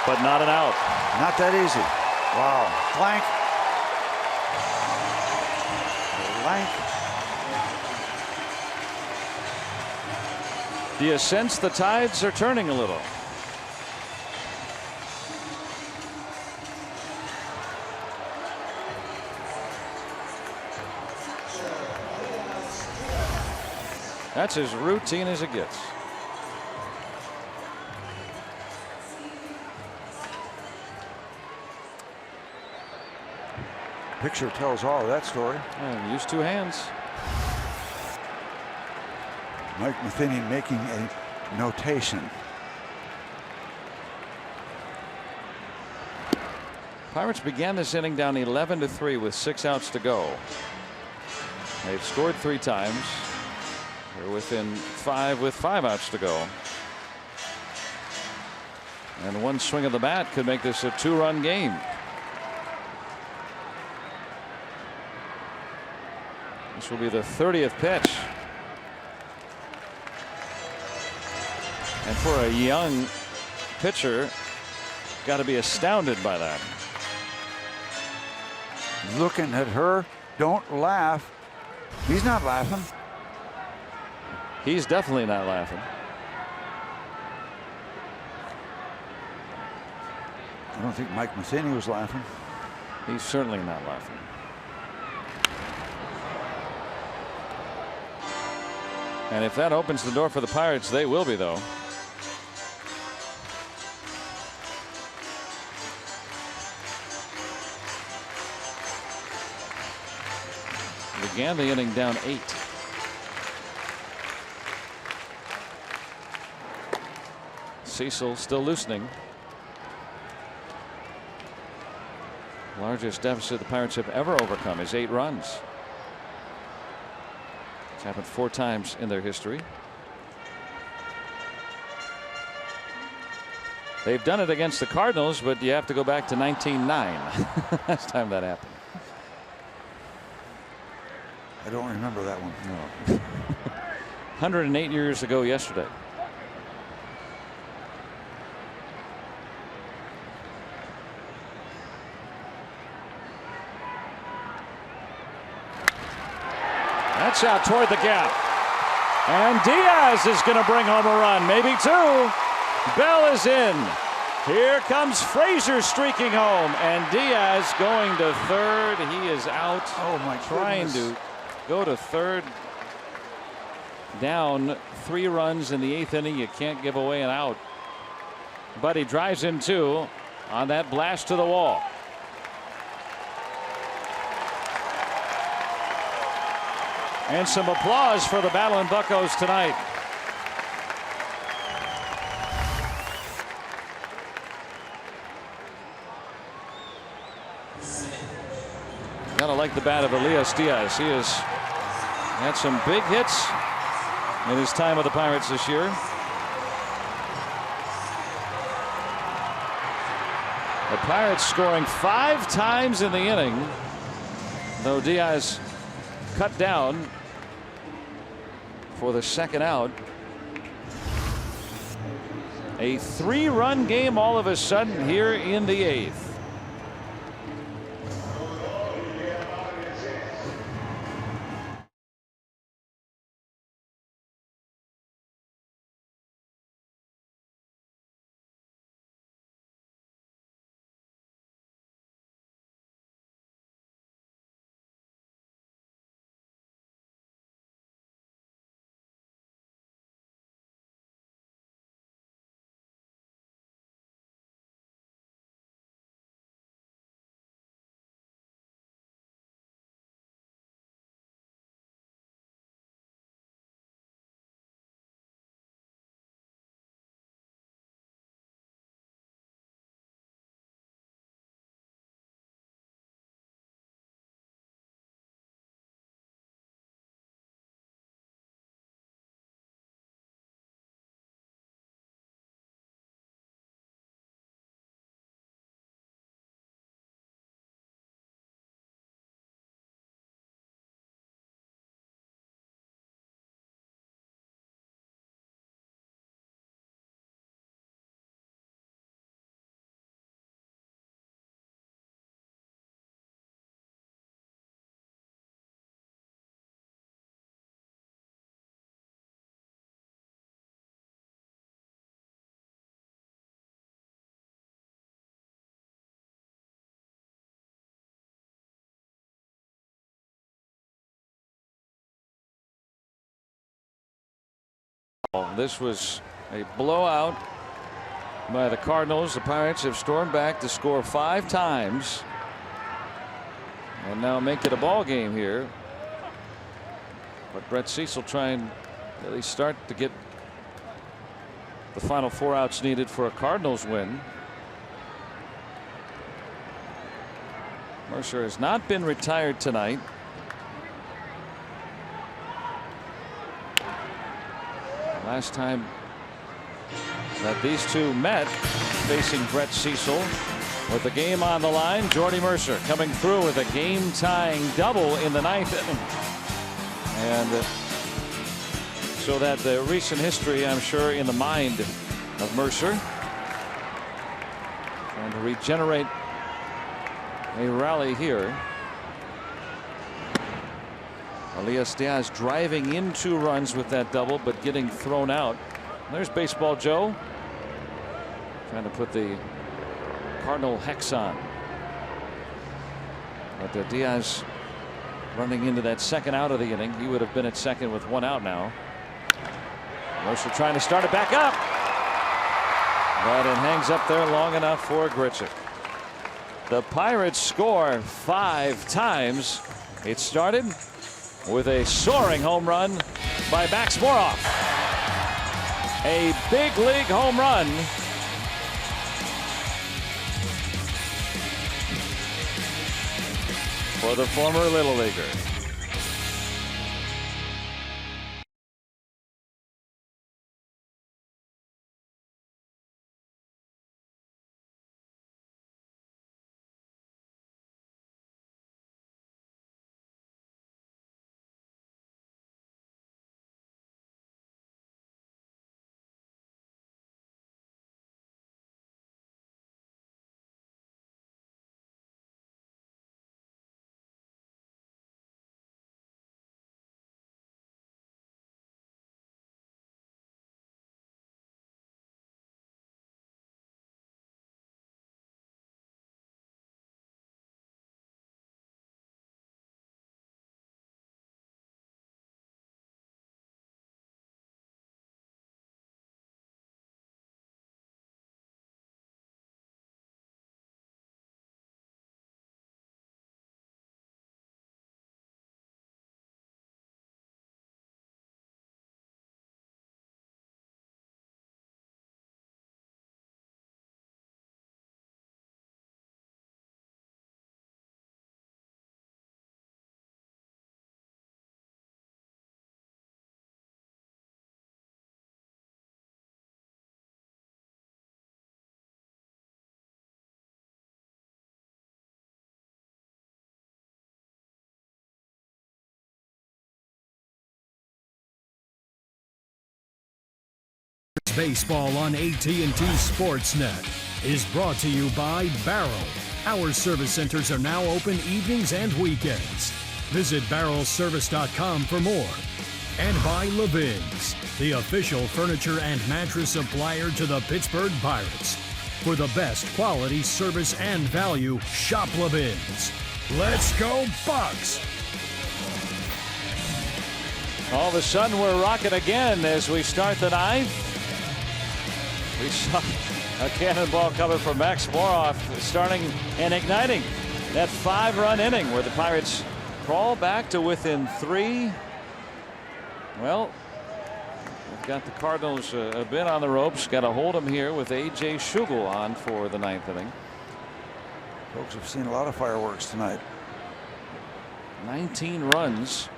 But not an out. Not that easy. Wow. Blank. Blank. Do you sense the tides are turning a little? That's as routine as it gets. Picture tells all of that story. Use 2 hands. Mike Matheny making a notation. Pirates began this inning down 11-3 with 6 outs to go. They've scored 3 times. They're within 5 with 5 outs to go. And one swing of the bat could make this a 2-run game. This will be the 30th pitch. And for a young pitcher, got to be astounded by that. Looking at her, don't laugh. He's not laughing. He's definitely not laughing. I don't think Mike Matheny was laughing. He's certainly not laughing. And if that opens the door for the Pirates, they will be, though. Began the inning down 8. Cecil still loosening. Largest deficit the Pirates have ever overcome is 8 runs. It's happened 4 times in their history. They've done it against the Cardinals, but you have to go back to 1909. Last time that happened. I don't remember that one. No. 108 years ago yesterday. That's out toward the gap. And Diaz is going to bring home a run, maybe 2. Bell is in. Here comes Frazier streaking home, and Diaz going to third. He is out. Oh my trying goodness. to go to third. Down 3 runs in the 8th inning. You can't give away an out. But he drives in 2 on that blast to the wall. And some applause for the Battle Buccos tonight. Gotta like the bat of Elias Diaz. He has had some big hits in his time with the Pirates this year. The Pirates scoring 5 times in the inning, though Diaz cut down for the 2nd out. A 3-run game all of a sudden here in the 8th. This was a blowout by the Cardinals. The Pirates have stormed back to score 5 times and now make it a ball game here. But Brett Cecil trying to really start to get the final 4 outs needed for a Cardinals win. Mercer has not been retired tonight. Last time that these two met, facing Brett Cecil, with the game on the line, Jordy Mercer coming through with a game-tying double in the 9th inning. And so that the recent history, I'm sure, in the mind of Mercer, trying to regenerate a rally here. Elias Diaz driving in 2 runs with that double, but getting thrown out. There's Baseball Joe trying to put the Cardinal hex on. But Diaz running into that 2nd out of the inning. He would have been at 2nd with 1 out now. Mercer trying to start it back up. But it hangs up there long enough for Grichuk. The Pirates score 5 times. It started with a soaring home run by Max Moroff. A big league home run for the former Little Leaguer. Baseball on AT&T Sportsnet is brought to you by Barrel. Our service centers are now open evenings and weekends. Visit barrelservice.com for more. And by Levin's, the official furniture and mattress supplier to the Pittsburgh Pirates. For the best quality, service, and value, shop Levin's. Let's go Bucks! All of a sudden, we're rocking again as we start the 9th. We saw a cannonball coming from Max Moroff, starting and igniting that 5-run inning where the Pirates crawl back to within 3. Well, we've got the Cardinals a bit on the ropes. Got to hold them here with A.J. Schugel on for the 9th inning. Folks have seen a lot of fireworks tonight. 19 runs.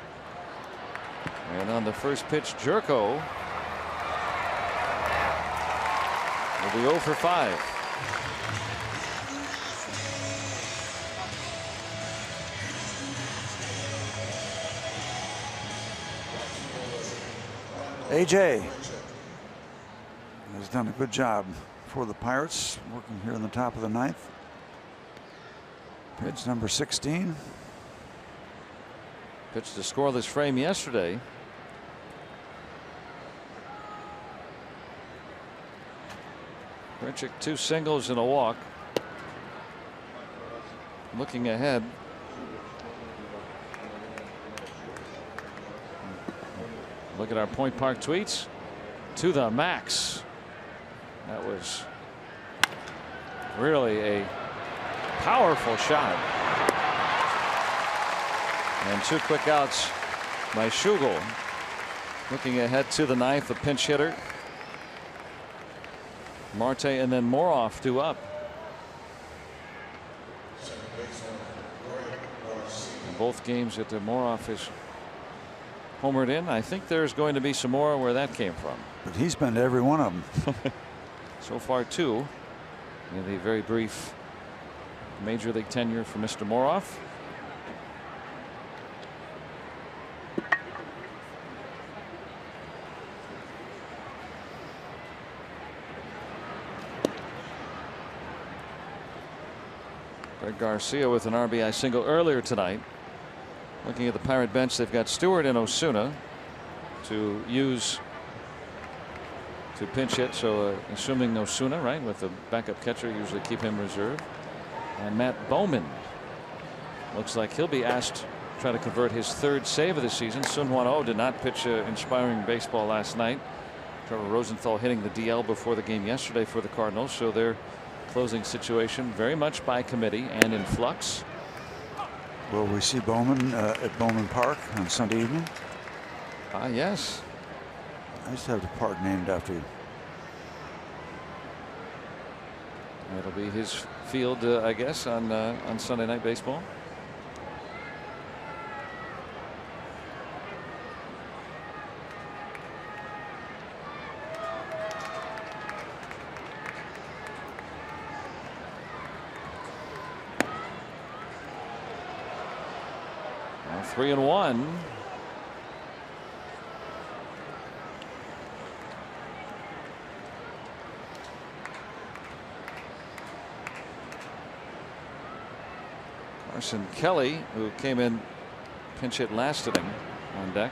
And on the first pitch, Jerko will be 0 for 5. AJ has done a good job for the Pirates, working here in the top of the 9th. Pitch number 16. Pitched a scoreless frame yesterday. Grichuk 2 singles and a walk. Looking ahead. Look at our Point Park tweets. to the max. That was really a powerful shot. And 2 quick outs by Schugel. Looking ahead to the ninth, the pinch hitter. Marte and then Moroff due up. In both games that the Moroff is homered in. I think there's going to be some more where that came from. But he's been to every one of them. So far 2 in the very brief major league tenure for Mr. Moroff. Greg Garcia with an RBI single earlier tonight. Looking at the Pirate bench, they've got Stewart and Osuna to use to pinch hit. So assuming Osuna, right, with the backup catcher, usually keep him reserved. And Matt Bowman looks like he'll be asked to try to convert his 3rd save of the season. Sun Hwan Oh did not pitch inspiring baseball last night. Trevor Rosenthal hitting the DL before the game yesterday for the Cardinals. So their closing situation very much by committee and in flux. Will we see Bowman at Bowman Park on Sunday evening? Yes. I used to have the park named after you. It'll be his field, I guess, on Sunday Night Baseball. Now 3-1. Carson Kelly, who came in pinch hit last inning, on deck.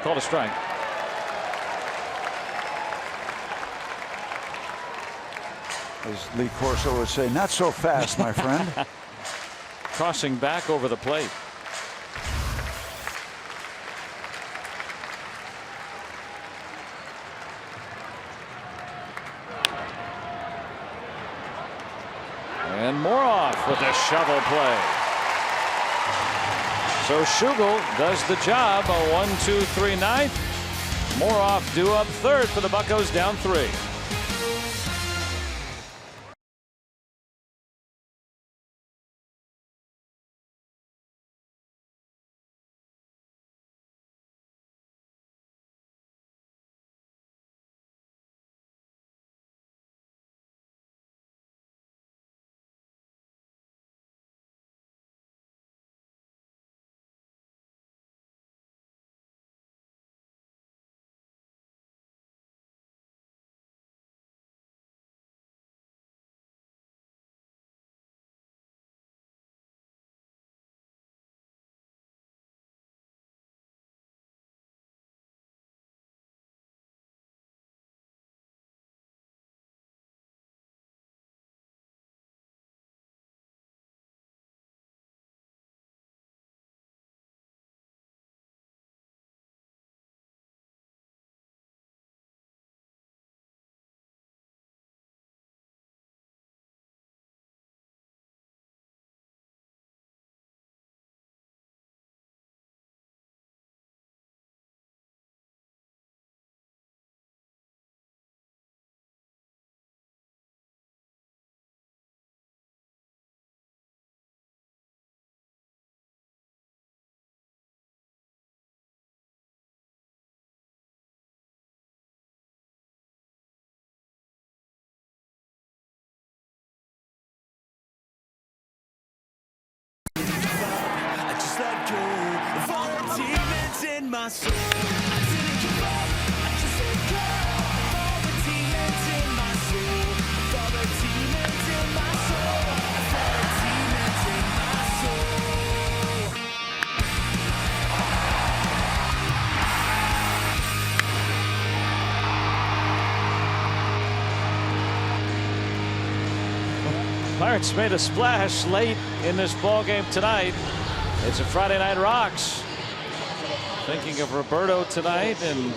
Called a strike. As Lee Corso would say, not so fast, my friend. Crossing back over the plate. And Moroff with a shovel play. So Schugel does the job. A 1-2-3 ninth. Moroff due up 3rd for the Buccos, down 3. My soul. I didn't give up. I just woke up. All the demons in my soul. All the demons in my soul. All the demons in my soul. Pirates made a splash late in this ball game tonight. It's a Friday Night Rocks. Thinking of Roberto tonight, and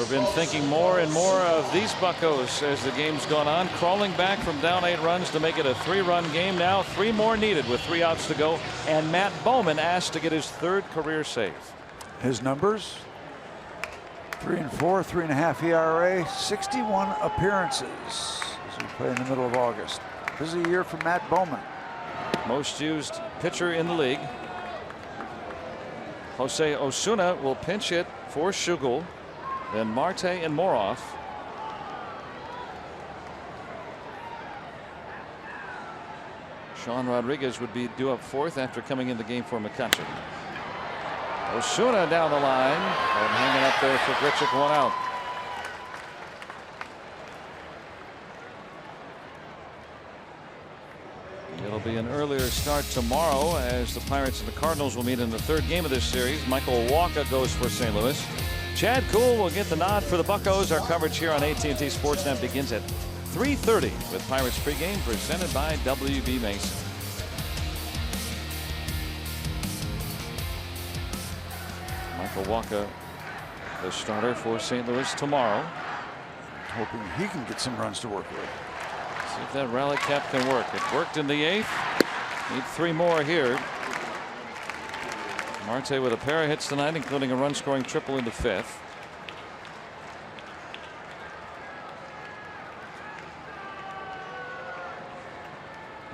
We've been thinking more and more of these Buccos as the game's gone on, crawling back from down 8 runs to make it a 3-run game. Now 3 more needed with 3 outs to go, and Matt Bowman asked to get his 3rd career save. His numbers: 3-4, 3.5 ERA, 61 appearances as we play in the middle of August. Busy year for Matt Bowman. Most used pitcher in the league. Jose Osuna will pinch hit for Schugel, then Marte and Moroff. Sean Rodriguez would be due up 4th after coming in the game for McCutcheon. Osuna down the line and hanging up there for Grichuk, 1 out. It'll be an earlier start tomorrow as the Pirates and the Cardinals will meet in the 3rd game of this series. Michael Wacha goes for St. Louis. Chad Kuhl will get the nod for the Buccos. Our coverage here on AT&T Sportsnet begins at 3:30 with Pirates pregame presented by WB Mason. Michael Wacha, the starter for St. Louis tomorrow. Hoping he can get some runs to work with. See if that rally cap can work. It worked in the 8th. Need 3 more here. Marte with a pair of hits tonight, including a run-scoring triple in the 5th.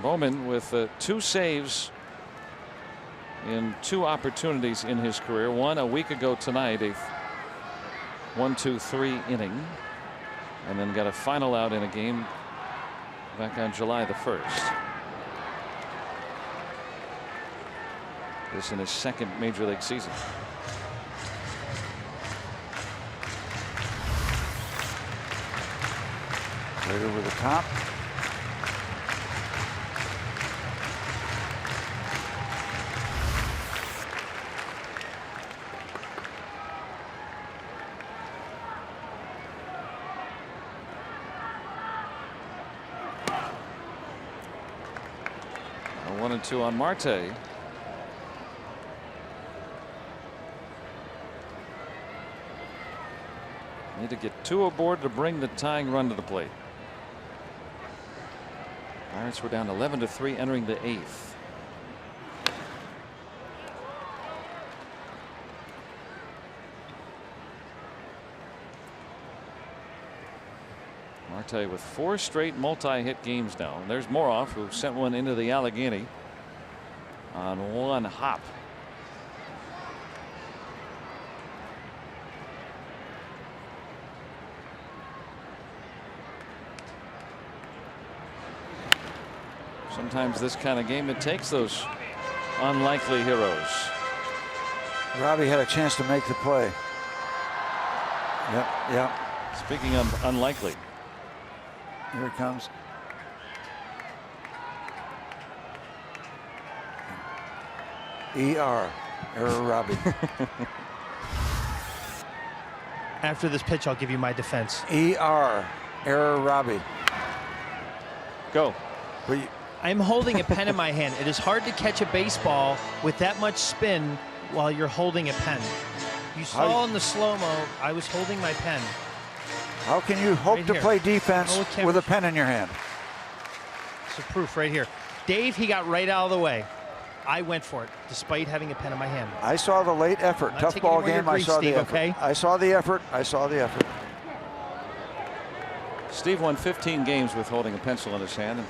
Bowman with 2 saves in 2 opportunities in his career. One a week ago tonight, a 1-2-3 inning, and then got a final out in a game back on July the 1st. This in his 2nd major league season. Right over the top. A 1-2 on Marte. Need to get 2 aboard to bring the tying run to the plate. Pirates were down 11-3 entering the 8th. Marte with 4 straight multi-hit games now. And there's Moroff, who sent one into the Allegheny on 1 hop. Sometimes this kind of game, it takes those unlikely heroes. Robbie had a chance to make the play. Yep. Speaking of unlikely, Here it comes. ER. Error Robbie. After this pitch, I'll give you my defense. ER. Error Robbie. Go. But you, I'm holding a pen in my hand. It is hard to catch a baseball with that much spin while you're holding a pen. You saw in the slow-mo, I was holding my pen. how can you hope Right to here. play defense Oh, it can't with a reach. pen in your hand? It's a proof right here. Dave, he got right out of the way. I went for it, despite having a pen in my hand. I saw the late effort. Not Tough taking ball any more of your game. I grief, saw Steve, the effort. okay? I saw the effort. I saw the effort. Steve won 15 games with holding a pencil in his hand. And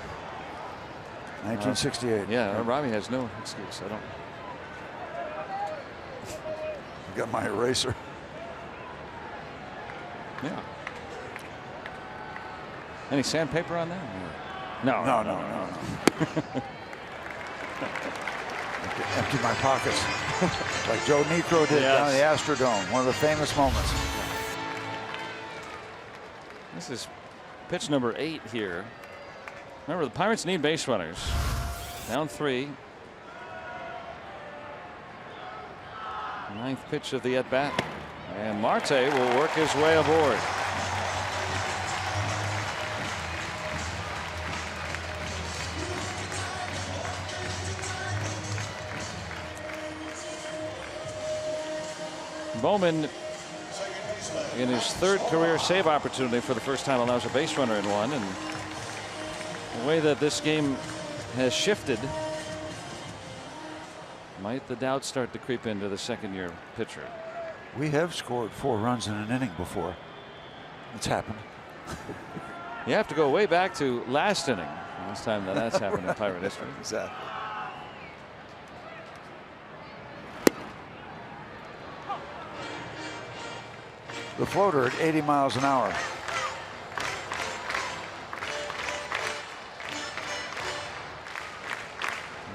1968. yeah, Robbie has no excuse. I don't. I got my eraser. Yeah. Any sandpaper on that? No. No. Empty my pockets like Joe Niekro did down at the Astrodome. One of the famous moments. This is pitch number 8 here. Remember, the Pirates need base runners. Down 3. 9th pitch of the at-bat. And Marte will work his way aboard. Bowman in his 3rd career save opportunity for the first time allows a base runner in one. And the way that this game has shifted, might the doubt start to creep into the second-year pitcher? We have scored 4 runs in an inning before. It's happened. You have to go way back to last inning. Last time that's happened in Pirate history. Exactly. The floater at 80 miles an hour.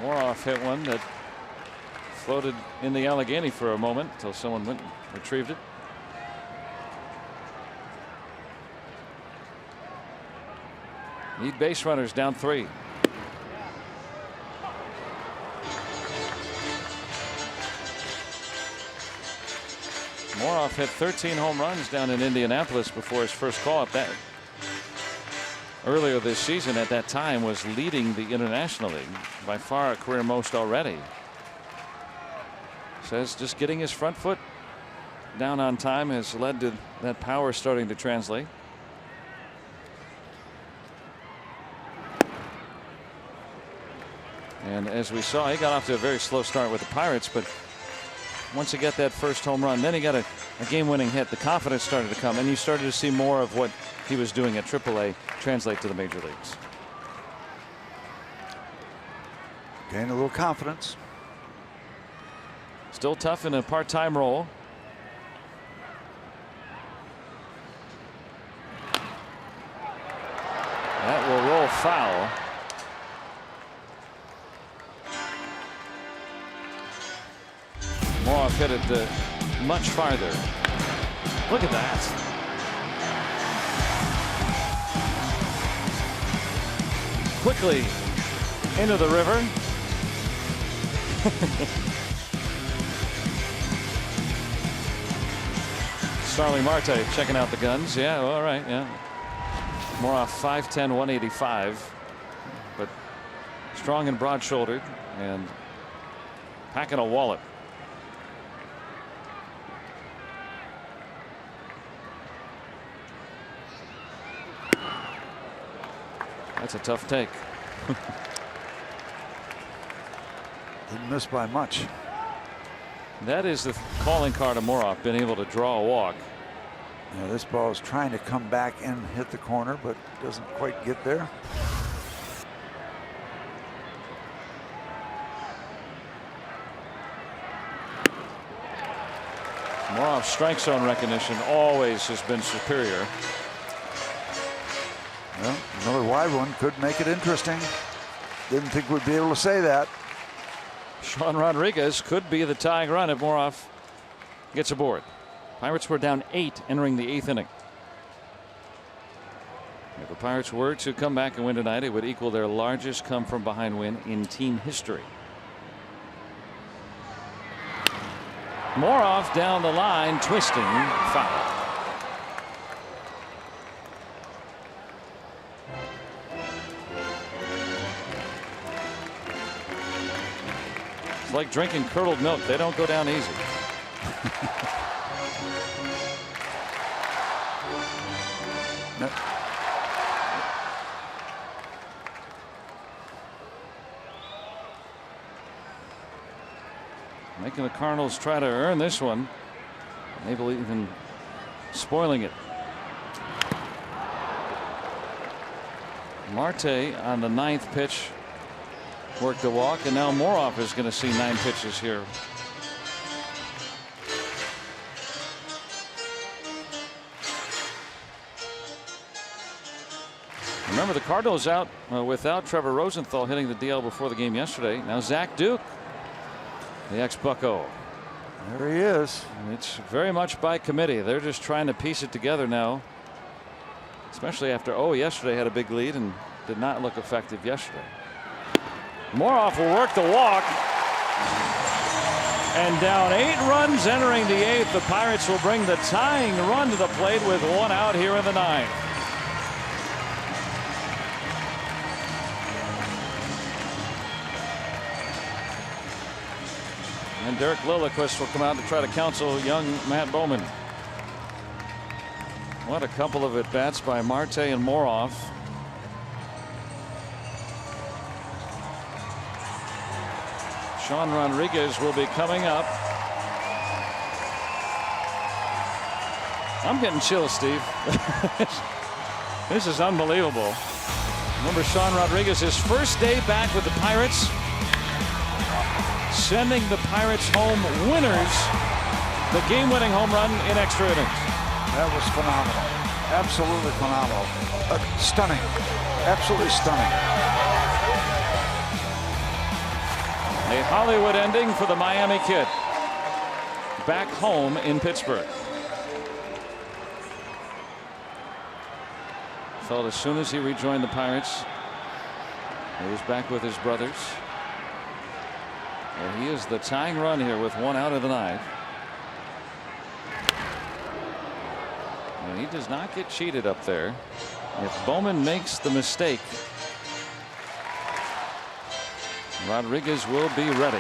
Moroff hit one that floated in the Allegheny for a moment until someone went and retrieved it. Need base runners, down 3. Moroff hit 13 home runs down in Indianapolis before his first call up. That earlier this season at that time was leading the International League by far, a career most already. Says just getting his front foot down on time has led to that power starting to translate. And as we saw, he got off to a very slow start with the Pirates, but once he got that first home run, then he got a game-winning hit. The confidence started to come, and you started to see more of what he was doing at AAA translate to the major leagues. Gain a little confidence. Still tough in a part-time role. That will roll foul. Moroff hit it much farther. Look at that. Quickly into the river. Starling Marte checking out the guns. Yeah, all right. Yeah. Moroff 5'10", 185, but strong and broad-shouldered and packing a wallet. That's a tough take. Didn't miss by much. That is the calling card of Moroff, being able to draw a walk. Yeah, this ball is trying to come back and hit the corner, but doesn't quite get there. Moroff's strike zone recognition always has been superior. Well, another wide one could make it interesting. Didn't think we'd be able to say that. Sean Rodriguez could be the tying run if Moroff gets aboard. Pirates were down 8 entering the 8th inning. If the Pirates were to come back and win tonight, it would equal their largest come from behind win in team history. Moroff down the line, twisting, foul. It's like drinking curdled milk. They don't go down easy. No. Making the Cardinals try to earn this one. Maybe even spoiling it. Marte on the 9th pitch worked the walk, and now Moroff is going to see 9 pitches here. Remember, the Cardinals out without Trevor Rosenthal hitting the DL before the game yesterday. Now Zach Duke, the ex-Bucco. There he is. And it's very much by committee. They're just trying to piece it together now, especially after yesterday had a big lead and did not look effective yesterday. Moroff will work the walk, and down 8 runs entering the 8th. The Pirates will bring the tying run to the plate with 1 out here in the 9th. And Derek Lilliquist will come out to try to counsel young Matt Bowman. What a couple of at-bats by Marte and Moroff. Sean Rodriguez will be coming up. I'm getting chills, Steve. This is unbelievable. Remember Sean Rodriguez, his first day back with the Pirates, sending the Pirates home winners, the game-winning home run in extra innings. That was phenomenal. Absolutely phenomenal. Stunning. Absolutely stunning. A Hollywood ending for the Miami Kid. Back home in Pittsburgh. Felt as soon as he rejoined the Pirates, he was back with his brothers. And he is the tying run here with 1 out of the 9th. And he does not get cheated up there. If Bowman makes the mistake, Rodriguez will be ready.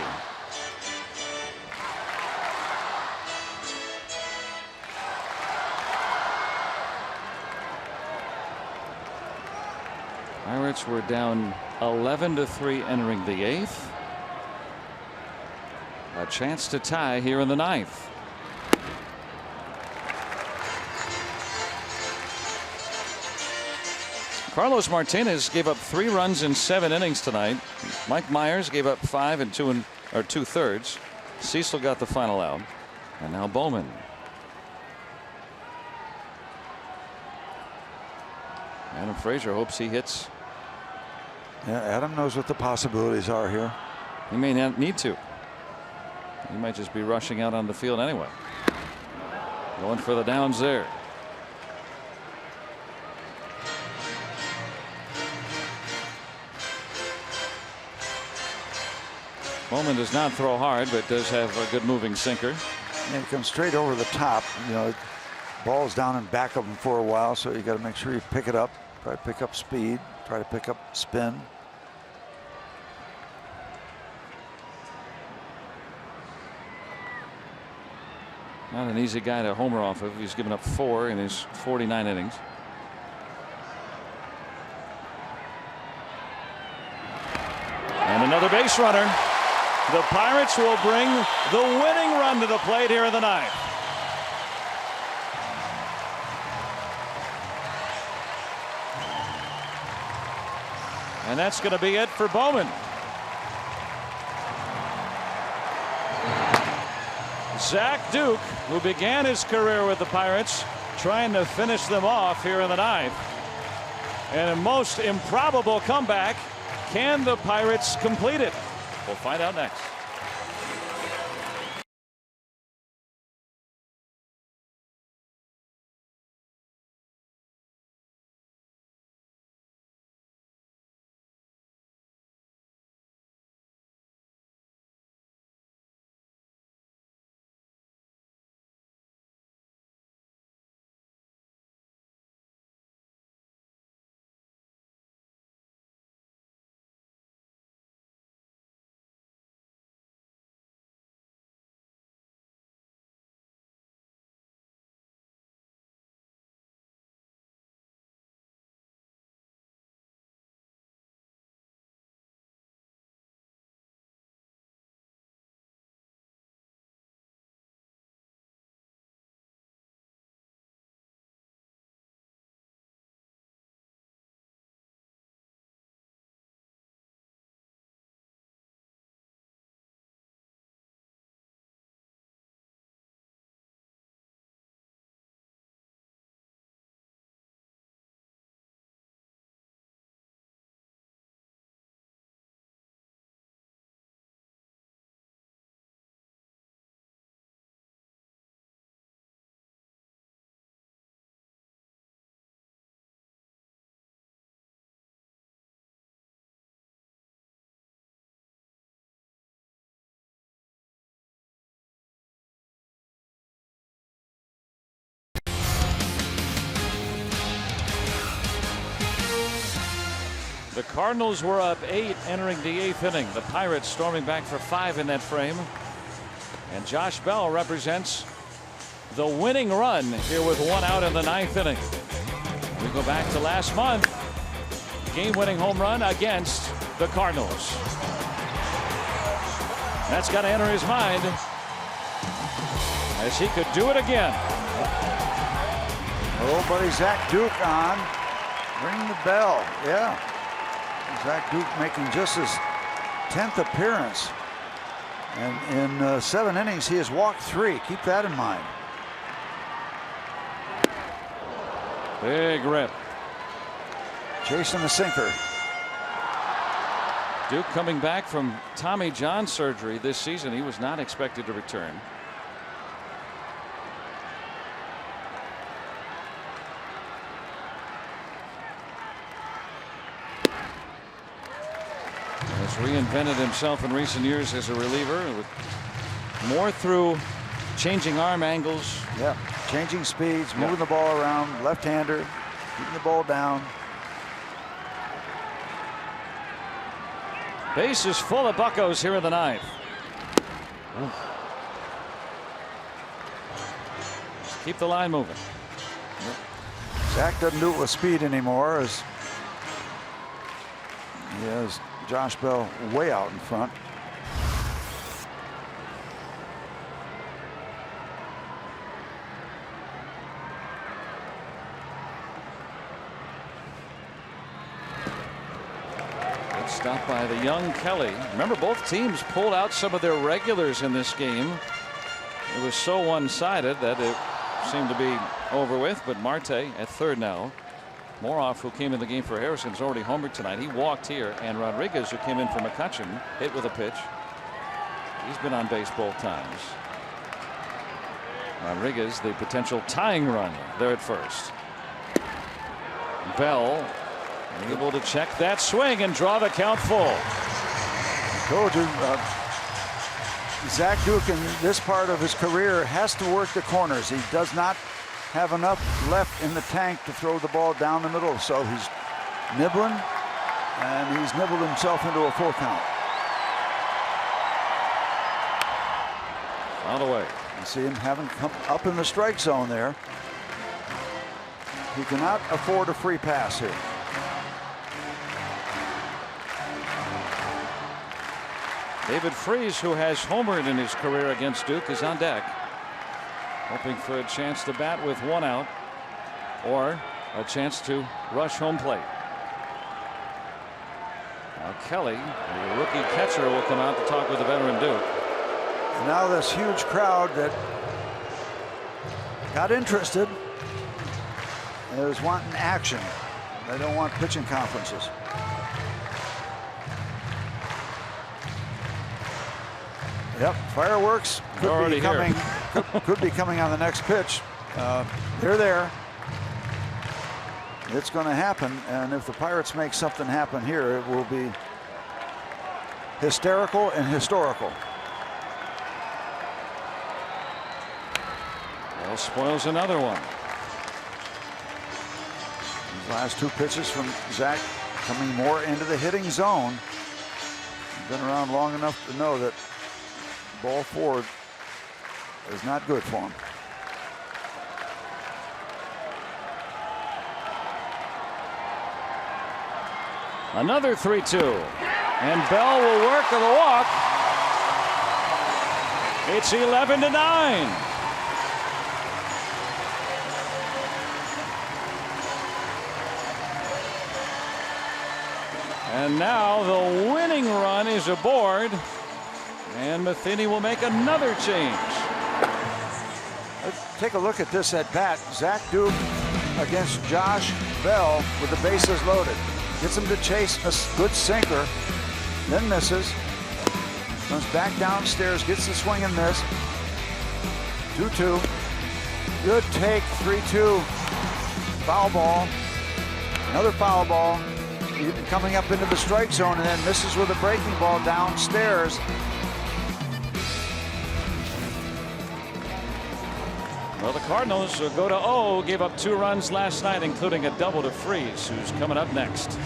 Pirates were down 11-3 entering the 8th. A chance to tie here in the 9th. Carlos Martinez gave up 3 runs in 7 innings tonight. Mike Myers gave up 5 and 2-3. Cecil got the final out. And now Bowman. Adam Frazier hopes he hits. Yeah, Adam knows what the possibilities are here. He may not need to. He might just be rushing out on the field anyway. Going for the downs there. Bowman does not throw hard, but does have a good moving sinker. And he comes straight over the top. You know, ball's down and back of him for a while, so you got to make sure you pick it up. Try to pick up speed. Try to pick up spin. Not an easy guy to homer off of. He's given up 4 in his 49 innings. And another base runner. The Pirates will bring the winning run to the plate here in the 9th. And that's going to be it for Bowman. Zach Duke, who began his career with the Pirates, trying to finish them off here in the 9th. And a most improbable comeback. Can the Pirates complete it? We'll find out next. The Cardinals were up 8 entering the 8th inning. The Pirates storming back for 5 in that frame. And Josh Bell represents the winning run here with 1 out in the 9th inning. We go back to last month. Game-winning home run against the Cardinals. That's got to enter his mind as he could do it again. Old buddy Zach Duke on. Ring the bell. Yeah. Zach Duke making just his 10th appearance. And in 7 innings, he has walked 3. Keep that in mind. Big rip. Chasing the sinker. Duke coming back from Tommy John surgery this season. He was not expected to return. Has reinvented himself in recent years as a reliever, with more through changing arm angles. Yeah, changing speeds, moving the ball around, left-hander, keeping the ball down. Base is full of buccos here in the 9th. Keep the line moving. Zach doesn't do it with speed anymore, as he has Josh Bell way out in front. Stopped by the young Kelly. Remember, both teams pulled out some of their regulars in this game. It was so one-sided that it seemed to be over with, but Marte at third now. Moroff, who came in the game for Harrison, has already homered tonight. He walked here, and Rodriguez, who came in for McCutcheon, hit with a pitch. He's been on base both times. Rodriguez, the potential tying run there at first. Bell able to check that swing and draw the count full. Told you, Zach Duke in this part of his career has to work the corners. He does not have enough left in the tank to throw the ball down the middle, so he's nibbling, and he's nibbled himself into a full count. Out away. You see him having come up in the strike zone there. He cannot afford a free pass here. David Freese, who has homered in his career against Duke, is on deck, hoping for a chance to bat with 1 out or a chance to rush home plate. Now Kelly, the rookie catcher, will come out to talk with the veteran Duke. And now this huge crowd that got interested is wanting action. They don't want pitching conferences. Yep, fireworks could be coming. Could be coming on the next pitch. They're there. It's going to happen, and if the Pirates make something happen here, it will be hysterical and historical. Well, spoils another one. These last 2 pitches from Zach coming more into the hitting zone. Been around long enough to know that ball forward is not good for him. Another 3-2, and Bell will work on the walk. It's 11-9. And now the winning run is aboard, and Matheny will make another change. Let's take a look at this at bat. Zach Duke against Josh Bell with the bases loaded. Gets him to chase a good sinker, then misses. Comes back downstairs, gets the swing and miss. 2-2. Good take, 3-2. Foul ball. Another foul ball. Coming up into the strike zone and then misses with a breaking ball downstairs. Well, the Cardinals go to 0, gave up 2 runs last night, including a double to Freese, who's coming up next.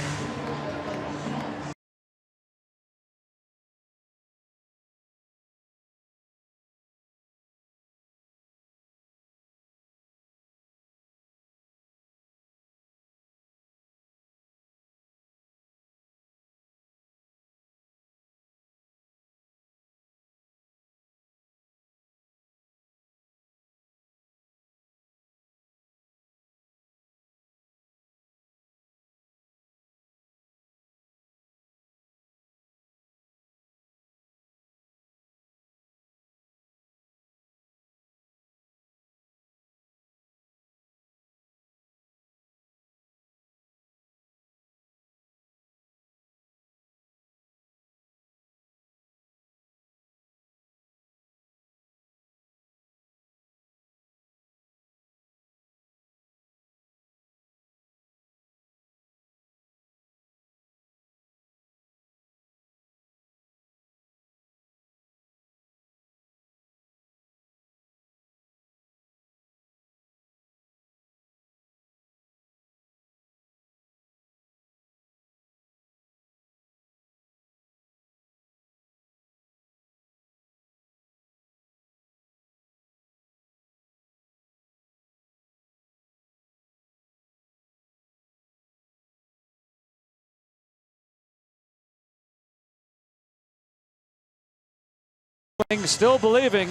Still believing.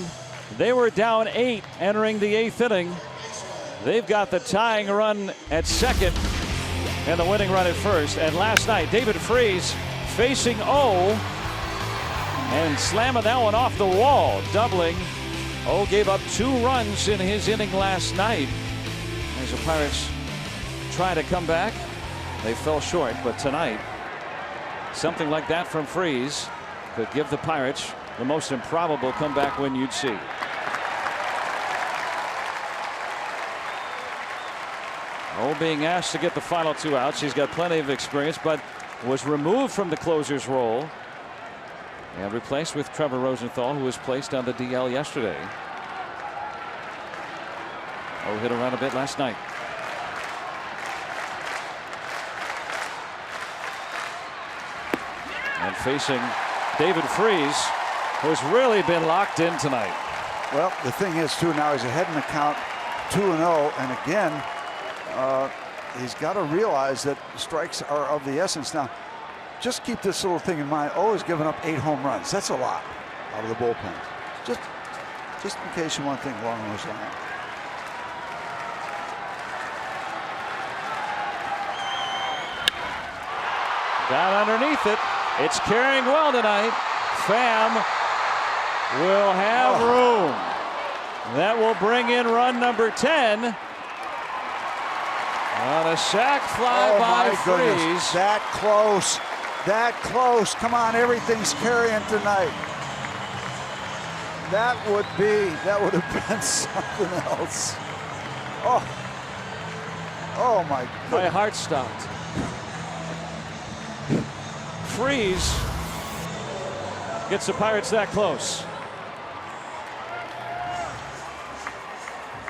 They were down 8 entering the 8th inning. They've got the tying run at second and the winning run at first. And last night, David Freese facing O and slamming that one off the wall, doubling. O gave up 2 runs in his inning last night. As the Pirates try to come back, they fell short. But tonight, something like that from Freese could give the Pirates the most improbable comeback win you'd see. O being asked to get the final 2 outs. He's got plenty of experience, but was removed from the closer's role and replaced with Trevor Rosenthal, who was placed on the DL yesterday. O hit around a bit last night. And facing David Freese, who's really been locked in tonight. Well, the thing is, too, now he's ahead in the count 2-0. And again, he's got to realize that strikes are of the essence. Now, just keep this little thing in mind. O has given up 8 home runs. That's a lot out of the bullpen. Just in case you want to think along those lines. Down underneath it. It's carrying well tonight. Pham will have room. That will bring in run number 10. On a sac fly by Freese. That close. That close. Come on, everything's carrying tonight. That would have been something else. Oh my goodness. My heart stopped. Freese gets the Pirates that close.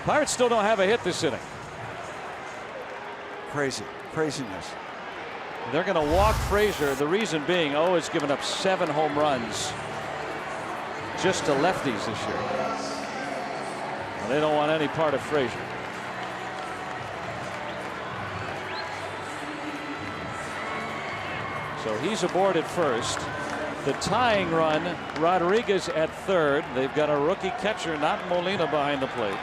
Pirates still don't have a hit this inning. Craziness. They're going to walk Frazier. The reason being, O has given up 7 home runs just to lefties this year. And they don't want any part of Frazier. So he's aboard at first. The tying run, Rodriguez at third. They've got a rookie catcher, not Molina, behind the plate.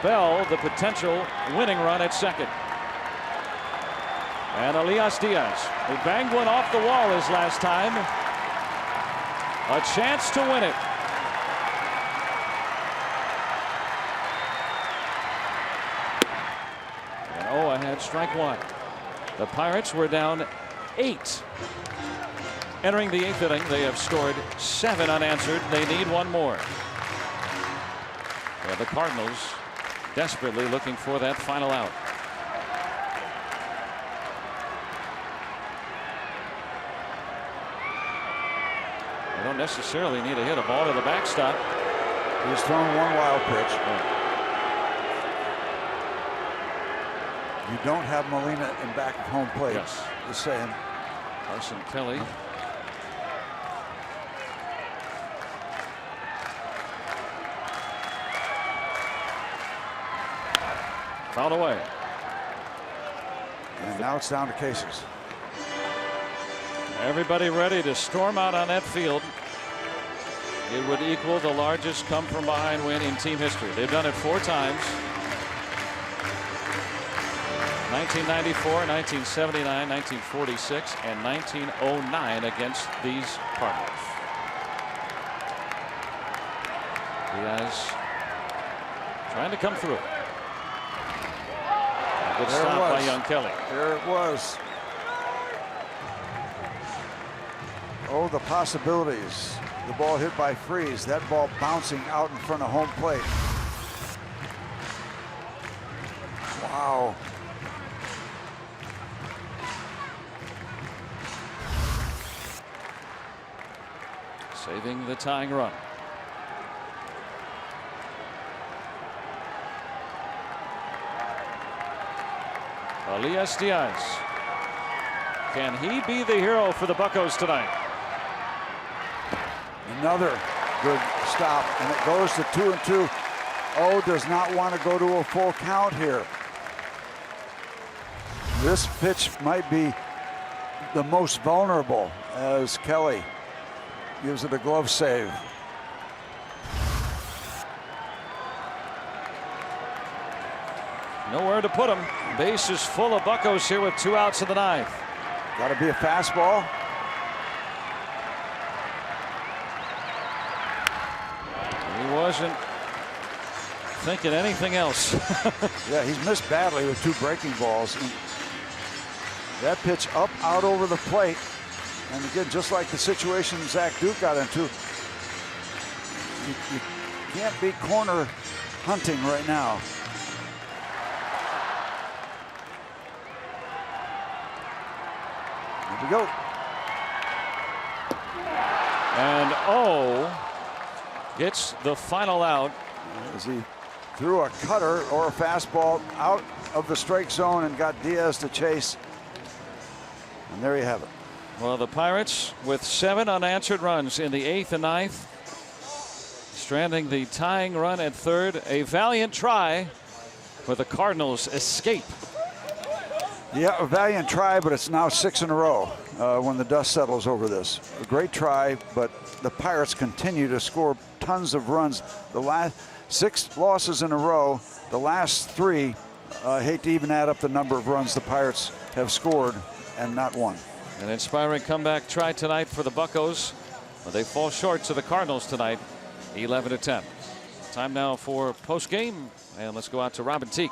Bell, the potential winning run at second. And Elias Diaz, who banged one off the wall his last time. A chance to win it. And O ahead, strike 1. The Pirates were down 8. Entering the 8th inning, they have scored 7 unanswered. They need 1 more. And the Cardinals desperately looking for that final out. They don't necessarily need to hit a ball to the backstop. He's thrown 1 wild pitch. You don't have Molina in back of home plate. Yes. Just saying. Carson Kelly. Fouled away. And now it's down to Cases. Everybody ready to storm out on that field. It would equal the largest come from behind win in team history. They've done it 4 times. 1994, 1979, 1946, and 1909 against these Cardinals. Diaz trying to come through. Good stop by young Kelly. There it was. Oh, the possibilities. The ball hit by Freese. That ball bouncing out in front of home plate. Wow. Saving the tying run. Elias Diaz. Can he be the hero for the Buccos tonight? Another good stop, and it goes to 2-2. O does not want to go to a full count here. This pitch might be the most vulnerable as Kelly gives it a glove save. Nowhere to put him. Base is full of buccos here with 2 outs in the 9th. Got to be a fastball. He wasn't thinking anything else. Yeah, he's missed badly with 2 breaking balls. And that pitch up, out over the plate. And again, just like the situation Zach Duke got into, you can't be corner hunting right now. Here we go. And gets the final out. As he threw a cutter or a fastball out of the strike zone and got Diaz to chase. And there you have it. Well, the Pirates with 7 unanswered runs in the 8th and 9th. Stranding the tying run at 3rd. A valiant try for the Cardinals escape. Yeah, a valiant try, but it's now 6 in a row when the dust settles over this. A great try, but the Pirates continue to score tons of runs. The last 6 losses in a row, the last 3, I hate to even add up the number of runs the Pirates have scored and not won. An inspiring comeback try tonight for the Buccos, but they fall short to the Cardinals tonight, 11-10. Time now for post game, and let's go out to Robin Teak.